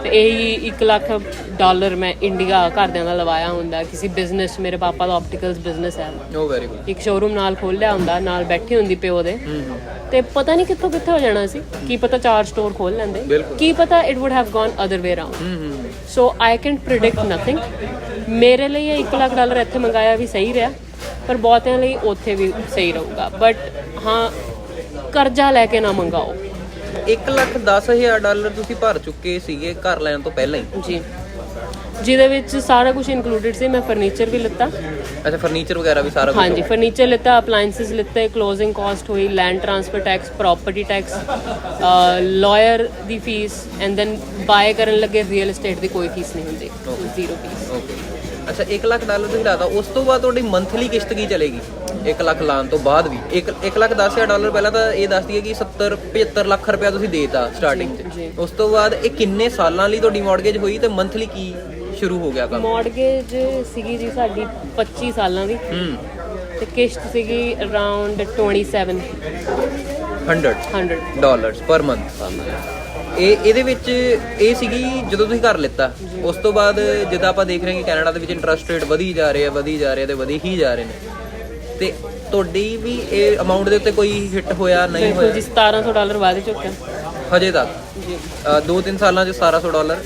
ਤੇ ਇਹੀ $1,00,000 ਮੈਂ ਇੰਡੀਆ ਘਰਦਿਆਂ ਦਾ ਲਵਾਇਆ ਹੁੰਦਾ ਕਿਸੇ ਬਿਜ਼ਨਸ। ਮੇਰੇ ਪਾਪਾ ਦਾ ਆਪਟੀਕਲਸ ਬਿਜ਼ਨਸ ਹੈ, ਓ ਵੈਰੀ ਗੁੱਡ। ਇੱਕ ਸ਼ੋਰੂਮ ਨਾਲ ਖੋਲ੍ਹਿਆ ਹੁੰਦਾ, ਨਾਲ ਬੈਠੀ ਹੁੰਦੀ ਪਿਓ ਦੇ, ਤੇ ਪਤਾ ਨਹੀਂ ਕਿੱਥੋਂ ਕਿੱਥੇ ਹੋ ਜਾਣਾ ਸੀ। ਕੀ ਪਤਾ 4 ਸਟੋਰ ਖੋਲ ਲੈਂਦੇ, ਕੀ ਪਤਾ it would have gone other way around. So I can predict nothing. ਮੇਰੇ ਲਈ ਇਹ $1,00,000 ਇੱਥੇ ਮੰਗਾਇਆ ਵੀ ਸਹੀ ਰਿਹਾ, ਪਰ ਬਹੁਤਿਆਂ ਲਈ ਉੱਥੇ ਵੀ ਸਹੀ ਰਹੂਗਾ। ਬਟ ਹਾਂ, ਕਰਜ਼ਾ ਲੈ ਕੇ ਨਾ ਮੰਗਾਓ। $1,10,000 ਤੁਸੀਂ ਭਰ ਚੁੱਕੇ ਸੀਗੇ ਘਰ ਲੈਣ ਤੋਂ ਪਹਿਲਾਂ ਹੀ? ਜੀ, ਜਿਹਦੇ ਵਿੱਚ ਸਾਰਾ ਕੁਝ ਇਨਕਲੂਡਡ ਸੀ। ਮੈਂ ਫਰਨੀਚਰ ਵੀ ਲਿੱਤਾ। ਅੱਛਾ, ਫਰਨੀਚਰ ਵਗੈਰਾ ਵੀ ਸਾਰਾ ਕੁਝ? ਹਾਂਜੀ, ਫਰਨੀਚਰ ਲਿੱਤਾ, ਅਪਲਾਈਐਂਸਿਸ ਲਿੱਤੇ, ਕਲੋਜ਼ਿੰਗ ਕਾਸਟ ਹੋਈ, land transfer tax, property tax, lawyer the fees, and then bye ਕਰਨ ਲੱਗੇ ਰੀਅਲ ਏਸਟੇਟ ਦੀ ਕੋਈ ਫੀਸ ਨਹੀਂ ਹੁੰਦੀ, 0 ਫੀਸ। ਓਕੇ। ਅੱਛਾ, $1,00,000 ਤੁਸੀਂ ਲਾਤਾ, ਉਸ ਤੋਂ ਬਾਅਦ ਤੁਹਾਡੀ ਮੰਥਲੀ ਕਿਸ਼ਤ ਕੀ ਚਲੇਗੀ 1 ਲੱਖ ਲਾਉਣ ਤੋਂ ਬਾਅਦ ਵੀ? $1,10,000 ਪਹਿਲਾਂ ਤਾਂ ਇਹ ਦੱਸਦੀ ਹੈ ਕਿ 70-75 ਲੱਖ ਰੁਪਇਆ ਤੁਸੀਂ ਦੇਤਾ ਸਟਾਰਟਿੰਗ 'ਚ। ਉਸ ਤੋਂ ਬਾਅਦ ਇਹ ਕਿੰਨੇ ਸਾਲਾਂ ਲਈ ਤੁਹਾਡੀ ਮੌਰਗੇਜ ਹੋਈ ਤੇ ਮੰਥਲੀ ਕੀ ਸ਼ੁਰੂ ਹੋ ਗਿਆ ਕੰਮ? ਮੌਰਗੇਜ ਸੀਗੀ ਜੀ ਸਾਡੀ 25 ਸਾਲਾਂ ਦੀ, ਤੇ ਕਿਸ਼ਤ ਸੀਗੀ ਅਰਾਊਂਡ $27,100 ਪਰ ਮੰਥ। ਇਹਦੇ ਵਿੱਚ ਇਹ ਸੀਗੀ ਜਦੋਂ ਤੁਸੀਂ ਘਰ ਲਿੱਤਾ। ਉਸ ਤੋਂ ਬਾਅਦ ਜਿੱਦਾਂ ਆਪਾਂ ਦੇਖ ਰਹੇ ਹਾਂ ਕਿ ਕੈਨੇਡਾ ਦੇ ਵਿੱਚ ਇੰਟਰਸਟ ਰੇਟ ਵਧੀ ਜਾ ਰਹੇ ਆ ਤੇ ਵਧੀ ਹੀ ਜਾ ਰਹੇ ਨੇ, ਤੇ ਤੁਹਾਡੀ ਵੀ ਇਹ ਅਮਾਉਂਟ ਦੇ ਉੱਤੇ ਕੋਈ ਹਿੱਟ ਹੋਇਆ ਨਹੀਂ ਹੋਇਆ? ਜੀ, $1,700 ਵੱਧ ਚੁੱਕਿਆ ਹਜੇ ਤੱਕ ਜੀ। 2-3 ਸਾਲਾਂ 'ਚ $1,700?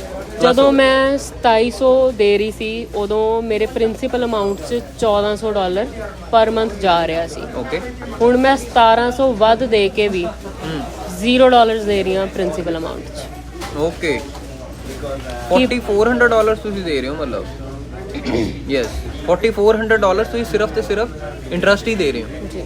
ਜਦੋਂ ਮੈਂ 2700 ਦੇ ਰਹੀ ਸੀ, ਉਦੋਂ ਮੇਰੇ ਪ੍ਰਿੰਸੀਪਲ ਅਮਾਉਂਟ 'ਚ $1,400 ਪਰ ਮੰਥ ਜਾ ਰਿਹਾ ਸੀ। ਓਕੇ। ਹੁਣ ਮੈਂ 1700 ਵੱਧ ਦੇ ਕੇ ਵੀ $0 ਦੇ ਰਹੀ ਹਾਂ ਪ੍ਰਿੰਸੀਪਲ ਅਮਾਉਂਟ 'ਚ। ਓਕੇ। $4,400 ਤੁਸੀਂ ਦੇ ਰਹੇ ਹੋ ਮਤਲਬ? ਯੈਸ, $4,400 ਤੁਸੀਂ ਸਿਰਫ ਤੇ ਸਿਰਫ ਇੰਟਰਸਟ ਹੀ ਦੇ ਰਹੇ ਹੋ ਜੀ।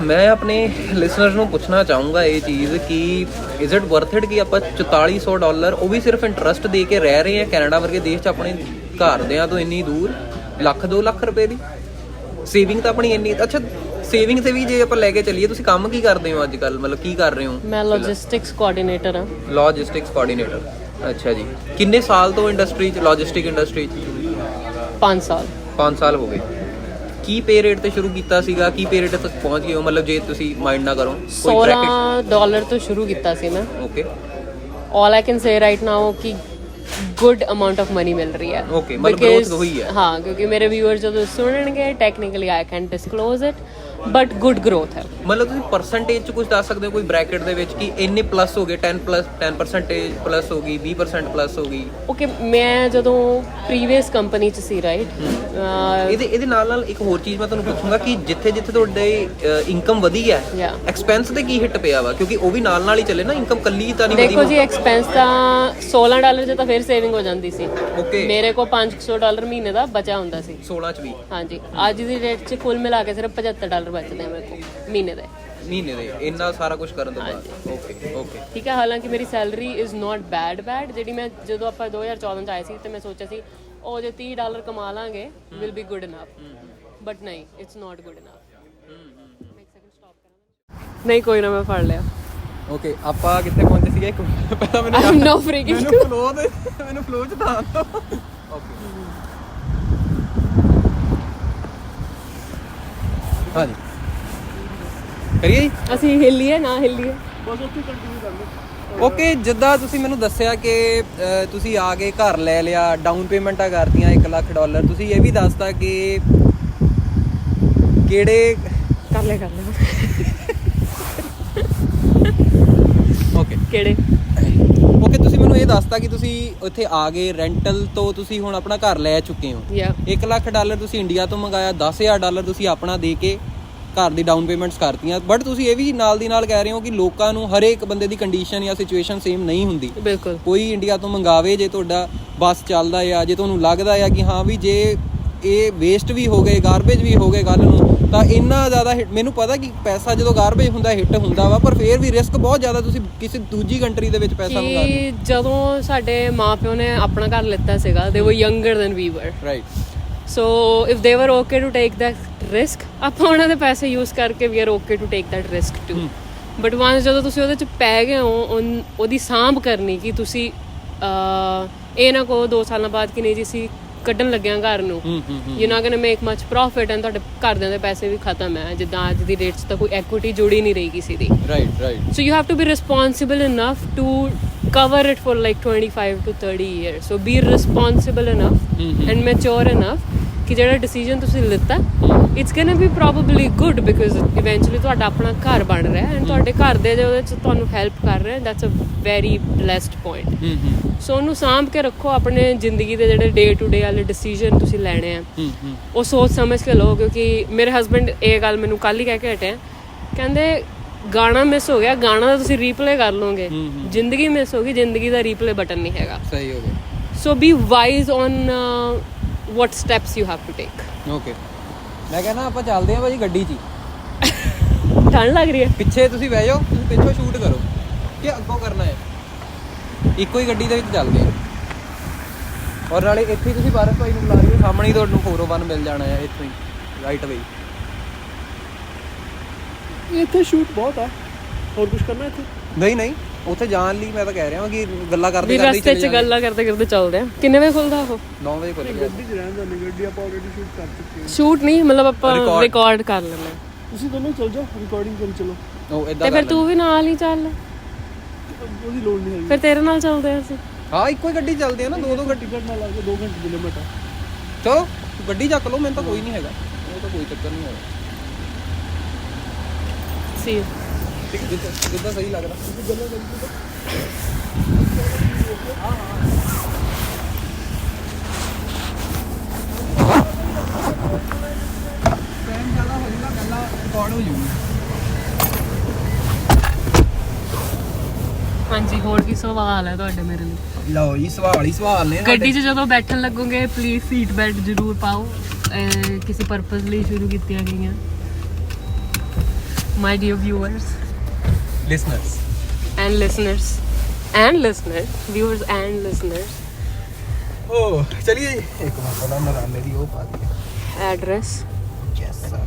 ਮੈਂ ਆਪਣੇ ਲਿਸਨਰਸ ਨੂੰ ਪੁੱਛਣਾ ਚਾਹੂੰਗਾ ਇਹ ਚੀਜ਼ ਕਿ ਇਜ਼ ਇਟ ਵਰਥ ਇਟ ਕਿ ਆਪਾਂ $4,400 ਉਹ ਵੀ ਸਿਰਫ ਇੰਟਰਸਟ ਦੇ ਕੇ ਰਹਿ ਰਹੇ ਹਾਂ ਕੈਨੇਡਾ ਵਰਗੇ ਦੇਸ਼ 'ਚ, ਆਪਣੇ ਘਰਦਿਆਂ ਤੋਂ ਇੰਨੀ ਦੂਰ, $1,00,000-2 ਲੱਖ ਰੁਪਏ ਦੀ ਸੇਵਿੰਗ ਤਾਂ ਆਪਣੀ ਇੰਨੀ। ਅੱਛਾ, ਸੇਵਿੰਗ ਤੇ ਵੀ ਜੇ ਆਪਾਂ ਲੈ ਕੇ ਚੱਲੀਏ, ਤੁਸੀਂ ਕੰਮ ਕੀ ਕਰਦੇ ਹੋ ਅੱਜ ਕੱਲ, ਮਤਲਬ ਕੀ ਕਰ ਰਹੇ ਹੋ? ਮੈਂ ਲੌਜਿਸਟਿਕਸ ਕੋਆਰਡੀਨੇਟਰ ਹਾਂ। ਲੌਜਿਸਟਿਕਸ ਕੋਆਰਡੀਨੇਟਰ, ਅੱਛਾ ਜੀ, ਕਿੰਨੇ ਸਾਲ ਤੋਂ ਇੰਡਸਟਰੀ 'ਚ, ਲੌਜਿਸਟਿਕ ਇੰਡਸਟਰੀ 'ਚ? 5 ਸਾਲ 5 ਸਾਲ ਹੋ ਗਏ। ਕੀ ਪੇ ਰੇਟ ਤੇ ਸ਼ੁਰੂ ਕੀਤਾ ਸੀਗਾ, ਕੀ ਪੇ ਰੇਟ ਤੱਕ ਪਹੁੰਚ ਗਏ ਹੋ? ਮਤਲਬ ਜੇ ਤੁਸੀਂ ਮਾਈਂਡ ਨਾ ਕਰੋ, $16 ਤੋਂ ਸ਼ੁਰੂ ਕੀਤਾ ਸੀ ਮੈਂ। Okay all I can say right now कि good amount of money मिल रही है। Okay, मतलब growth हुई है। हाँ, क्योंकि मेरे viewers जो सुनेंगे technically I can't disclose it but good growth है। ਮਤਲਬ ਤੁਸੀਂ ਪਰਸੈਂਟੇਜ 'ਚ ਕੁਝ ਦੱਸ ਸਕਦੇ ਹੋ, ਕੋਈ ਬ੍ਰੈਕਟ ਦੇ ਵਿੱਚ ਕਿ ਇੰਨੇ ਪਲੱਸ ਹੋ ਗਏ, 10% ਪਲੱਸ ਹੋ ਗਈ, 20% ਪਲੱਸ ਹੋ ਗਈ? ਓਕੇ, ਮੈਂ ਜਦੋਂ ਪ੍ਰੀਵੀਅਸ ਕੰਪਨੀ 'ਚ ਸੀ ਰਾਈਟ, ਇਹਦੇ ਨਾਲ ਇੱਕ ਹੋਰ ਚੀਜ਼ ਮੈਂ ਤੁਹਾਨੂੰ ਪੁੱਛੂੰਗਾ ਕਿ ਜਿੱਥੇ ਤੁਹਾਡੇ ਇਨਕਮ ਵਧੀ ਹੈ, ਐਕਸਪੈਂਸ ਤੇ ਕੀ ਹਿੱਟ ਪਿਆ ਵਾ? ਕਿਉਂਕਿ ਉਹ ਵੀ ਨਾਲ ਹੀ ਚੱਲੇ ਨਾ, ਇਨਕਮ ਕੱਲੀ ਤਾਂ ਨਹੀਂ ਵਧੀ। ਦੇਖੋ ਜੀ, ਐਕਸਪੈਂਸ ਤਾਂ $16 'ਚ ਤਾਂ ਫਿਰ ਸੇਵਿੰਗ ਹੋ ਜਾਂਦੀ ਸੀ। ਓਕੇ, ਮੇਰੇ ਕੋਲ $500 ਮਹੀਨੇ ਦਾ ਬਚਿਆ ਹੁੰਦਾ ਸੀ 16 'ਚ ਵੀ। ਹਾਂਜੀ, ਅੱਜ ਦੀ ਰੇਟ 'ਚ ਕੁੱਲ ਮਿਲਾ ਕੇ ਸਿਰਫ $75 ਬਚਦੇ ਆ ਮੇਰੇ ਕੋਲ ਮਹੀਨੇ ਦੇ। ਇੰਨਾ ਸਾਰਾ ਕੁਝ ਕਰਨ ਤੋਂ ਬਾਅਦ? ਓਕੇ ਠੀਕ ਹੈ। ਹਾਲਾਂਕਿ ਮੇਰੀ ਸੈਲਰੀ ਇਜ਼ ਨਾਟ ਬੈਡ ਜਿਹੜੀ ਮੈਂ ਜਦੋਂ ਆਪਾਂ 2014 ਚ ਆਏ ਸੀ ਤੇ ਮੈਂ ਸੋਚਿਆ ਸੀ ਉਹ ਜੇ $30 ਕਮਾ ਲਾਂਗੇ will be good enough, but ਨਹੀਂ, ਇਟਸ ਨਾਟ ਗੁੱਡ ਇਨਫ। ਨਹੀਂ, ਕੋਈ ਨਾ, ਮੈਂ ਫੜ ਲਿਆ। ਓਕੇ, ਆਪਾਂ ਕਿੱਥੇ ਪਹੁੰਚੇ ਸੀਗੇ? ਪਹਿਲਾਂ ਮੈਨੂੰ ਨੋ ਫ੍ਰੀਕਿੰਗ, ਮੈਨੂੰ ਫਲੋ ਚ ਤਾਂ ਓਕੇ ਹਾਂਜੀ, ਕਰੀਏ ਜੀ? ਅਸੀਂ ਹਿੱਲੀਏ ਨਾ ਹਿੱਲੀਏ, ਬਸ ਉੱਥੇ ਕੰਟੀਨਿਊ ਕਰ ਲਓ। ਓਕੇ, ਜਿੱਦਾਂ ਤੁਸੀਂ ਮੈਨੂੰ ਦੱਸਿਆ ਕਿ ਤੁਸੀਂ ਆ ਕੇ ਘਰ ਲੈ ਲਿਆ, ਡਾਊਨ ਪੇਮੈਂਟਾਂ ਕਰਤੀਆਂ $1,00,000, ਤੁਸੀਂ ਇਹ ਵੀ ਦੱਸਤਾ ਕਿ ਕਿਹੜੇ ਕਰ ਲੈ ਓਕੇ ਕਿਹੜੇ ਓਕੇ, ਤੁਸੀਂ ਮੈਨੂੰ ਇਹ ਦੱਸਤਾ ਕਿ ਤੁਸੀਂ ਉੱਥੇ ਆ ਗਏ, ਰੈਂਟਲ ਤੋਂ ਤੁਸੀਂ ਹੁਣ ਆਪਣਾ ਘਰ ਲੈ ਚੁੱਕੇ ਹੋ। $1,00,000 ਤੁਸੀਂ ਇੰਡੀਆ ਤੋਂ ਮੰਗਾਇਆ, $10,000 ਤੁਸੀਂ ਆਪਣਾ ਦੇ ਕੇ ਘਰ ਦੀ ਡਾਊਨ ਪੇਮੈਂਟਸ ਕਰਤੀਆਂ। ਬਟ ਤੁਸੀਂ ਇਹ ਵੀ ਨਾਲ ਦੀ ਨਾਲ ਕਹਿ ਰਹੇ ਹੋ ਕਿ ਲੋਕਾਂ ਨੂੰ ਹਰੇਕ ਬੰਦੇ ਦੀ ਕੰਡੀਸ਼ਨ ਜਾਂ ਸਿਚੁਏਸ਼ਨ ਸੇਮ ਨਹੀਂ ਹੁੰਦੀ। ਬਿਲਕੁਲ, ਕੋਈ ਇੰਡੀਆ ਤੋਂ ਮੰਗਾਵੇ, ਜੇ ਤੁਹਾਡਾ ਬੱਸ ਚੱਲਦਾ ਆ, ਜੇ ਤੁਹਾਨੂੰ ਲੱਗਦਾ ਆ ਕਿ ਹਾਂ ਵੀ ਜੇ ਇਹ ਵੇਸਟ ਵੀ ਹੋ ਗਏ, ਗਾਰਬੇਜ ਵੀ ਹੋ ਗਏ ਕੱਲ ਨੂੰ, ਤਾਂ ਇੰਨਾ ਜ਼ਿਆਦਾ ਮੈਨੂੰ ਪਤਾ ਕਿ ਪੈਸਾ ਜਦੋਂ ਗਾਰਬੇਜ ਹੁੰਦਾ ਹਿੱਟ ਹੁੰਦਾ ਵਾ, ਪਰ ਫੇਰ ਵੀ ਰਿਸਕ ਬਹੁਤ ਜ਼ਿਆਦਾ। ਤੁਸੀਂ ਕਿਸੇ ਦੂਜੀ ਕੰਟਰੀ ਦੇ ਵਿੱਚ ਪੈਸਾ ਮੰਗਾ ਰਹੇ ਹੋ। ਜਦੋਂ ਸਾਡੇ ਮਾਪਿਓ ਨੇ ਆਪਣਾ ਘਰ ਲਿੱਤਾ ਸੀਗਾ, ਦੇ ਵਰ ਯੰਗਰ ਦੈਨ ਵੀ ਵਰ, right, so if they were okay to take that risk, ਆਪਾਂ ਉਹਨਾਂ ਦੇ ਪੈਸੇ ਯੂਜ਼ ਕਰਕੇ we are okay to take that risk too. But once ਜਦੋਂ ਤੁਸੀਂ ਉਹਦੇ 'ਚ ਪੈ ਗਏ ਹੋ, ਉਹਦੀ ਸਾਂਭ ਕਰਨੀ ਕਿ ਤੁਸੀਂ ਇਹ ਨਾ ਕਹੋ 2 ਸਾਲਾਂ ਬਾਅਦ ਕਿ ਨਹੀਂ ਜੀ ਅਸੀਂ ਕੱਢਣ ਲੱਗਿਆ ਘਰ ਨੂੰ, you not going to make much profit, and ਤੁਹਾਡੇ ਘਰਦਿਆਂ ਦੇ ਪੈਸੇ ਵੀ ਖਤਮ ਹੈ। ਜਿੱਦਾਂ ਅੱਜ ਦੀ ਡੇਟ 'ਚ ਤਾਂ ਕੋਈ ਐਕੁਇਟੀ ਜੁੜੀ ਨਹੀਂ ਰਹੀ ਕਿਸੇ ਦੀ, right. So you have to be responsible enough to cover it for like 25 to 30 years, so be responsible enough and mature enough ਕਿ ਜਿਹੜਾ ਡਿਸੀਜਨ ਤੁਸੀਂ ਲਿੱਤਾ it's going to be probably good, because eventually ਤੁਹਾਡਾ ਆਪਣਾ ਘਰ ਬਣ ਰਿਹਾ ਐਂਡ ਤੁਹਾਡੇ ਘਰ ਦੇ ਉਹਦੇ 'ਚ ਤੁਹਾਨੂੰ ਹੈਲਪ ਕਰ ਰਹੇ, that's a very blessed point. So ਉਹਨੂੰ ਸਾਂਭ ਕੇ ਰੱਖੋ। ਆਪਣੇ ਜ਼ਿੰਦਗੀ ਦੇ ਜਿਹੜੇ ਡੇ ਟੂ ਡੇ ਵਾਲੇ ਡਿਸੀਜਨ ਤੁਸੀਂ ਲੈਣੇ ਆ ਉਹ ਸੋਚ ਸਮਝ ਕੇ ਲਓ, ਕਿਉਂਕਿ ਮੇਰੇ ਹਸਬੈਂਡ ਇਹ ਗੱਲ ਮੈਨੂੰ ਕੱਲ ਹੀ ਕਹਿ ਕੇ ਹਟੇ, ਕਹਿੰਦੇ ਗਾਣਾ ਮਿਸ ਹੋ ਗਿਆ, ਗਾਣਾ ਤਾਂ ਤੁਸੀਂ ਰੀਪਲੇ ਕਰ ਲਓਗੇ, ਜ਼ਿੰਦਗੀ ਮਿਸ ਹੋ ਗਈ, ਜ਼ਿੰਦਗੀ ਦਾ ਰੀਪਲੇ ਬਟਨ ਨਹੀਂ ਹੈਗਾ। ਸਹੀ ਹੋ ਗਿਆ। So be wise on what steps you have to take. Okay, ਮੈਂ ਕਹਿੰਦਾ ਆਪਾਂ ਚੱਲਦੇ ਆਂ ਭਾਜੀ ਗੱਡੀ 'ਚ ਹੀ। ਠੰਡ ਲੱਗ ਰਹੀ ਹੈ, ਪਿੱਛੇ ਤੁਸੀਂ ਬਹਿ ਜਾਓ, ਤੁਸੀਂ ਪਿੱਛੋਂ ਸ਼ੂਟ ਕਰੋ ਕਿ ਅੱਗੋਂ ਕਰਨਾ ਹੈ? ਇੱਕੋ ਹੀ ਗੱਡੀ ਦੇ ਵਿੱਚ ਚੱਲਦੇ ਆਂ। ਔਰ ਨਾਲੇ ਇੱਥੇ ਹੀ ਤੁਸੀਂ ਬਾਰਸ ਭਾਈ ਨੂੰ ਬੁਲਾ ਰਹੇ ਹੋ, ਸਾਹਮਣੇ ਹੀ ਤੁਹਾਨੂੰ 401 ਮਿਲ ਜਾਣਾ ਹੈ, ਇੱਥੋਂ ਹੀ ਰਾਈਟ ਵੇ। ਇੱਥੇ ਸ਼ੂਟ ਬਹੁਤ ਆ, ਹੋਰ ਕੁਝ ਕਰਨਾ ਇੱਥੇ? ਨਹੀਂ, ਉੱਥੇ ਜਾਣ ਲਈ ਮੈਂ ਤਾਂ ਕਹਿ ਰਿਹਾ ਹਾਂ ਕਿ ਗੱਲਾਂ ਕਰਦੇ ਵੀ ਰਸਤੇ 'ਚ ਗੱਲਾਂ ਕਰਦੇ ਚੱਲਦੇ ਆ। ਕਿੰਨੇ ਵਜੇ ਖੁੱਲਦਾ ਉਹ? 9 ਵਜੇ ਖੁੱਲ੍ਹੇਗਾ। ਗੱਡੀ 'ਚ ਰਹਿਣ ਜਾਂਦੇ, ਗੱਡੀ ਆਪਾਂ ਆਲਰੇਡੀ ਸ਼ੂਟ ਕਰ ਚੁੱਕੇ ਹਾਂ। ਸ਼ੂਟ ਨਹੀਂ, ਮਤਲਬ ਆਪਾਂ ਰਿਕਾਰਡ ਕਰ ਲੈਣਾ। ਤੁਸੀਂ ਦੋਨੋਂ ਚੱਲ ਜਾਓ, ਰਿਕਾਰਡਿੰਗ ਕਰੀ ਚਲੋ। ਉਹ ਇਦਾਂ ਤੇ ਫਿਰ ਤੂੰ ਵੀ ਨਾਲ ਹੀ ਚੱਲ, ਉਹਦੀ ਲੋੜ ਨਹੀਂ ਹੈਗੀ। ਫਿਰ ਤੇਰੇ ਨਾਲ ਚੱਲਦੇ ਆ ਅਸੀਂ। ਹਾਂ, ਇੱਕੋ ਹੀ ਗੱਡੀ ਚੱਲਦੇ ਆ ਨਾ, ਦੋ ਗੱਡੀ ਟਿਕਟ ਨਾਲ ਲਾ ਕੇ 2 ਘੰਟੇ ਦੀ ਲਿਮਟ ਆ। ਚਲੋ ਗੱਡੀ ਚੱਕ ਲਓ, ਮੈਨੂੰ ਤਾਂ ਕੋਈ ਨਹੀਂ ਹੈਗਾ, ਉਹ ਤਾਂ ਕੋਈ ਚੱਕਰ ਨਹੀਂ ਹੈਗਾ। ਸੀ ਜਿੱਦਾਂ ਸਹੀ ਲੱਗਦਾ ਗੱਲਾਂ ਕਰੀ ਰਿਕਾਰਡ ਹੋ ਜੂਗੀ। ਹਾਂਜੀ, ਹੋਰ ਕੀ ਸਵਾਲ ਹੈ ਤੁਹਾਡੇ ਮੇਰੇ ਲਈ? ਲਓ ਜੀ, ਸਵਾਲ ਹੀ ਸਵਾਲ ਨੇ। ਗੱਡੀ 'ਚ ਜਦੋਂ ਬੈਠਣ ਲੱਗੋਗੇ ਪਲੀਜ਼ ਸੀਟ ਬੈਲਟ ਜ਼ਰੂਰ ਪਾਓ, ਕਿਸੇ ਪਰਪਸ ਲਈ ਸ਼ੁਰੂ ਕੀਤੀਆਂ ਗਈਆਂ। My dear viewers listeners viewers and listeners, ओ चलिए एक बार बोला ना मेरी वो बात address यस सर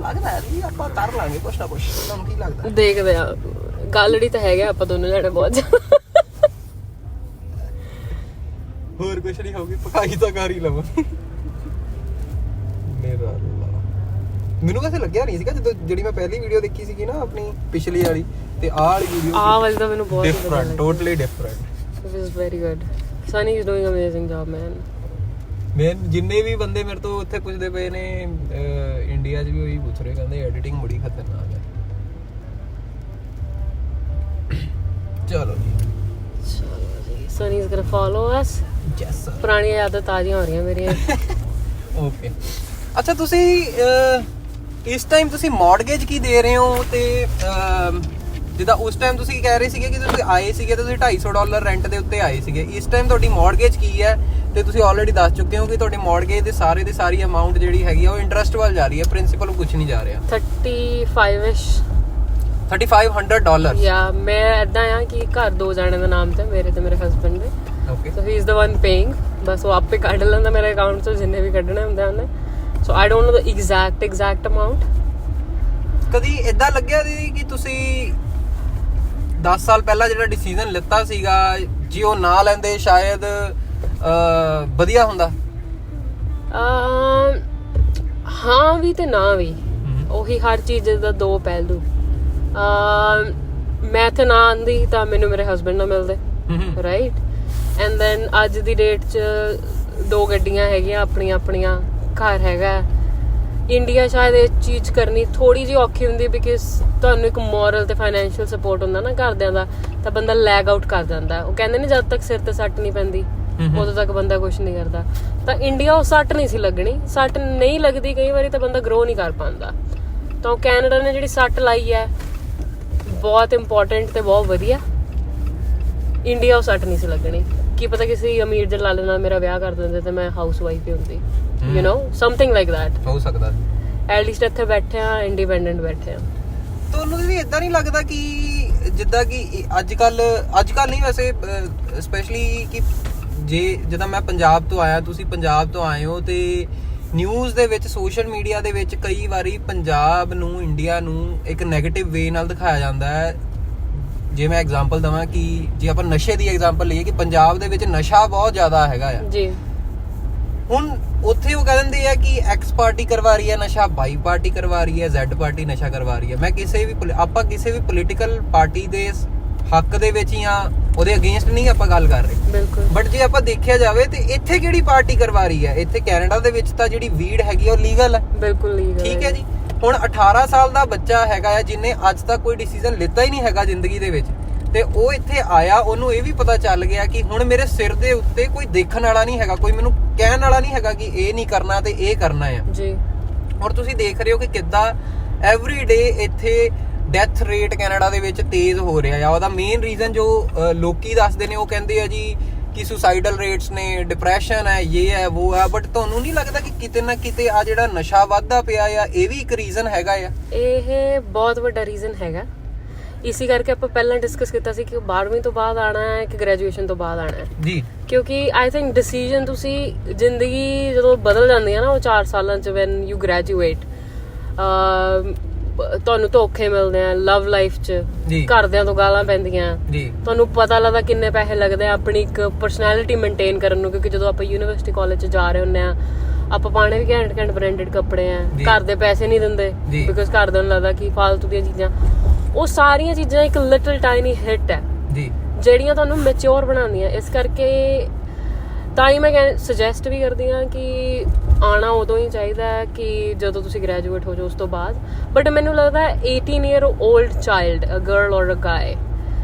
ਲੱਗਦਾ ਹੈ ਆਪਾਂ ਕਰ ਲਾਂਗੇ ਕੁਛ ਨਾ ਕੁਛ। ਤੁਹਾਨੂੰ ਕੀ ਲੱਗਦਾ? ਦੇਖਦੇ ਆ, ਗਾਲੜੀ ਤਾਂ ਹੈਗਾ ਆਪਾਂ ਦੋਨੋਂ ਜਣੇ ਬਹੁਤ ਜ਼ਿਆਦਾ। ਹੋਰ ਕੁਛ ਨਹੀਂ ਹੋਊਗੀ, ਪਕਾਈ ਤਾਂ ਕਰ ਹੀ ਲਵਾਂ। ਮੇਰਾ ਅੱਲਾ, ਮੈਨੂੰ ਵੈਸੇ ਲੱਗਿਆ ਨਹੀਂ ਸੀਗਾ ਜਦੋਂ ਜਿਹੜੀ ਮੈਂ ਪਹਿਲੀ ਵੀਡੀਓ ਦੇਖੀ ਸੀਗੀ ਨਾ ਆਪਣੀ ਪਿਛਲੀ ਵਾਲੀ ਤੇ ਆਹ ਵਾਲੀ ਵੀਡੀਓ, ਆਹ ਵਾਲੀ ਤਾਂ ਮੈਨੂੰ ਬਹੁਤ different, totally different. It is very good. Sunny is doing amazing job man. ਮੈਂ ਜਿੰਨੇ ਵੀ ਬੰਦੇ ਮੇਰੇ ਤੋਂ ਉੱਥੇ ਪੁੱਛਦੇ ਪਏ ਨੇ, ਇੰਡੀਆ 'ਚ ਵੀ ਉਹੀ ਪੁੱਛ ਰਹੇ, ਕਹਿੰਦੇ ਐਡੀਟਿੰਗ ਬੜੀ ਖਤਰਨਾਕ ਹੈ। ਚਲੋ ਜੀ, Sunny is ਗੋਣਾ follow us. Yes sir. ਪੁਰਾਣੀਆਂ ਯਾਦਾਂ ਤਾਜ਼ੀਆਂ ਹੋ ਰਹੀਆਂ ਮੇਰੀਆਂ। ਓਕੇ, ਅੱਛਾ ਤੁਸੀਂ ਇਸ ਟਾਈਮ ਤੁਸੀਂ ਮੌਰਗੇਜ ਕੀ ਦੇ ਰਹੇ ਹੋ? ਤੇ ਜਿੱਦਾਂ ਉਸ ਟਾਈਮ ਤੁਸੀਂ ਕਹਿ ਰਹੇ ਸੀਗੇ ਕਿ ਤੁਸੀਂ ਆਏ ਸੀਗੇ ਤੇ ਤੁਸੀਂ $250 ਰੈਂਟ ਦੇ ਉੱਤੇ ਆਏ ਸੀਗੇ, ਇਸ ਟਾਈਮ ਤੁਹਾਡੀ ਮੌਰਗੇਜ ਕੀ ਹੈ? ਤੇ ਤੁਸੀਂ ਆਲਰੇਡੀ ਦੱਸ ਚੁੱਕੇ ਹੋ ਕਿ ਤੁਹਾਡੀ ਮੌਰਗੇਜ ਦੇ ਸਾਰੀ ਅਮਾਉਂਟ ਜਿਹੜੀ ਹੈਗੀ ਆ ਉਹ ਇੰਟਰਸਟ ਵੱਲ ਜਾ ਰਹੀ ਹੈ, ਪ੍ਰਿੰਸੀਪਲ ਕੁਝ ਨਹੀਂ ਜਾ ਰਿਹਾ। 35-ish $3,500। ਯਾ ਮੈਂ ਏਦਾਂ ਆ ਕਿ ਘਰ ਦੋ ਜਾਣੇ ਦਾ ਨਾਮ ਤੇ ਮੇਰੇ ਤੇ ਮੇਰੇ ਹਸਬੰਡ ਦੇ। Okay, so he is the one paying. ਬਸ ਉਹ ਆਪੇ ਕੱਢ ਲੈਂਦਾ ਮੇਰੇ ਅਕਾਊਂਟ ਤੋਂ ਜਿੰਨੇ ਵੀ ਕੱਢਣੇ ਹੁੰਦੇ ਉਹਨੇ। So I don't know the exact amount. ਕਦੀ ਇਦਾਂ ਲੱਗਿਆ ਦੀਦੀ ਕਿ ਤੁਸੀਂ 10 ਸਾਲ ਪਹਿਲਾਂ ਜਿਹੜਾ ਡਿਸੀਜਨ ਲਿੱਤਾ ਸੀਗਾ, ਜੇ ਉਹ ਨਾ ਲੈਂਦੇ ਸ਼ਾਇਦ ਵਧੀਆ ਹੁੰਦਾ? ਹਾਂ ਵੀ ਤੇ ਨਾ ਵੀ, ਉਹੀ ਹਰ ਚੀਜ਼ ਦਾ ਦੋ ਪਹਿਲੂ। ਮੈਂ ਤੇ ਨਾ ਆਂਦੀ ਤਾਂ ਮੈਨੂੰ ਮੇਰੇ ਹਸਬੰਡ ਨਾਲ ਮਿਲਦੇ, ਰਾਈਟ? ਐਂਡ ਦੈਨ ਅੱਜ ਦੀ ਡੇਟ 'ਚ 2 ਗੱਡੀਆਂ ਹੈਗੀਆਂ ਆਪਣੀਆਂ, ਘਰ ਹੈਗਾ। ਇੰਡੀਆ ਸ਼ਾਇਦ ਇਹ ਚੀਜ਼ ਕਰਨੀ ਥੋੜੀ ਜਿਹੀ ਔਖੀ ਹੁੰਦੀ, ਬਿਕਾਜ਼ ਤੁਹਾਨੂੰ ਇੱਕ ਮੋਰਲ ਤੇ ਫਾਈਨੈਂਸ਼ੀਅਲ ਸਪੋਰਟ ਹੁੰਦਾ ਨਾ ਘਰਦਿਆਂ ਦਾ, ਤਾਂ ਬੰਦਾ ਲੈਗ ਆਊਟ ਕਰ ਜਾਂਦਾ। ਉਹ ਕਹਿੰਦੇ ਨੇ ਜਦ ਤੱਕ ਸਿਰ ਤੇ ਸੱਟ ਨਹੀਂ ਪੈਂਦੀ ਉਦੋਂ ਤੱਕ ਬੰਦਾ ਕੁਝ ਨਹੀਂ ਕਰਦਾ। ਤਾਂ ਇੰਡੀਆ ਉਹ ਸੱਟ ਨਹੀਂ ਸੀ ਲੱਗਣੀ, ਸੱਟ ਨਹੀਂ ਲੱਗਦੀ ਕਈ ਵਾਰੀ ਤਾਂ ਬੰਦਾ ਗਰੋ ਨਹੀਂ ਕਰ ਪਾਉਂਦਾ। ਤਾਂ ਕੈਨੇਡਾ ਨੇ ਜਿਹੜੀ ਸੱਟ ਲਾਈ ਹੈ ਬਹੁਤ ਇੰਪੋਰਟੈਂਟ ਤੇ ਬਹੁਤ ਵਧੀਆ। ਇੰਡੀਆ ਉਹ ਸੱਟ ਨਹੀਂ ਸੀ ਲੱਗਣੀ। ਕੀ ਪਤਾ ਕਿਸੇ ਅਮੀਰ ਜਲਾਲੇ ਨਾਲ ਮੇਰਾ ਵਿਆਹ ਕਰ ਦਿੰਦੇ ਤੇ ਮੈਂ ਹਾਊਸ ਵਾਈਫ ਹੀ ਹੁੰਦੀ, you know, something like that. ਹੋ ਸਕਦਾ ਐਟਲੀਸਟ ਇੱਥੇ ਬੈਠੇ ਆ, ਇੰਡੀਪੈਂਡੈਂਟ ਬੈਠੇ ਆ। ਤੁਹਾਨੂੰ ਵੀ ਇਦਾਂ ਨਹੀਂ ਲੱਗਦਾ ਕਿ ਜਿੱਦਾਂ ਕਿ ਅੱਜ ਕੱਲ ਨਹੀਂ ਵੈਸੇ ਸਪੈਸ਼ਲੀ ਕਿ ਜਿੱਦਾਂ ਮੈਂ ਪੰਜਾਬ ਤੋਂ ਆਇਆ, ਤੁਸੀਂ ਪੰਜਾਬ ਤੋਂ ਆਏ ਹੋ, ਤੇ ਨਿਊਜ਼ ਦੇ ਵਿੱਚ, ਸੋਸ਼ਲ ਮੀਡੀਆ ਦੇ ਵਿੱਚ ਕਈ ਵਾਰੀ ਪੰਜਾਬ ਨੂੰ, ਇੰਡੀਆ ਨੂੰ ਇੱਕ ਨੈਗੇਟਿਵ ਵੇ ਨਾਲ ਦਿਖਾਇਆ ਜਾਂਦਾ ਹੈ। ਜੇ ਮੈਂ ਐਗਜ਼ਾਮਪਲ ਦਵਾਂ ਕਿ ਜੇ ਆਪਾਂ ਨਸ਼ੇ ਦੀ ਐਗਜ਼ਾਮਪਲ ਲਈਏ ਕਿ ਪੰਜਾਬ ਦੇ ਵਿੱਚ ਨਸ਼ਾ ਬਹੁਤ ਜ਼ਿਆਦਾ ਹੈਗਾ ਆ ਜੀ। ਹੁਣ ਉੱਥੇ ਉਹ ਕਹਿ ਦਿੰਦੇ ਆ ਕਿ ਐਕਸ ਪਾਰਟੀ ਕਰਵਾ ਰਹੀ ਹੈ ਨਸ਼ਾ, ਵਾਈ ਪਾਰਟੀ ਕਰਵਾ ਰਹੀ ਹੈ, ਜ਼ੈਡ ਪਾਰਟੀ ਨਸ਼ਾ ਕਰਵਾ ਰਹੀ ਹੈ। ਮੈਂ ਆਪਾਂ ਕਿਸੇ ਵੀ ਪੋਲੀਟੀਕਲ ਪਾਰਟੀ ਦੇ ਹੱਕ ਦੇ ਵਿੱਚ ਜਾਂ ਉਹਦੇ ਅਗੇਂਸਟ ਨਹੀਂ ਆਪਾਂ ਗੱਲ ਕਰ ਰਹੇ, ਬਿਲਕੁਲ। ਬਟ ਜੇ ਆਪਾਂ ਦੇਖਿਆ ਜਾਵੇ ਤੇ ਇੱਥੇ ਕਿਹੜੀ ਪਾਰਟੀ ਕਰਵਾ ਰਹੀ ਹੈ? ਇੱਥੇ ਕੈਨੇਡਾ ਦੇ ਵਿੱਚ ਤਾਂ ਜਿਹੜੀ ਵੀਡ ਹੈਗੀ ਉਹ ਲੀਗਲ ਹੈ, ਬਿਲਕੁਲ ਲੀਗਲ। ਠੀਕ ਹੈ ਜੀ। ਹੁਣ 18 ਸਾਲ ਦਾ ਬੱਚਾ ਹੈਗਾ ਆ ਜਿਹਨੇ ਅੱਜ ਤੱਕ ਕੋਈ ਡਿਸੀਜਨ ਲਿੱਤਾ ਹੀ ਨਹੀਂ ਹੈਗਾ ਜ਼ਿੰਦਗੀ ਦੇ ਵਿੱਚ, ਤੇ ਉਹ ਇੱਥੇ ਆਇਆ, ਉਹਨੂੰ ਇਹ ਵੀ ਪਤਾ ਚੱਲ ਗਿਆ ਕਿ ਹੁਣ ਮੇਰੇ ਸਿਰ ਦੇ ਉੱਤੇ ਕੋਈ ਦੇਖਣ ਵਾਲਾ ਨਹੀਂ ਹੈਗਾ, ਕੋਈ ਮੈਨੂੰ ਕਹਿਣ ਵਾਲਾ ਨਹੀਂ ਹੈਗਾ ਕਿ ਇਹ ਨਹੀਂ ਕਰਨਾ ਤੇ ਇਹ ਕਰਨਾ ਆ ਜੀ। ਹੁਣ ਤੁਸੀਂ ਦੇਖ ਰਹੇ ਹੋ ਕਿ ਕਿੱਦਾਂ ਐਵਰੀ ਡੇ ਇੱਥੇ ਡੈਥ ਰੇਟ ਕੈਨੇਡਾ ਦੇ ਵਿੱਚ ਤੇਜ਼ ਹੋ ਰਿਹਾ ਆ। ਉਹਦਾ ਮੇਨ ਰੀਜ਼ਨ ਜੋ ਲੋਕੀ ਦੱਸਦੇ ਨੇ, ਉਹ ਕਹਿੰਦੇ ਆ ਜੀ ਕਿ ਸੁਸਾਈਡਲ ਰੇਟਸ ਨੇ, ਡਿਪਰੈਸ਼ਨ ਹੈ, ਇਹ ਹੈ, ਉਹ ਹੈ। ਬਟ ਤੁਹਾਨੂੰ ਨਹੀਂ ਲੱਗਦਾ ਕਿ ਕਿਤੇ ਨਾ ਕਿਤੇ ਆ ਜਿਹੜਾ ਨਸ਼ਾ ਵੱਧਦਾ ਪਿਆ ਆ, ਇਹ ਵੀ ਇੱਕ ਰੀਜ਼ਨ ਹੈਗਾ ਆ? ਇਹ ਬਹੁਤ ਵੱਡਾ ਰੀਜ਼ਨ ਹੈਗਾ। ਇਸੇ ਕਰਕੇ ਆਪਾਂ ਪਹਿਲਾਂ ਡਿਸਕਸ ਕੀਤਾ ਸੀ ਕਿ 12ਵੀਂ ਤੋਂ ਬਾਅਦ ਆਣਾ ਹੈ ਕਿ ਗ੍ਰੈਜੂਏਸ਼ਨ ਤੋਂ ਬਾਅਦ ਆਣਾ ਹੈ ਜੀ। ਕਿਉਂਕਿ ਆਈ ਥਿੰਕ ਡਿਸੀਜਨ, ਤੁਸੀਂ ਜ਼ਿੰਦਗੀ ਜਦੋਂ ਬਦਲ ਜਾਂਦੀ ਹੈ ਨਾ ਉਹ 4 ਸਾਲਾਂ 'ਚ, ਵੈਨ ਯੂ ਗ੍ਰੈਜੂਏਟ, ਤੁਹਾਨੂੰ ਧੋਖੇ ਮਿਲਦੇ ਆ ਲਵ ਲਾਈਫ 'ਚ, ਘਰਦਿਆਂ ਤੋਂ ਗਾਲਾਂ ਪੈਂਦੀਆਂ, ਤੁਹਾਨੂੰ ਪਤਾ ਲੱਗਦਾ ਕਿੰਨੇ ਪੈਸੇ ਲੱਗਦੇ ਆ ਆਪਣੀ ਇੱਕ ਪਰਸਨੈਲਿਟੀ ਮੇਨਟੇਨ ਕਰਨ ਨੂੰ। ਕਿਉਂਕਿ ਜਦੋਂ ਆਪਾਂ ਯੂਨੀਵਰਸਿਟੀ ਕਾਲਜ 'ਚ ਜਾ ਰਹੇ ਹੁੰਦੇ ਆ, ਆਪਾਂ ਪਾਣੇ ਵੀ ਘੈਂਟ ਬ੍ਰਾਂਡਡ ਕੱਪੜੇ ਆ, ਘਰ ਦੇ ਪੈਸੇ ਨਹੀਂ ਦਿੰਦੇ ਬਿਕਾਜ਼ ਘਰਦਿਆਂ ਨੂੰ ਲੱਗਦਾ ਕਿ ਫਾਲਤੂ ਦੀਆਂ ਚੀਜ਼ਾਂ। ਉਹ ਸਾਰੀਆਂ ਚੀਜ਼ਾਂ ਇੱਕ ਲਿਟਲ ਟਾਈਨੀ ਹਿੱਟ ਹੈ ਜਿਹੜੀਆਂ ਤੁਹਾਨੂੰ ਮੈਚਿਓਰ ਬਣਾਉਂਦੀਆਂ। ਇਸ ਕਰਕੇ ਤਾਂ ਹੀ ਮੈਂ ਸੁਜੈਸਟ ਵੀ ਕਰਦੀ ਹਾਂ ਕਿ ਆਉਣਾ ਉਦੋਂ ਹੀ ਚਾਹੀਦਾ ਹੈ ਕਿ ਜਦੋਂ ਤੁਸੀਂ ਗ੍ਰੈਜੂਏਟ ਹੋ ਜਾਓ ਉਸ ਤੋਂ ਬਾਅਦ। ਬਟ ਮੈਨੂੰ ਲੱਗਦਾ 18 year old child, a girl or a guy,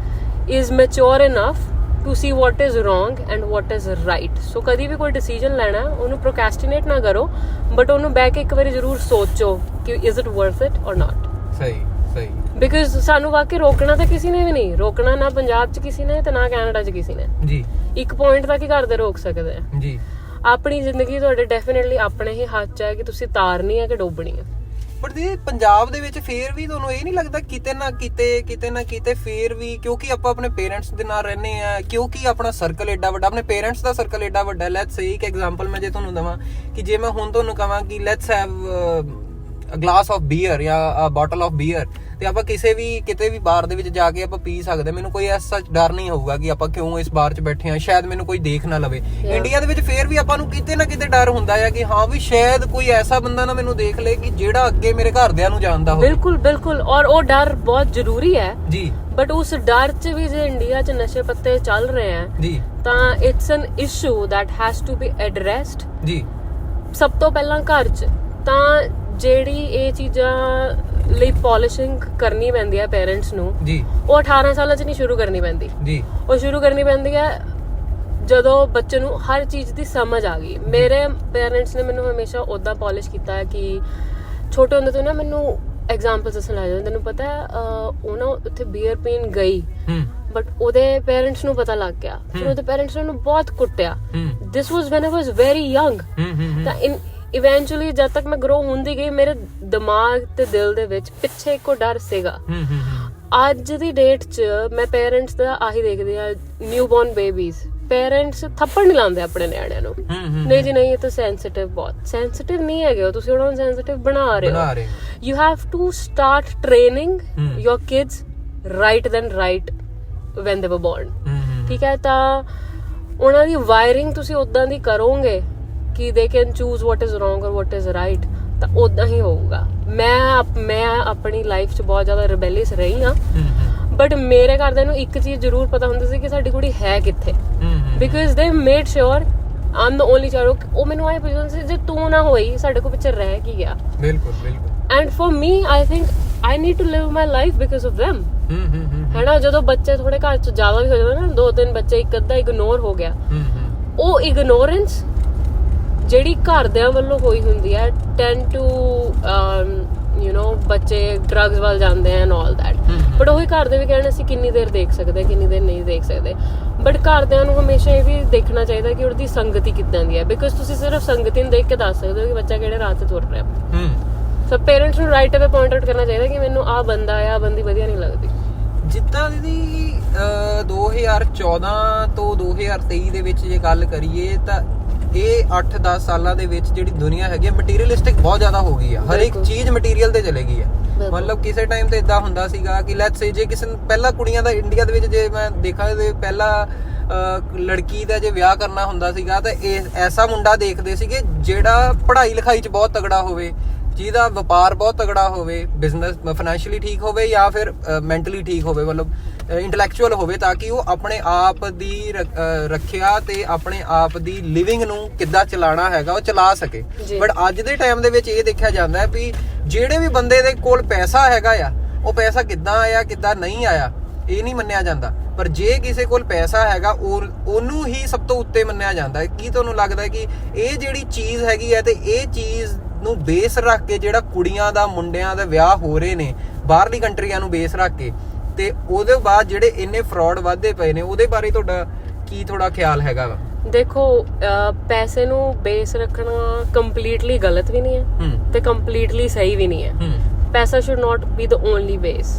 is mature enough to see what is wrong and what is right. So ਕਦੀ ਵੀ ਕੋਈ ਡਿਸੀਜਨ ਲੈਣਾ ਉਹਨੂੰ ਪ੍ਰੋਕੈਸਟੀਨੇਟ ਨਾ ਕਰੋ, ਬਟ ਉਹਨੂੰ ਬਹਿ ਕੇ ਇੱਕ ਵਾਰੀ ਜ਼ਰੂਰ ਸੋਚੋ ਕਿ is it worth it or not. ਸਹੀ। ਬਿਕਾਜ਼ ਸਾਨੂੰ ਵਾਕਈ ਰੋਕਣਾ ਤਾਂ ਕਿਸੇ ਨੇ ਵੀ ਨਹੀਂ ਰੋਕਣਾ, ਨਾ ਪੰਜਾਬ 'ਚ ਕਿਸੇ ਨੇ ਤੇ ਨਾ ਕੈਨੇਡਾ 'ਚ ਕਿਸੇ ਨੇ ਜੀ। ਇੱਕ ਪੁਆਇੰਟ ਤੱਕ ਹੀ ਘਰ ਦੇ ਰੋਕ ਸਕਦੇ ਆ ਜੀ। ਆਪਣੀ ਜ਼ਿੰਦਗੀ ਤੁਹਾਡੇ ਡੈਫੀਨਿਟਲੀ ਆਪਣੇ ਹੀ ਹੱਥ 'ਚ ਹੈ ਕਿ ਤੁਸੀਂ ਤਾਰਨੀ ਹੈ ਕਿ ਡੋਬਣੀ ਹੈ। ਬਟ ਜੀ ਪੰਜਾਬ ਦੇ ਵਿੱਚ ਫੇਰ ਵੀ ਤੁਹਾਨੂੰ ਇਹ ਨਹੀਂ ਲੱਗਦਾ ਕਿਤੇ ਨਾ ਕਿਤੇ ਫੇਰ ਵੀ, ਕਿਉਂਕਿ ਆਪਾਂ ਆਪਣੇ ਪੇਰੈਂਟਸ ਦੇ ਨਾਲ ਰਹਿੰਦੇ ਆ, ਕਿਉਂਕਿ ਆਪਣਾ ਸਰਕਲ ਏਡਾ ਵੱਡਾ, ਆਪਣੇ ਪੇਰੈਂਟਸ ਦਾ ਸਰਕਲ ਏਡਾ ਵੱਡਾ। ਲੈਟਸ ਸੇ ਇੱਕ ਐਗਜ਼ਾਮਪਲ ਮੈਂ ਜੇ ਤੁਹਾਨੂੰ ਦਵਾਂ ਕਿ ਜੇ ਮੈਂ ਹੁਣ ਤੁਹਾਨੂੰ ਕਹਾਂ ਕਿ let's have glass of beer ਜਾਂ ਬੋਟਲ ਆਫ ਬੀਅਰ ਤੇ ਆਪਾਂ ਕਿਸੇ ਵੀ ਕਿਤੇ ਵੀ ਬਾਰ ਦੇ ਵਿੱਚ ਜਾ ਕੇ ਆਪਾਂ ਪੀ ਸਕਦੇ, ਮੈਨੂੰ ਕੋਈ ਐਸਾ ਡਰ ਨਹੀਂ ਹੋਊਗਾ ਕਿ ਆਪਾਂ ਕਿਉਂ ਇਸ ਬਾਰ 'ਚ ਬੈਠੇ ਆ, ਸ਼ਾਇਦ ਮੈਨੂੰ ਕੋਈ ਦੇਖ ਨਾ ਲਵੇ। ਇੰਡੀਆ ਦੇ ਵਿੱਚ ਫੇਰ ਵੀ ਆਪਾਂ ਨੂੰ ਕਿਤੇ ਨਾ ਕਿਤੇ ਡਰ ਹੁੰਦਾ ਹੈ ਕਿ ਹਾਂ ਵੀ ਸ਼ਾਇਦ ਕੋਈ ਐਸਾ ਬੰਦਾ ਨਾ ਮੈਨੂੰ ਦੇਖ ਲੇ ਕਿ ਜਿਹੜਾ ਅੱਗੇ ਮੇਰੇ ਘਰਦਿਆਂ ਨੂੰ ਜਾਣਦਾ ਹੋਵੇ। ਬਿਲਕੁਲ ਬਿਲਕੁਲ, ਔਰ ਉਹ ਡਰ ਬਹੁਤ ਜ਼ਰੂਰੀ ਹੈ ਜੀ। ਬਟ ਉਸ ਡਰ 'ਚ ਵੀ ਜੇ ਇੰਡੀਆ 'ਚ ਨਸ਼ੇ ਪੱਤੇ ਚੱਲ ਰਹੇ ਆ ਜੀ ਤਾਂ it's an issue that has to be addressed. ਜੀ ਸਭ ਤੋਂ ਪਹਿਲਾਂ ਘਰ 'ਚ ਤਾਂ ਜਿਹੜੀ ਇਹ ਚੀਜ਼ਾਂ ਲਈ ਪੋਲਿਸ਼ਿੰਗ ਕਰਨੀ ਪੈਂਦੀ ਹੈ ਪੇਰੈਂਟਸ ਨੂੰ ਜੀ, ਉਹ 18 ਸਾਲਾਂ 'ਚ ਨਹੀਂ ਸ਼ੁਰੂ ਕਰਨੀ ਪੈਂਦੀ ਜੀ। ਉਹ ਸ਼ੁਰੂ ਕਰਨੀ ਪੈਂਦੀ ਹੈ ਜਦੋਂ ਬੱਚੇ ਨੂੰ ਹਰ ਚੀਜ਼ ਦੀ ਸਮਝ ਆ ਗਈ। ਮੇਰੇ ਪੇਰੈਂਟਸ ਨੇ ਮੈਨੂੰ ਹਮੇਸ਼ਾ ਉਦਾਂ ਪੋਲਿਸ਼ ਕੀਤਾ ਹੈ ਕਿ ਛੋਟੇ ਹੁੰਦੇ ਤੋਂ ਨਾ ਮੈਨੂੰ ਐਗਜ਼ਾਮਪਲ ਦੱਸਣ ਲੱਗ ਜਾਂਦੇ। ਤੈਨੂੰ ਪਤਾ ਹੈ ਉਹ ਨਾ ਉੱਥੇ ਬੀਅਰ ਪੀਣ ਗਈ ਬਟ ਉਹਦੇ ਪੇਰੈਂਟਸ ਨੂੰ ਪਤਾ ਲੱਗ ਗਿਆ, ਫਿਰ ਉਹਦੇ ਪੇਰੈਂਟਸ ਨੇ ਉਹਨੂੰ ਬਹੁਤ ਕੁੱਟਿਆ। This was when I was very young. ਤਾਂ ਇਵੈਂਚੁਅਲੀ ਜਦ ਤੱਕ ਮੈਂ ਗਰੋ ਹੁੰਦੀ ਗਈ ਮੇਰੇ ਦਿਮਾਗ ਤੇ ਦਿਲ ਦੇ ਵਿੱਚ ਪਿੱਛੇ ਇੱਕੋ ਡਰ ਸੀਗਾ। ਅੱਜ ਦੀ ਡੇਟ 'ਚ ਮੈਂ ਪੇਰੈਂਟਸ ਦਾ ਆਹੀ ਦੇਖਦੀ ਆ, ਨਿਊ ਬੋਰਨ ਬੇਬੀਜ਼, ਪੇਰੈਂਟਸ ਥੱਪੜ ਨਹੀਂ ਲਾਉਂਦੇ ਆਪਣੇ ਨਿਆਣਿਆਂ ਨੂੰ। ਨਹੀਂ ਜੀ ਨਹੀਂ, ਇਹ ਤਾਂ ਸੈਂਸਿਟਿਵ, ਬਹੁਤ ਸੈਂਸਿਟਿਵ ਨਹੀਂ ਹੈਗੇ, ਤੁਸੀਂ ਉਹਨਾਂ ਨੂੰ ਸੈਂਸਿਟਿਵ ਬਣਾ ਰਹੇ ਹੋ। You have to start training your kids right then right when they were born. ਠੀਕ ਹੈ, ਤਾਂ ਉਹਨਾਂ ਦੀ ਵਾਇਰਿੰਗ ਤੁਸੀਂ ਉਦਾਂ ਦੀ ਕਰੋਗੇ ਕਿ they can choose what is wrong ਔਰ ਵਾਟ ਇਜ਼ ਰਾਈਟ, ਤਾਂ ਉਦਾਂ ਹੀ ਹੋਊਗਾ। ਮੈਂ ਆਪਣੀ ਲਾਈਫ 'ਚ ਬਹੁਤ ਜ਼ਿਆਦਾ ਰਿਬੈਲੀਅਸ ਰਹੀ ਹਾਂ ਬਟ ਮੇਰੇ ਘਰਦਿਆਂ ਨੂੰ ਇੱਕ ਚੀਜ਼ ਜ਼ਰੂਰ ਪਤਾ ਹੁੰਦੀ ਸੀ ਕਿ ਸਾਡੀ ਕੁੜੀ ਹੈ ਕਿੱਥੇ, ਬਿਕਾਜ਼ ਦੇ ਮੇਡ ਸ਼ੋਰ ਆਮ ਦ ਓਨਲੀ ਚਾਈਲਡ। ਉਹ ਮੈਨੂੰ ਆਏ ਪੁੱਛਦੇ ਸੀ ਜੇ ਤੂੰ ਨਾ ਹੋਈ ਸਾਡੇ ਕੋਲ ਪਿੱਛੇ ਰਹਿ ਕੀ ਗਿਆ। ਬਿਲਕੁਲ ਬਿਲਕੁਲ। And for me I think I need to live my life because of them। ਹੈ ਨਾ, ਜਦੋਂ ਬੱਚੇ ਥੋੜੇ ਘਰ 'ਚ ਜ਼ਿਆਦਾ ਵੀ ਹੋ ਜਾਂਦੇ ਨਾ, 2-3 ਬੱਚੇ ਇੱਕ ਅੱਧਾ ਇਗਨੋਰ ਹੋ ਗਿਆ, ਉਹ ਇਗਨੋਰੈਂਸ ਜਿਹੜੀ ਘਰਦਿਆਂ ਵੱਲੋਂ ਹੋਈ ਹੁੰਦੀ ਹੈ ਟੈਂਡ ਟੂ ਬੱਚੇ ਡਰੱਗਸ ਵੱਲ ਜਾਂਦੇ ਐਂਡ ਆਲ ਦੈਟ। ਬਟ ਉਹੀ ਘਰ ਦੇ ਵੀ ਕਹਿਣ ਅਸੀਂ ਕਿੰਨੀ ਦੇਰ ਦੇਖ ਸਕਦੇ, ਕਿੰਨੀ ਦੇਰ ਨਹੀਂ ਦੇਖ ਸਕਦੇ। ਬਟ ਘਰਦਿਆਂ ਨੂੰ ਹਮੇਸ਼ਾ ਇਹ ਵੀ ਦੇਖਣਾ ਚਾਹੀਦਾ ਕਿ ਉਹਦੀ ਸੰਗਤੀ ਕਿੱਦਾਂ ਦੀ ਹੈ, ਬਿਕਾਜ਼ ਤੁਸੀਂ ਸਿਰਫ ਸੰਗਤੀ ਨੂੰ ਦੇਖ ਕੇ ਦੱਸ ਸਕਦੇ ਹੋ ਕਿ ਬੱਚਾ ਕਿਹੜੇ ਰਾਹ ਤੇ ਤੁਰ ਰਿਹਾ। ਸੋ ਪੇਰੈਂਟਸ ਨੂੰ ਰਾਈਟ ਅਵੇ ਪੁਆਇੰਟ ਆਊਟ ਕਰਨਾ ਚਾਹੀਦਾ ਕਿ ਮੈਨੂੰ ਆਹ ਬੰਦਾ ਆ ਬੰਦੀ ਵਧੀਆ ਨਹੀਂ ਲੱਗਦੀ। ਜਿੱਦਾਂ ਦੀ 2014 ਤੋਂ 2023 ਦੇ ਵਿੱਚ ਜੇ ਗੱਲ ਕਰੀਏ ਤਾਂ ਇਹ 8-10 ਸਾਲਾਂ ਦੇ ਵਿੱਚ ਜਿਹੜੀ ਦੁਨੀਆ ਹੈਗੀ ਹੈ ਮਟੀਰੀਅਲਿਸਟਿਕ ਬਹੁਤ ਜ਼ਿਆਦਾ ਹੋ ਗਈ ਆ। ਹਰ ਇੱਕ ਚੀਜ਼ ਮਟੀਰੀਅਲ ਤੇ ਚਲੇ ਗਈ ਆ। ਮਤਲਬ ਕਿਸੇ ਟਾਈਮ ਤੇ ਇਦਾਂ ਹੁੰਦਾ ਸੀਗਾ ਕਿ ਲੈਟਸ ਸੇ ਜੇ ਕਿਸੇ ਨੂੰ ਪਹਿਲਾਂ ਕੁੜੀਆਂ ਦਾ ਇੰਡੀਆ ਦੇ ਵਿੱਚ ਜੇ ਮੈਂ ਦੇਖਾਂ ਤੇ ਪਹਿਲਾਂ ਲੜਕੀ ਦਾ ਜੇ ਵਿਆਹ ਕਰਨਾ ਹੁੰਦਾ ਸੀਗਾ ਤਾਂ ਇਹ ਐਸਾ ਮੁੰਡਾ ਦੇਖਦੇ ਸੀਗੇ ਜਿਹੜਾ ਪੜ੍ਹਾਈ ਲਿਖਾਈ 'ਚ ਬਹੁਤ ਤਗੜਾ ਹੋਵੇ, ਜਿਹਦਾ ਵਪਾਰ ਬਹੁਤ ਤਗੜਾ ਹੋਵੇ, ਬਿਜ਼ਨਸ ਫਾਈਨੈਂਸ਼ੀਅਲੀ ਠੀਕ ਹੋਵੇ ਜਾਂ ਫਿਰ ਮੈਂਟਲੀ ਠੀਕ ਹੋਵੇ, ਮਤਲਬ ਇੰਟੈਲੈਕਚੁਅਲ ਹੋਵੇ, ਤਾਂ ਕਿ ਉਹ ਆਪਣੇ ਆਪ ਦੀ ਰੱਖਿਆ ਤੇ ਆਪਣੇ ਆਪ ਦੀ ਲਿਵਿੰਗ ਨੂੰ ਕਿੱਦਾਂ ਚਲਾਉਣਾ ਹੈਗਾ ਉਹ ਚਲਾ ਸਕੇ। ਬਟ ਅੱਜ ਦੇ ਟਾਈਮ ਦੇ ਵਿੱਚ ਇਹ ਦੇਖਿਆ ਜਾਂਦਾ ਹੈ ਵੀ ਜਿਹੜੇ ਵੀ ਬੰਦੇ ਦੇ ਕੋਲ ਪੈਸਾ ਹੈਗਾ ਆ ਉਹ ਪੈਸਾ ਕਿੱਦਾਂ ਆਇਆ ਕਿੱਦਾਂ ਨਹੀਂ ਆਇਆ ਇਹ ਨਹੀਂ ਮੰਨਿਆ ਜਾਂਦਾ, ਪਰ ਜੇ ਕਿਸੇ ਕੋਲ ਪੈਸਾ ਹੈਗਾ ਉਹਨੂੰ ਹੀ ਸਭ ਤੋਂ ਉੱਤੇ ਮੰਨਿਆ ਜਾਂਦਾ ਹੈ। ਕੀ ਤੁਹਾਨੂੰ ਲੱਗਦਾ ਹੈ ਕਿ ਇਹ ਜਿਹੜੀ ਚੀਜ਼ ਹੈਗੀ ਹੈ ਤੇ ਇਹ ਚੀਜ਼ ਨੂੰ ਬੇਸ ਰੱਖ ਕੇ ਜਿਹੜਾ ਕੁੜੀਆਂ ਦਾ ਮੁੰਡਿਆਂ ਦਾ ਵਿਆਹ ਹੋ ਰਹੇ ਨੇ ਬਾਹਰਲੀ ਕੰਟਰੀਆਂ ਨੂੰ ਬੇਸ ਰੱਖ ਕੇ, ਤੇ ਉਹਦੇ ਬਾਅਦ ਜਿਹੜੇ ਇੰਨੇ ਫਰਾਡ ਵੱਧਦੇ ਪਏ ਨੇ, ਉਹਦੇ ਬਾਰੇ ਤੁਹਾਡਾ ਕੀ ਥੋੜਾ ਖਿਆਲ ਹੈਗਾ ਵਾ? ਦੇਖੋ, ਪੈਸੇ ਨੂੰ ਬੇਸ ਰੱਖਣਾ ਕੰਪਲੀਟਲੀ ਗਲਤ ਵੀ ਨਹੀਂ ਹੈ ਤੇ ਕੰਪਲੀਟਲੀ ਸਹੀ ਵੀ ਨਹੀਂ ਹੈ। ਪੈਸਾ should not be the only base.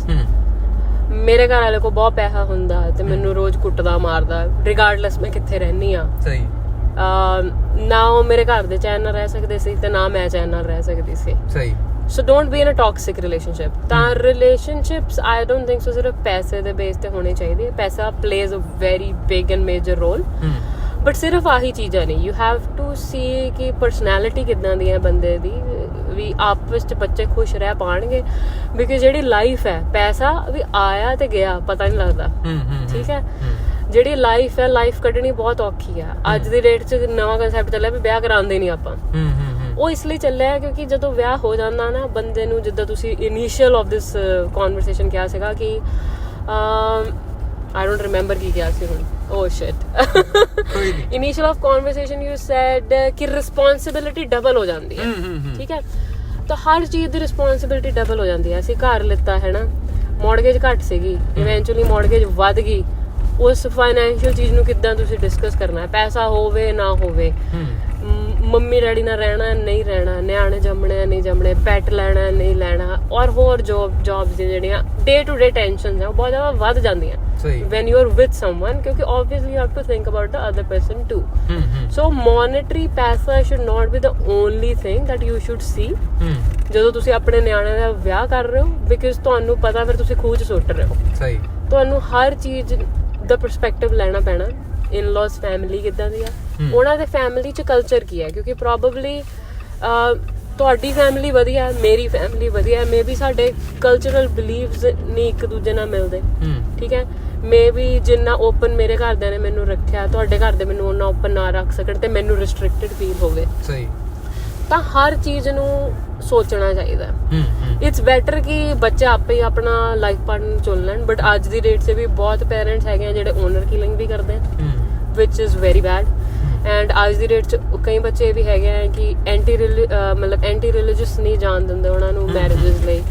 ਮੇਰੇ ਘਰ ਵਾਲੇ ਕੋਲ ਬਹੁਤ ਪੈਸਾ ਹੁੰਦਾ ਤੇ ਮੈਨੂੰ ਰੋਜ਼ ਕੁੱਟਦਾ ਮਾਰਦਾ ਰਿਗਾਰਡਲੈਸ ਮੈਂ ਕਿੱਥੇ ਰਹਿੰਦੀ ਆ। ਸਹੀ। ਨਾ ਉਹ ਮੇਰੇ ਘਰ ਦੇ ਚੈਨ ਨਾਲ ਰਹਿ ਸਕਦੇ ਸੀ ਤੇ ਨਾ ਮੈਂ ਚੈਨ ਨਾਲ ਰਹਿ ਸਕਦੀ ਸੀ। ਸਹੀ। So don't be in a toxic relationship. ਤਾਂ relationships I don't think so ਸਿਰਫ ਪੈਸੇ ਦੇ ਬੇਸ ਤੇ ਹੋਣੇ ਚਾਹੀਦੇ। ਪੈਸਾ plays a very big and major role. But ਸਿਰਫ ਆਹੀ ਚੀਜ਼ਾਂ ਨਹੀਂ, ਯੂ ਹੈਵ ਟੂ ਸੀ ਕਿ ਪਰਸਨੈਲਿਟੀ ਕਿੱਦਾਂ ਦੀ ਹੈ ਬੰਦੇ ਦੀ, ਵੀ ਆਪਸ ਚ ਬੱਚੇ ਖੁਸ਼ ਰਹਿ ਪਾਣਗੇ। ਬਿਕਾਜ਼ ਜਿਹੜੀ ਲਾਈਫ ਹੈ, ਪੈਸਾ ਵੀ ਆਇਆ ਤੇ ਗਿਆ ਪਤਾ ਨਹੀਂ ਲੱਗਦਾ। ਠੀਕ ਹੈ, ਜਿਹੜੀ ਲਾਈਫ ਹੈ, ਲਾਈਫ ਕੱਢਣੀ ਬਹੁਤ ਔਖੀ ਆ। ਅੱਜ ਦੀ ਡੇਟ 'ਚ ਨਵਾਂ ਕਨਸੈਪਟ ਚੱਲਿਆ ਵੀ ਵਿਆਹ ਕਰਾਉਂਦੇ ਨਹੀਂ ਆਪਾਂ। ਉਹ ਇਸ ਲਈ ਚੱਲਿਆ ਕਿਉਂਕਿ ਜਦੋਂ ਵਿਆਹ ਹੋ ਜਾਂਦਾ ਨਾ ਬੰਦੇ ਨੂੰ, ਜਿੱਦਾਂ ਤੁਸੀਂ ਇਨੀਸ਼ੀਅਲ ਆਫ ਦਿਸ ਕਨਵਰਸੇਸ਼ਨ ਕਿਹਾ ਸੀਗਾ ਕਿ I don't remember ਕੀ ਕਿਹਾ ਸੀ ਹੁਣ। Oh shit. Initial of conversation you said ਕਿ responsibility double ਹੋ ਜਾਂਦੀ ਹੈ। ਠੀਕ ਹੈ, ਤਾਂ ਹਰ ਚੀਜ਼ ਦੀ responsibility double ਹੋ ਜਾਂਦੀ ਹੈ। ਅਸੀਂ ਘਰ ਲਿੱਤਾ ਹੈ ਨਾ, ਮੌਰਗੇਜ ਘੱਟ ਸੀਗੀ, ਇਵੈਂਚੁਅਲੀ ਮੌਰਗੇਜ ਵੱਧ ਗਈ। ਉਸ ਫਾਈਨੈਂਸ਼ੀਅਲ ਚੀਜ਼ ਨੂੰ ਕਿੱਦਾਂ ਤੁਸੀਂ ਡਿਸਕਸ ਕਰਨਾ ਹੈ, ਪੈਸਾ ਹੋਵੇ ਨਾ ਹੋਵੇ, ਮੰਮੀ ਡੈਡੀ ਨਾਲ ਰਹਿਣਾ ਨਹੀਂ ਰਹਿਣਾ, ਨਿਆਣੇ ਜੰਮਣੇ ਨਹੀਂ ਜੰਮਣੇ, ਪੈਟ ਲੈਣਾ ਨਹੀਂ ਲੈਣਾ, ਔਰ ਹੋਰ ਜੌਬਸ ਜਿਹੜੀਆਂ ਡੇ ਟੂ ਡੇ ਟੈਨਸ਼ਨਸ ਹੈ ਉਹ ਬਹੁਤ ਜ਼ਿਆਦਾ ਵੱਧ ਜਾਂਦੀਆਂ when you are with someone, ਕਿਉਂਕਿ obviously you have to think about the other person too. So monetary paisa should not be the only thing that you should see. ਜਦੋਂ ਤੁਸੀਂ ਆਪਣੇ ਨਿਆਣਿਆਂ ਦਾ ਵਿਆਹ ਕਰ ਰਹੇ ਹੋ, ਬਿਕਾਜ਼ ਤੁਹਾਨੂੰ ਪਤਾ ਫਿਰ ਤੁਸੀਂ ਖੂਹ 'ਚ ਸੁੱਟ ਰਹੇ ਹੋ। ਸਹੀ। ਤੁਹਾਨੂੰ ਹਰ ਚੀਜ਼ ਦਾ ਪਰਸਪੈਕਟਿਵ ਲੈਣਾ ਪੈਣਾ। ਇਨ-ਲॉज ਫੈਮਿਲੀ ਕਿੱਦਾਂ ਦੀ ਆ, ਉਹਨਾਂ ਦੇ ਫੈਮਿਲੀ 'ਚ ਕਲਚਰ ਕੀ ਹੈ, ਕਿਉਂਕਿ ਪ੍ਰੋਬੇਬਲੀ ਤੁਹਾਡੀ ਫੈਮਿਲੀ ਵਧੀਆ ਹੈ, ਮੇਰੀ ਫੈਮਿਲੀ ਵਧੀਆ ਹੈ, ਮੇ ਬੀ ਸਾਡੇ ਕਲਚਰਲ ਬਿਲੀਵਸ ਨਹੀਂ ਇੱਕ ਦੂਜੇ ਨਾਲ ਮਿਲਦੇ, ਠੀਕ ਹੈ। ਮੇ ਬੀ ਜਿੰਨਾ ਓਪਨ ਮੇਰੇ ਘਰਦਿਆਂ ਨੇ ਮੈਨੂੰ ਰੱਖਿਆ, ਤੁਹਾਡੇ ਘਰ ਦੇ ਮੈਨੂੰ ਉਹਨਾਂ ਓਪਨ ਨਾ ਰੱਖ ਸਕਣ ਤੇ ਮੈਨੂੰ ਰਿਸਟ੍ਰਿਕਟਡ ਫੀਲ ਹੋਵੇ। ਸਹੀ। ਤਾਂ ਹਰ ਚੀਜ਼ ਨੂੰ ਸੋਚਣਾ ਚਾਹੀਦਾ। ਇਟਸ ਬੈਟਰ ਕਿ ਬੱਚੇ ਆਪੇ ਹੀ ਆਪਣਾ ਲਾਈਫ ਪਾਰਟਨਰ ਚੁਣ ਲੈਣ, ਬਟ ਅੱਜ ਦੀ ਡੇਟ 'ਚ ਵੀ ਬਹੁਤ ਪੇਰੈਂਟਸ ਹੈਗੇ ਆ ਜਿਹੜੇ ਓਨਰ ਕਿਲਿੰਗ ਵੀ ਕਰਦੇ ਆ, ਵਿਚ ਇਜ਼ ਵੈਰੀ ਬੈਡ। ਐਂਡ ਅੱਜ ਦੀ ਡੇਟ 'ਚ ਕਈ ਬੱਚੇ ਇਹ ਵੀ ਹੈਗੇ ਆ ਕਿ ਐਂਟੀ ਰਿਲੀਜੀਅਸ ਨਹੀਂ ਜਾਣ ਦਿੰਦੇ ਉਹਨਾਂ ਨੂੰ ਮੈਰਿਜਸ ਲਈ।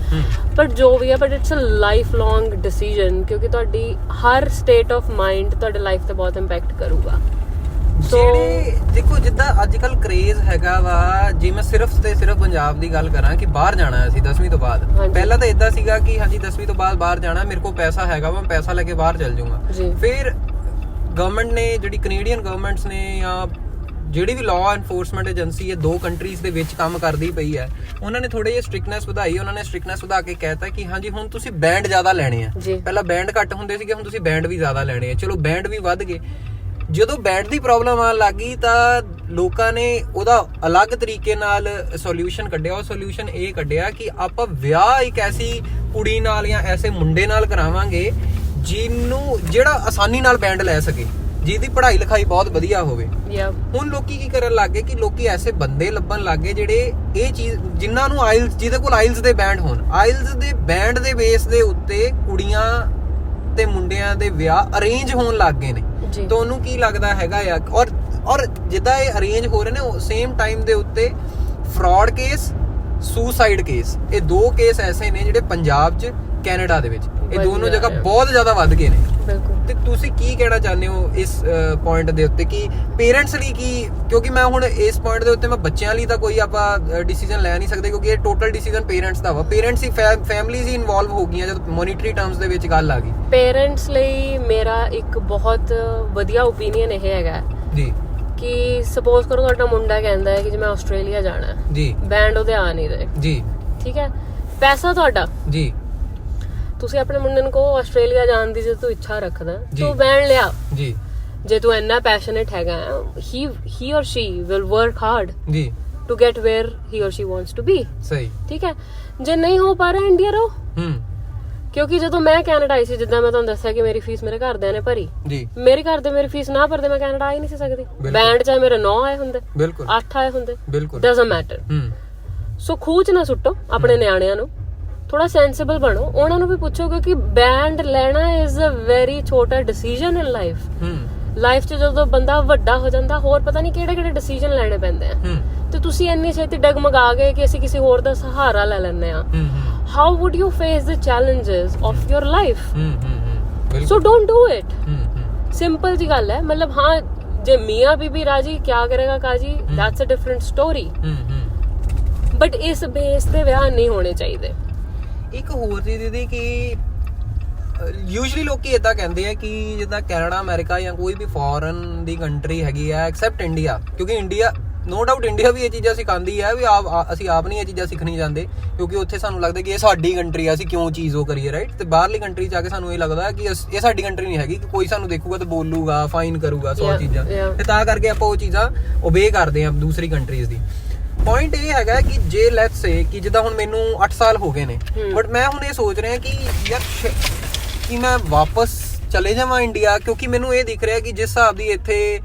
ਬਟ ਜੋ ਵੀ ਹੈ, but it's a lifelong decision, ਕਿਉਂਕਿ ਤੁਹਾਡੀ ਹਰ ਸਟੇਟ ਆਫ ਮਾਈਂਡ ਤੁਹਾਡੇ ਲਾਈਫ ਤੇ ਬਹੁਤ ਇੰਪੈਕਟ ਕਰੂਗਾ। ਜਿਹੜੇ ਦੇਖੋ ਜਿੱਦਾਂ ਅੱਜ ਕੱਲ ਕਰੇਜ਼ ਹੈਗਾ ਵਾ, ਜੇ ਮੈਂ ਸਿਰਫ ਤੇ ਸਿਰਫ ਪੰਜਾਬ ਦੀ ਗੱਲ ਕਰਾਂ ਕਿ ਬਾਹਰ ਜਾਣਾ ਅਸੀਂ 10ਵੀਂ ਤੋਂ ਬਾਅਦ, ਪਹਿਲਾਂ ਤਾਂ ਇਦਾਂ ਸੀਗਾ ਕਿ ਹਾਂਜੀ 10ਵੀਂ ਤੋਂ ਬਾਅਦ ਬਾਹਰ ਜਾਣਾ, ਮੇਰੇ ਕੋਲ ਪੈਸਾ ਹੈਗਾ ਵਾ, ਮੈਂ ਪੈਸਾ ਲੈ ਕੇ ਬਾਹਰ ਚੱਲ ਜਾਊਂਗਾ। ਫਿਰ ਗਵਰਨਮੈਂਟ ਨੇ, ਜਿਹੜੀ ਕੈਨੇਡੀਅਨ ਗਵਰਨਮੈਂਟਸ ਨੇ ਜਾਂ ਜਿਹੜੀ ਵੀ ਲਾਅ ਐਨਫੋਰਸਮੈਂਟ ਏਜੰਸੀ ਹੈ 2 ਕੰਟਰੀਜ਼ ਦੇ ਵਿੱਚ ਕੰਮ ਕਰਦੀ ਪਈ ਹੈ, ਉਹਨਾਂ ਨੇ ਥੋੜੇ ਜਿਹੇ ਸਟ੍ਰਿਕਨੈਸ ਵਧਾਈ। ਉਹਨਾਂ ਨੇ ਸਟ੍ਰਿਕਨੈਸ ਵਧਾ ਕੇ ਕਹਿਤਾ ਕਿ ਹਾਂਜੀ ਹੁਣ ਤੁਸੀਂ ਬੈਂਡ ਜ਼ਿਆਦਾ ਲੈਣੇ ਆ। ਪਹਿਲਾਂ ਬੈਂਡ ਘੱਟ ਹੁੰਦੇ ਸੀਗੇ, ਹੁਣ ਤੁਸੀਂ ਬੈਂਡ ਵੀ ਜ਼ਿਆਦਾ ਲੈਣੇ ਆ। ਚਲੋ ਬੈਂਡ ਵੀ ਵੱਧ ਗਏ। ਜਦੋਂ ਬੈਂਡ ਦੀ ਪ੍ਰੋਬਲਮ ਆਉਣ ਲੱਗੀ ਤਾਂ ਲੋਕਾਂ ਨੇ ਉਹਦਾ ਅਲੱਗ ਤਰੀਕੇ ਨਾਲ ਸੋਲਿਊਸ਼ਨ ਕੱਢਿਆ। ਉਹ ਸੋਲਿਊਸ਼ਨ ਇਹ ਕੱਢਿਆ ਕਿ ਆਪਾਂ ਵਿਆਹ ਇੱਕ ਐਸੀ ਕੁੜੀ ਨਾਲ ਜਾਂ ਐਸੇ ਮੁੰਡੇ ਨਾਲ ਕਰਾਵਾਂਗੇ ਜਿਹੜਾ ਆਸਾਨੀ ਨਾਲ ਬੈਂਡ ਲੈ ਸਕੇ, ਜਿਹਦੀ ਪੜ੍ਹਾਈ ਲਿਖਾਈ ਬਹੁਤ ਵਧੀਆ ਹੋਵੇ। ਹੁਣ ਲੋਕੀ ਕੀ ਕਰਨ ਲੱਗੇ ਕਿ ਲੋਕੀ ਐਸੇ ਬੰਦੇ ਲੱਭਣ ਲੱਗੇ ਜਿਹੜੇ ਇਹ ਚੀਜ਼, ਜਿਨ੍ਹਾਂ ਨੂੰ ਆਇਲਸ, ਜਿਹਦੇ ਕੋਲ ਆਇਲਸ ਦੇ ਬੈਂਡ ਹੋਣ, ਆਇਲਸ ਦੇ ਬੈਂਡ ਦੇ ਬੇਸ ਦੇ ਉੱਤੇ ਕੁੜੀਆਂ ਤੇ ਮੁੰਡਿਆਂ ਦੇ ਵਿਆਹ ਅਰੇਂਜ ਹੋਣ ਲੱਗ ਗਏ ਨੇ। ਤੁਹਾਨੂੰ ਕੀ ਲੱਗਦਾ ਹੈਗਾ ਆ? ਔਰ ਜਿੱਦਾਂ ਇਹ ਅਰੇਂਜ ਹੋ ਰਹੇ ਨੇ, ਸੇਮ ਟਾਈਮ ਦੇ ਉੱਤੇ ਫਰਾਡ ਕੇਸ, ਸੁਸਾਈਡ ਕੇਸ, ਇਹ 2 ਕੇਸ ਐਸੇ ਨੇ ਜਿਹੜੇ ਪੰਜਾਬ 'ਚ, ਕੈਨੇਡਾ ਦੇ ਵਿੱਚ, ਇਹ ਦੋਨੋਂ ਜਗ੍ਹਾ ਬਹੁਤ ਜ਼ਿਆਦਾ ਵੱਧ ਗਏ ਨੇ। ਤੇ ਤੁਸੀਂ ਕੀ ਕਹਿਣਾ ਚਾਹੁੰਦੇ ਹੋ ਇਸ ਪੁਆਇੰਟ ਦੇ ਉੱਤੇ ਕਿ ਪੇਰੈਂਟਸ ਲਈ ਕੀ, ਕਿਉਂਕਿ ਮੈਂ ਹੁਣ ਇਸ ਪੁਆਇੰਟ ਦੇ ਉੱਤੇ ਮੈਂ ਬੱਚਿਆਂ ਲਈ ਤਾਂ ਕੋਈ ਆਪਾਂ ਡਿਸੀਜਨ ਲੈ ਨਹੀਂ ਸਕਦੇ, ਕਿਉਂਕਿ ਇਹ ਟੋਟਲ ਡਿਸੀਜਨ ਪੇਰੈਂਟਸ ਦਾ ਵਾ। ਪੇਰੈਂਟਸ ਹੀ, ਫੈਮਿਲੀਜ਼ ਹੀ ਇਨਵੋਲਵ ਹੋ ਗਈਆਂ ਜਦ ਮੋਨੀਟਰੀ ਟਰਮਸ ਦੇ ਵਿੱਚ ਗੱਲ ਆ ਗਈ। ਪੇਰੈਂਟਸ ਲਈ ਮੇਰਾ ਇੱਕ ਬਹੁਤ ਵਧੀਆ ਓਪੀਨੀਅਨ ਇਹ ਹੈਗਾ ਜੀ ਕਿ ਸਪੋਜ਼ ਕਰੋ ਤੁਹਾਡਾ ਮੁੰਡਾ ਕਹਿੰਦਾ ਹੈ ਕਿ ਜੇ ਮੈਂ ਆਸਟ੍ਰੇਲੀਆ ਜਾਣਾ ਜੀ, ਬੈਂਡ ਉਹਦੇ ਆ ਨਹੀਂ ਰਹੇ ਜੀ, ਠੀਕ ਹੈ, ਪੈਸਾ ਤੁਹਾਡਾ ਜੀ, ਤੁਸੀਂ ਆਪਣੇ ਮੁੰਡੇ ਨੂੰ ਕਹੋ ਆਸਟ੍ਰੇਲੀਆ ਜਾਣ ਦੀ ਜੇ ਤੂੰ ਇੱਛਾ ਰੱਖਦਾ ਤੂੰ ਬੈਂਡ ਲਿਆ ਜੀ। ਜੇ ਤੂੰ ਇੰਨਾ ਪੈਸ਼ਨੇਟ ਹੈਗਾ, he or she will work hard ਜੀ to get where he or she wants to be। ਸਹੀ, ਠੀਕ ਹੈ। ਜੇ ਨਹੀਂ ਹੋ ਪਾ ਰਿਹਾ, ਇੰਡੀਆ ਰਹੋ। ਕਿਉਂਕਿ ਜਦੋਂ ਮੈਂ ਕੈਨੇਡਾ ਆਈ ਸੀ, ਜਿੱਦਾਂ ਮੈਂ ਤੁਹਾਨੂੰ ਦੱਸਿਆ ਕਿ ਮੇਰੀ ਫੀਸ ਮੇਰੇ ਘਰਦਿਆਂ ਨੇ ਭਰੀ ਜੀ, ਮੇਰੇ ਘਰ ਦੇ ਮੇਰੀ ਫੀਸ ਨਾ ਭਰਦੇ ਮੈਂ ਕੈਨੇਡਾ ਆ ਹੀ ਨਹੀਂ ਸੀ ਸਕਦੀ। ਬੈਂਡ ਚਾਹੇ ਮੇਰੇ 9 ਆਏ ਹੁੰਦੇ, 8 ਆਏ ਹੁੰਦੇ, doesn't matter। ਸੋ ਖੂਹ 'ਚ ਨਾ ਸੁੱਟੋ ਆਪਣੇ ਨਿਆਣਿਆਂ ਨੂੰ, ਥੋੜਾ ਸੈਂਸਿਬਲ ਬਣੋ। ਉਹਨਾਂ ਨੂੰ ਵੀ ਪੁੱਛੋ, ਕਿਉਂਕਿ ਬੈਂਡ ਲੈਣਾ ਇਜ਼ ਅ ਵੈਰੀ ਛੋਟਾ ਡਿਸੀਜਨ ਇਨ ਲਾਈਫ 'ਚ। ਜਦੋਂ ਬੰਦਾ ਵੱਡਾ ਹੋ ਜਾਂਦਾ, ਹੋਰ ਪਤਾ ਨਹੀਂ ਕਿਹੜੇ ਡਿਸੀਜਨ ਲੈਣੇ ਪੈਂਦੇ ਆ, ਤੇ ਤੁਸੀਂ ਇੰਨੀ ਛੇਤੀ ਡਗਮਗਾ ਗਏ ਕਿ ਅਸੀਂ ਕਿਸੇ ਹੋਰ ਦਾ ਸਹਾਰਾ ਲੈ ਲੈਂਦੇ ਆ। How wood you face the challenges of your life? So don't do it. Simple ਜੀ ਗੱਲ ਹੈ। ਮਤਲਬ ਹਾਂ, ਜੇ ਮੀਆਂ ਬੀਬੀ ਰਾਜੀ, ਕਿਆ ਕਰੇਗਾ ਕਾਜੀ, that's a different story. But ਇਸ ਬੇਸ ਤੇ ਵਿਆਹ ਨਹੀਂ ਹੋਣੇ ਚਾਹੀਦੇ। ਇੱਕ ਹੋਰ ਚੀਜ਼ ਦੀਦੀ ਕਿ ਯੂਜੂਅਲੀ ਲੋਕੀ ਇਦਾਂ ਕਹਿੰਦੇ ਆ ਕਿ ਜਿੱਦਾਂ ਕੈਨੇਡਾ, ਅਮਰੀਕਾ ਜਾਂ ਕੋਈ ਵੀ ਫੋਰਨ ਦੀ ਕੰਟਰੀ ਹੈਗੀ ਆ ਐਕਸੈਪਟ ਇੰਡੀਆ, ਕਿਉਂਕਿ ਇੰਡੀਆ ਨੋ ਡਾਊਟ ਇੰਡੀਆ ਵੀ ਇਹ ਚੀਜ਼ਾਂ ਸਿਖਾਉਂਦੀ ਹੈ ਵੀ ਅਸੀਂ ਆਪ ਨਹੀਂ ਇਹ ਚੀਜ਼ਾਂ ਸਿੱਖਣੀ ਚਾਹੁੰਦੇ, ਕਿਉਂਕਿ ਉੱਥੇ ਸਾਨੂੰ ਲੱਗਦਾ ਕਿ ਇਹ ਸਾਡੀ ਕੰਟਰੀ ਆ, ਅਸੀਂ ਕਿਉਂ ਚੀਜ਼ ਉਹ ਕਰੀਏ, ਰਾਈਟ। ਤੇ ਬਾਹਰਲੀ ਕੰਟਰੀ 'ਚ ਆ ਕੇ ਸਾਨੂੰ ਇਹ ਲੱਗਦਾ ਕਿ ਇਹ ਸਾਡੀ ਕੰਟਰੀ ਨਹੀਂ ਹੈਗੀ, ਕਿ ਕੋਈ ਸਾਨੂੰ ਦੇਖੂਗਾ ਤੇ ਬੋਲੂਗਾ, ਫਾਈਨ ਕਰੂਗਾ, 100 ਚੀਜ਼ਾਂ, ਤੇ ਤਾਂ ਕਰਕੇ ਆਪਾਂ ਉਹ ਚੀਜ਼ਾਂ ਓਬੇ ਕਰਦੇ ਹਾਂ ਦੂਸਰੀ ਕੰਟਰੀਜ਼ ਦੀ। ਪੁਆਇੰਟ ਇਹ ਹੈਗਾ ਕਿ ਜੇ ਲੈਟਸ ਸੇ ਕਿ ਜਿੱਦਾਂ ਹੁਣ ਮੈਨੂੰ 8 ਸਾਲ ਹੋ ਗਏ ਨੇ, ਬਟ ਮੈਂ ਹੁਣ ਇਹ ਸੋਚ ਰਿਹਾ ਕਿ ਯਾਰ ਕਿ ਮੈਂ ਵਾਪਸ ਚਲੇ ਜਾਵਾਂ ਇੰਡੀਆ, ਕਿਉਂਕਿ ਮੈਨੂੰ ਇਹ ਦਿਖ ਰਿਹਾ ਕਿ ਜਿਸ ਹਿਸਾਬ ਦੀ ਇੱਥੇ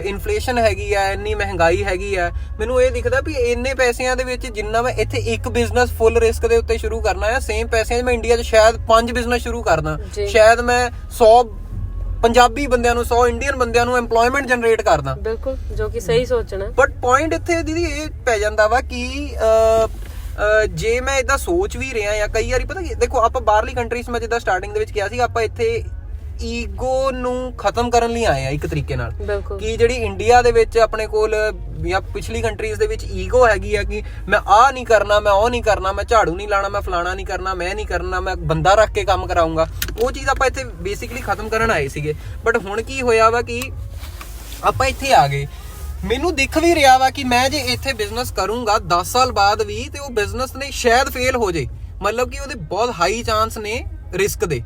ਇਨਫਲੇਸ਼ਨ ਹੈਗੀ ਆ, ਇੰਨੀ ਮਹਿੰਗਾਈ ਹੈਗੀ ਆ, ਮੈਨੂੰ ਇਹ ਦਿਖਦਾ ਵੀ ਇੰਨੇ ਪੈਸਿਆਂ ਦੇ ਵਿੱਚ ਜਿੰਨਾ ਮੈਂ ਇੱਥੇ ਇੱਕ ਬਿਜ਼ਨਸ ਫੁੱਲ ਰਿਸਕ ਦੇ ਉੱਤੇ ਸ਼ੁਰੂ ਕਰਨਾ ਹੈ, ਸੇਮ ਪੈਸਿਆਂ 'ਚ ਮੈਂ ਇੰਡੀਆ 'ਚ ਸ਼ਾਇਦ 5 ਬਿਜ਼ਨਸ ਸ਼ੁਰੂ ਕਰਦਾ, ਸ਼ਾਇਦ ਮੈਂ 100 ਪੰਜਾਬੀ ਬੰਦਿਆਂ ਨੂੰ, 100 ਇੰਡੀਅਨ ਬੰਦਿਆਂ ਨੂੰ ਐਮਪਲੋਇਮੈਂਟ ਜਨਰੇਟ ਕਰਦਾ। ਬਿਲਕੁਲ, ਜੋ ਕਿ ਸਹੀ ਸੋਚਣਾ। ਬਟ ਪੁਆਇੰਟ ਇੱਥੇ ਦੀਦੀ ਇਹ ਪੈ ਜਾਂਦਾ ਵਾ ਕਿ ਜੇ ਮੈਂ ਇਦਾਂ ਸੋਚ ਵੀ ਰਿਹਾ ਜਾਂ ਕਈ ਵਾਰੀ ਪਤਾ ਕੀ, ਦੇਖੋ ਆਪਾਂ ਬਾਹਰਲੀ ਕੰਟਰੀਜ਼, ਮੈਂ ਜਿੱਦਾਂ ਸਟਾਰਟਿੰਗ ਦੇ ਵਿੱਚ ਕਿਹਾ ਸੀ, ਆਪਾਂ ਇੱਥੇ ਈਗੋ ਨੂੰ ਖਤਮ ਕਰਨ ਲਈ ਆਏ ਆ ਇੱਕ ਤਰੀਕੇ ਨਾਲ, ਕਿ ਜਿਹੜੀ ਇੰਡੀਆ ਦੇ ਵਿੱਚ ਆਪਣੇ ਕੋਲ ਜਾਂ ਪਿਛਲੀ ਕੰਟਰੀਜ਼ ਦੇ ਵਿੱਚ ਈਗੋ ਹੈਗੀ ਆ ਕਿ ਮੈਂ ਆਹ ਨਹੀਂ ਕਰਨਾ, ਮੈਂ ਉਹ ਨਹੀਂ ਕਰਨਾ, ਮੈਂ ਝਾੜੂ ਨਹੀਂ ਲਾਣਾ, ਮੈਂ ਫਲਾਣਾ ਨਹੀਂ ਕਰਨਾ, ਮੈਂ ਨਹੀਂ ਕਰਨਾ, ਮੈਂ ਬੰਦਾ ਰੱਖ ਕੇ ਕੰਮ ਕਰਾਉਂਗਾ, ਉਹ ਚੀਜ਼ ਆਪਾਂ ਇੱਥੇ ਬੇਸਿਕਲੀ ਖਤਮ ਕਰਨ ਆਏ ਸੀਗੇ। ਬਟ ਹੁਣ ਕੀ ਹੋਇਆ ਵਾ ਕਿ ਆਪਾਂ ਇੱਥੇ ਆ ਗਏ ਮੈਨੂੰ ਦਿਖ ਵੀ ਰਿਹਾ ਵਾ ਕਿ ਮੈਂ ਜੇ ਇੱਥੇ ਬਿਜ਼ਨਸ ਕਰੂੰਗਾ 10 ਸਾਲ ਬਾਅਦ ਵੀ ਤੇ ਉਹ ਬਿਜ਼ਨਸ ਨੇ ਸ਼ਾਇਦ ਫੇਲ ਹੋ ਜੇ, ਮਤਲਬ ਕਿ ਉਹਦੇ ਬਹੁਤ ਹਾਈ ਚਾਂਸ ਨੇ ਰਿਸਕ ਦੇ।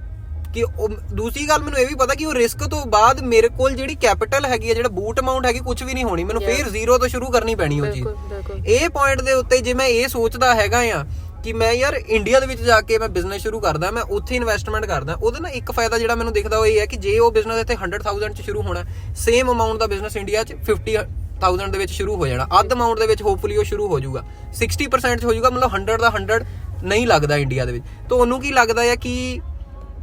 ਕਿ ਉਹ ਦੂਸਰੀ ਗੱਲ ਮੈਨੂੰ ਇਹ ਵੀ ਪਤਾ ਕਿ ਉਹ ਰਿਸਕ ਤੋਂ ਬਾਅਦ ਮੇਰੇ ਕੋਲ ਜਿਹੜੀ ਕੈਪੀਟਲ ਹੈਗੀ ਹੈ, ਜਿਹੜਾ ਬੂਟ ਅਮਾਉਂਟ ਹੈਗੀ, ਕੁਝ ਵੀ ਨਹੀਂ ਹੋਣੀ, ਮੈਨੂੰ ਫੇਰ ਜ਼ੀਰੋ ਤੋਂ ਸ਼ੁਰੂ ਕਰਨੀ ਪੈਣੀ ਉਹ ਚੀਜ਼। ਇਹ ਪੁਆਇੰਟ ਦੇ ਉੱਤੇ ਜੇ ਮੈਂ ਇਹ ਸੋਚਦਾ ਹੈਗਾ ਆ ਕਿ ਮੈਂ ਯਾਰ ਇੰਡੀਆ ਦੇ ਵਿੱਚ ਜਾ ਕੇ ਮੈਂ ਬਿਜ਼ਨਸ ਸ਼ੁਰੂ ਕਰਦਾ, ਮੈਂ ਉੱਥੇ ਇਨਵੈਸਟਮੈਂਟ ਕਰਦਾ, ਉਹਦਾ ਨਾ ਇੱਕ ਫਾਇਦਾ ਜਿਹੜਾ ਮੈਨੂੰ ਦਿਖਦਾ ਉਹ ਇਹ ਹੈ ਕਿ ਜੇ ਉਹ ਬਿਜ਼ਨਸ ਇੱਥੇ 100,000 ਚ ਸ਼ੁਰੂ ਹੋਣਾ, ਸੇਮ ਅਮਾਉਂਟ ਦਾ ਬਿਜ਼ਨਸ ਇੰਡੀਆ ਚ 50,000 ਦੇ ਵਿੱਚ ਸ਼ੁਰੂ ਹੋ ਜਾਣਾ, ਅੱਧ ਅਮਾਉਂਟ ਦੇ ਵਿੱਚ ਹੋਪਫੁਲੀ ਉਹ ਸ਼ੁਰੂ ਹੋ ਜਾਊਗਾ, 60% ਚ ਹੋ ਜਾਊਗਾ, ਮਤਲਬ 100 ਦਾ 100 ਨਹੀਂ ਲੱਗਦਾ ਇੰਡੀਆ ਦੇ ਵਿੱਚ। ਤਾਂ ਉਹਨੂੰ ਕੀ ਲੱਗਦਾ ਹੈ ਕਿ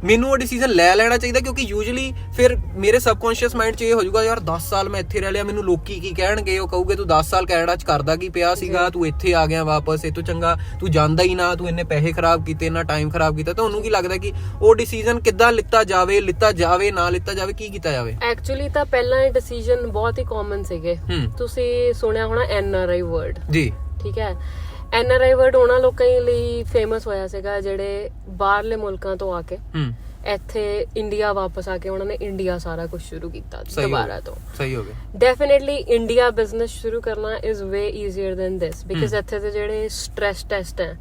ਮੈਨੂੰ ਉਹ ਡਿਸੀਜਨ ਲੈ ਲੈਣਾ ਚਾਹੀਦਾ, ਕਿਉਂਕਿ ਯੂਜੂਅਲੀ ਫਿਰ ਮੇਰੇ ਸਬਕੌਂਸ਼ੀਅਸ ਮਾਈਂਡ 'ਚ ਇਹ ਹੋ ਜਾਊਗਾ ਯਾਰ 10 ਸਾਲ ਮੈਂ ਇੱਥੇ ਰਹਿ ਲਿਆ, ਮੈਨੂੰ ਲੋਕੀ ਕੀ ਕਹਿਣਗੇ, ਉਹ ਕਹੂਗੇ ਤੂੰ 10 ਸਾਲ ਕੈਨੇਡਾ 'ਚ ਕਰਦਾ ਕੀ ਪਿਆ ਸੀਗਾ, ਤੂੰ ਇੱਥੇ ਆ ਗਿਆ ਵਾਪਸ, ਇਹ ਤੋਂ ਚੰਗਾ ਤੂੰ ਜਾਂਦਾ ਹੀ ਨਾ, ਤੂੰ ਇੰਨੇ ਪੈਸੇ ਖਰਾਬ ਕੀਤੇ, ਇੰਨਾ ਟਾਈਮ ਖਰਾਬ ਕੀਤਾ। ਤਾਂ ਉਹਨੂੰ ਕੀ ਲੱਗਦਾ ਕਿ ਉਹ ਡਿਸੀਜਨ ਕਿੱਦਾਂ ਲਿੱਤਾ ਜਾਵੇ ਨਾ ਲਿੱਤਾ ਜਾਵੇ, ਕੀ ਕੀਤਾ ਜਾਵੇ? ਐਕਚੁਅਲੀ ਤਾਂ ਪਹਿਲਾਂ ਇਹ ਡਿਸੀਜਨ ਬਹੁਤ ਹੀ ਕਾਮਨ ਸੀਗੇ। ਤੁਸੀਂ ਸੁਣਿਆ ਹੋਣਾ NRI ਵਰਡ ਜੀ, ਠੀਕ ਹੈ। NRI ਵਰਡ ਉਹਨਾਂ ਲੋਕਾਂ ਲਈ ਫੇਮਸ ਹੋਇਆ ਸੀਗਾ ਜਿਹੜੇ ਬਾਹਰਲੇ ਮੁਲਕਾਂ ਤੋਂ ਆ ਕੇ ਇੱਥੇ ਇੰਡੀਆ ਵਾਪਸ ਆ ਕੇ ਉਹਨਾਂ ਨੇ ਇੰਡੀਆ ਸਾਰਾ ਕੁਝ ਸ਼ੁਰੂ ਕੀਤਾ ਦੁਬਾਰਾ ਤੋਂ। ਸਹੀ ਹੋ ਗਿਆ। ਡੈਫੀਨਿਟਲੀ ਇੰਡੀਆ ਬਿਜ਼ਨਸ ਸ਼ੁਰੂ ਕਰਨਾ is way easier than this, because ਇੱਥੇ ਦੇ ਜਿਹੜੇ ਸਟ੍ਰੈਸ ਟੈਸਟ ਹੈ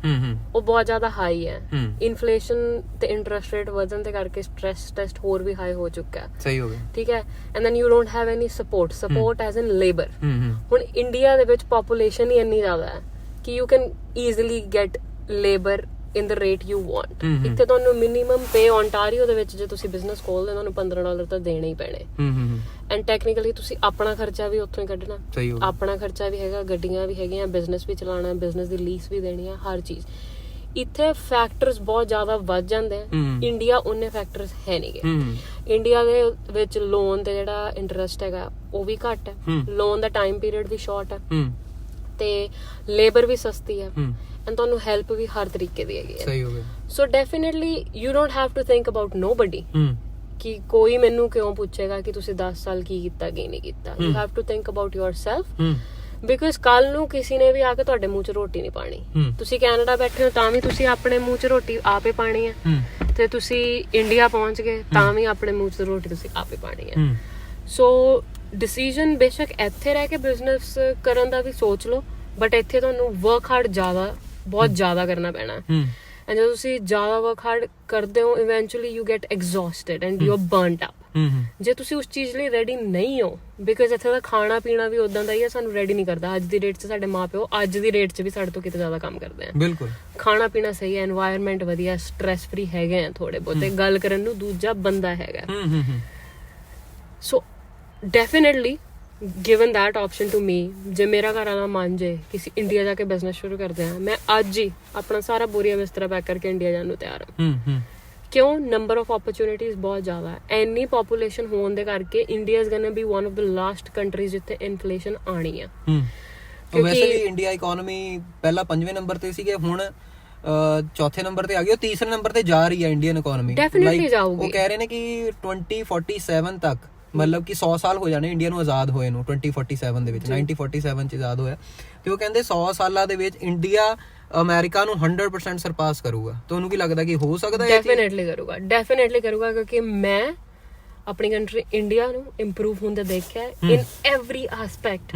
ਉਹ ਬਹੁਤ ਜ਼ਿਆਦਾ ਹਾਈ ਹੈ। ਇਨਫਲੇਸ਼ਨ ਤੇ ਇੰਟਰਸਟ ਰੇਟ ਵਧਣ ਦੇ ਕਰਕੇ ਸਟ੍ਰੈਸ ਟੈਸਟ ਹੋਰ ਵੀ ਹਾਈ ਹੋ ਚੁੱਕਾ ਹੈ। ਸਹੀ ਹੋ ਗਿਆ, ਠੀਕ ਹੈ। And then you don't have any support as in labour. ਹੁਣ ਇੰਡੀਆ ਦੇ ਵਿੱਚ ਪੋਪੂਲੇਸ਼ਨ ਹੀ ਇੰਨੀ ਜ਼ਿਆਦਾ ਹੈ ਕਿ you can easily get labour in the rate you want। ਇੱਥੇ ਤੁਹਾਨੂੰ ਮਿਨੀਮਮ ਪੇ ਓਨਟਾਰੀਓ ਦੇ ਵਿੱਚ ਜੇ ਤੁਸੀਂ ਬਿਜ਼ਨਸ ਖੋਲਦੇ ਤੁਹਾਨੂੰ $15 ਤਾਂ ਦੇਣੇ ਹੀ ਪੈਣੇ। ਐਂਡ ਟੈਕਨੀਕਲੀ ਤੁਸੀਂ ਆਪਣਾ ਖਰਚਾ ਵੀ ਉੱਥੋਂ ਹੀ ਕੱਢਣਾ, ਆਪਣਾ ਖਰਚਾ ਵੀ ਹੈਗਾ, ਗੱਡੀਆਂ ਵੀ ਹੈਗੀਆਂ, ਬਿਜ਼ਨਸ ਵੀ ਚਲਾਉਣਾ, ਬਿਜ਼ਨਸ ਦੀ ਲੀਸ ਵੀ ਦੇਣੀ ਹੈ, ਹਰ ਚੀਜ਼। ਇੱਥੇ ਫੈਕਟਰਸ ਬਹੁਤ ਜ਼ਿਆਦਾ ਵੱਧ ਜਾਂਦੇ ਆ, ਇੰਡੀਆ ਉਹਨੇ ਫੈਕਟਰਸ ਹੈ ਨਹੀਂਗੇ। ਇੰਡੀਆ ਦੇ ਵਿੱਚ ਲੋਨ ਤੇ ਜਿਹੜਾ ਇੰਟਰਸਟ ਹੈਗਾ ਉਹ ਵੀ ਘੱਟ ਹੈ, ਲੋਨ ਦਾ ਟਾਈਮ ਪੀਰੀਅਡ ਵੀ ਸ਼ਾਰਟ ਹੈ, ਤੇ ਲੇਬਰ ਵੀ ਸਸਤੀ ਹੈ, and ਤੁਹਾਨੂੰ ਹੈਲਪ ਵੀ ਹਰ ਤਰੀਕੇ ਦੀ ਹੈਗੀ ਹੈ। ਸਹੀ ਹੋ ਗਿਆ। So definitely you don't have to think about nobody ਕਿ ਕੋਈ ਮੈਨੂੰ ਕਿਉਂ ਪੁੱਛੇਗਾ ਕਿ ਤੁਸੀਂ 10 ਸਾਲ ਕੀ ਕੀਤਾ ਕੀ ਨਹੀਂ ਕੀਤਾ। You have to think about yourself, because ਕੱਲ ਨੂੰ ਕਿਸੇ ਨੇ ਵੀ ਆ ਕੇ ਤੁਹਾਡੇ ਮੂੰਹ 'ਚ ਰੋਟੀ ਨਹੀਂ ਪਾਣੀ। ਤੁਸੀਂ ਕੈਨੇਡਾ ਬੈਠੇ ਹੋ ਤਾਂ ਵੀ ਤੁਸੀਂ ਆਪਣੇ ਮੂੰਹ 'ਚ ਰੋਟੀ ਆਪੇ ਪਾਣੀ ਹੈ, ਤੇ ਤੁਸੀਂ ਇੰਡੀਆ ਪਹੁੰਚ ਗਏ ਤਾਂ ਵੀ ਆਪਣੇ ਮੂੰਹ 'ਚ ਰੋਟੀ ਤੁਸੀਂ ਆਪੇ ਪਾਣੀ ਹੈ। ਸੋ ਡਿਸੀਜਨ ਬੇਸ਼ੱਕ ਇੱਥੇ ਰਹਿ ਕੇ ਬਿਜ਼ਨਸ ਕਰਨ ਦਾ ਵੀ ਸੋਚ ਲਓ, ਬਟ ਇੱਥੇ ਤੁਹਾਨੂੰ ਵਰਕ ਹਾਰਡ ਬਹੁਤ ਜ਼ਿਆਦਾ ਕਰਨਾ ਪੈਣਾ। ਐਂਡ ਜਦੋਂ ਤੁਸੀਂ ਜ਼ਿਆਦਾ ਵਰਕ ਹਾਰਡ ਕਰਦੇ ਹੋ eventually you get exhausted and you are burned up. ਜੇ ਤੁਸੀਂ ਉਸ ਚੀਜ਼ ਲਈ ਰੈਡੀ ਨਹੀਂ ਹੋ, ਬਿਕਾਜ਼ ਇੱਥੇ ਦਾ ਖਾਣਾ ਪੀਣਾ ਵੀ ਉਦਾਂ ਦਾ ਹੀ ਹੈ, ਸਾਨੂੰ ਰੈਡੀ ਨਹੀਂ ਕਰਦਾ। ਅੱਜ ਦੀ ਡੇਟ 'ਚ ਸਾਡੇ ਮਾਂ-ਪਿਓ ਅੱਜ ਦੀ ਡੇਟ 'ਚ ਵੀ ਸਾਡੇ ਤੋਂ ਕਿਤੇ ਜ਼ਿਆਦਾ ਕੰਮ ਕਰਦੇ ਆ। ਬਿਲਕੁਲ ਖਾਣਾ ਪੀਣਾ ਸਹੀ ਹੈ, এনवायरमेंट ਵਧੀਆ, ਸਟ੍ਰੈਸ ਫਰੀ ਹੈਗੇ ਆ ਥੋੜੇ ਬਹੁਤੇ, ਗੱਲ ਕਰਨ ਨੂੰ ਦੂਜਾ ਬੰਦਾ ਹੈਗਾ। ਸੋ definitely given that option to me, ਜੇ ਮੇਰਾ ਘਰ ਵਾਲਾ ਮੰਨ ਜੇ ਕਿਸੇ ਇੰਡੀਆ ਜਾ ਕੇ ਬਿਜ਼ਨਸ ਸ਼ੁਰੂ ਕਰਦੇ ਆ, ਮੈਂ ਅੱਜ ਹੀ ਆਪਣਾ ਸਾਰਾ ਬੋਰੀਆ ਬਿਸਤਰਾ ਪੈਕ ਕਰਕੇ ਇੰਡੀਆ ਜਾਣ ਨੂੰ ਤਿਆਰ ਹਾਂ। ਕਿਉਂ? ਨੰਬਰ ਆਫ ਓਪਰਚੁਨਿਟੀਜ਼ ਬਹੁਤ ਜ਼ਿਆਦਾ ਹੈ। ਇੰਨੀ ਪੋਪੂਲੇਸ਼ਨ ਹੋਣ ਦੇ ਕਰਕੇ India is going to be one of the last countries ਜਿੱਥੇ ਇਨਫਲੇਸ਼ਨ ਆਣੀ ਆ। ਵੈਸੇ ਵੀ ਇੰਡੀਆ ਇਕਨੋਮੀ ਪਹਿਲਾਂ 5ਵੇਂ ਨੰਬਰ ਤੇ ਸੀਗੇ, ਹੁਣ ਚੌਥੇ ਨੰਬਰ ਤੇ ਆ ਗਈ, ਉਹ ਤੀਸਰੇ ਨੰਬਰ ਤੇ ਜਾ ਰਹੀ ਹੈ ਇੰਡੀਅਨ ਇਕਨੋਮੀ। ਡੈਫੀਨਿਟਲੀ ਜਾਊਗੀ। ਉਹ ਕਹਿ ਰਹੇ ਨੇ ਕਿ 2047 ਤੱਕ, ਮਤਲਬ ਕਿ 100 ਸਾਲ ਹੋ ਜਾਣੇ ਇੰਡੀਆ ਨੂੰ ਆਜ਼ਾਦ ਹੋਏ ਨੂੰ, 2047 ਦੇ ਵਿੱਚ, 1947 ਚ ਆਜ਼ਾਦ ਹੋਇਆ, ਤੇ ਉਹ ਕਹਿੰਦੇ 100 ਸਾਲਾਂ ਦੇ ਵਿੱਚ ਇੰਡੀਆ ਅਮਰੀਕਾ ਨੂੰ 100% ਸਰਪਾਸ ਕਰੂਗਾ। ਤੁਹਾਨੂੰ ਕੀ ਲੱਗਦਾ ਕਿ ਹੋ ਸਕਦਾ ਹੈ? ਡੈਫੀਨਿਟਲੀ ਕਰੂਗਾ, ਕਿਉਂਕਿ ਮੈਂ ਆਪਣੀ ਕੰਟਰੀ ਇੰਡੀਆ ਨੂੰ ਇੰਪਰੂਵ ਹੁੰਦੇ ਦੇਖਿਆ ਇਨ ਐਵਰੀ ਐਸਪੈਕਟ।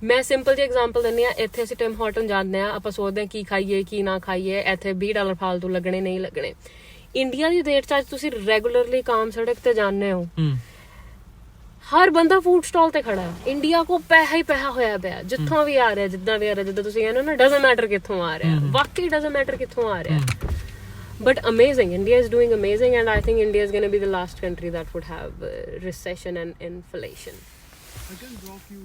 ਮੈਂ ਸਿੰਪਲ ਜਿਹੀ ਐਗਜ਼ਾਮਪਲ ਦਿੰਦੀ ਹਾਂ। ਇੱਥੇ ਅਸੀਂ ਟਿਮ ਹਾਰਟਨ ਜਾਂਦੇ ਹਾਂ, ਆਪਾਂ ਸੋਚਦੇ ਹਾਂ ਕੀ ਖਾਈਏ ਕੀ ਨਾ ਖਾਈਏ, ਇੱਥੇ $20 ਫਾਲਤੂ ਲੱਗਣੇ ਨਹੀਂ ਲੱਗਣੇ। ਇੰਡੀਆ ਦੀ ਡੇਟ 'ਚ ਅੱਜ ਤੁਸੀਂ ਰੈਗੂਲਰਲੀ ਕਾਮ ਸੜਕ ਤੇ ਜਾਂਦੇ ਹੋ, ਹਰ ਬੰਦਾ ਫੂਡ ਸਟਾਲ ਤੇ ਖੜਾ ਹੈ। ਇੰਡੀਆ ਕੋ ਪੈਸਾ ਹੀ ਪੈਸਾ ਹੋਇਆ ਪਿਆ, ਜਿੱਥੋਂ ਵੀ ਆ ਰਿਹਾ, ਜਿੱਦਾਂ ਵੀ ਆ ਰਿਹਾ। ਜਿੱਦਾਂ ਤੁਸੀਂ ਕਹਿੰਦੇ ਹੋ ਨਾ, ਡਜ਼ਨਟ ਮੈਟਰ ਕਿੱਥੋਂ ਆ ਰਿਹਾ, ਵਾਕਈ ਡਜ਼ਨਟ ਮੈਟਰ ਕਿੱਥੋਂ ਆ ਰਿਹਾ। But amazing, India is doing amazing, and I think India is going to be the last country that would have recession and inflation. I can drop you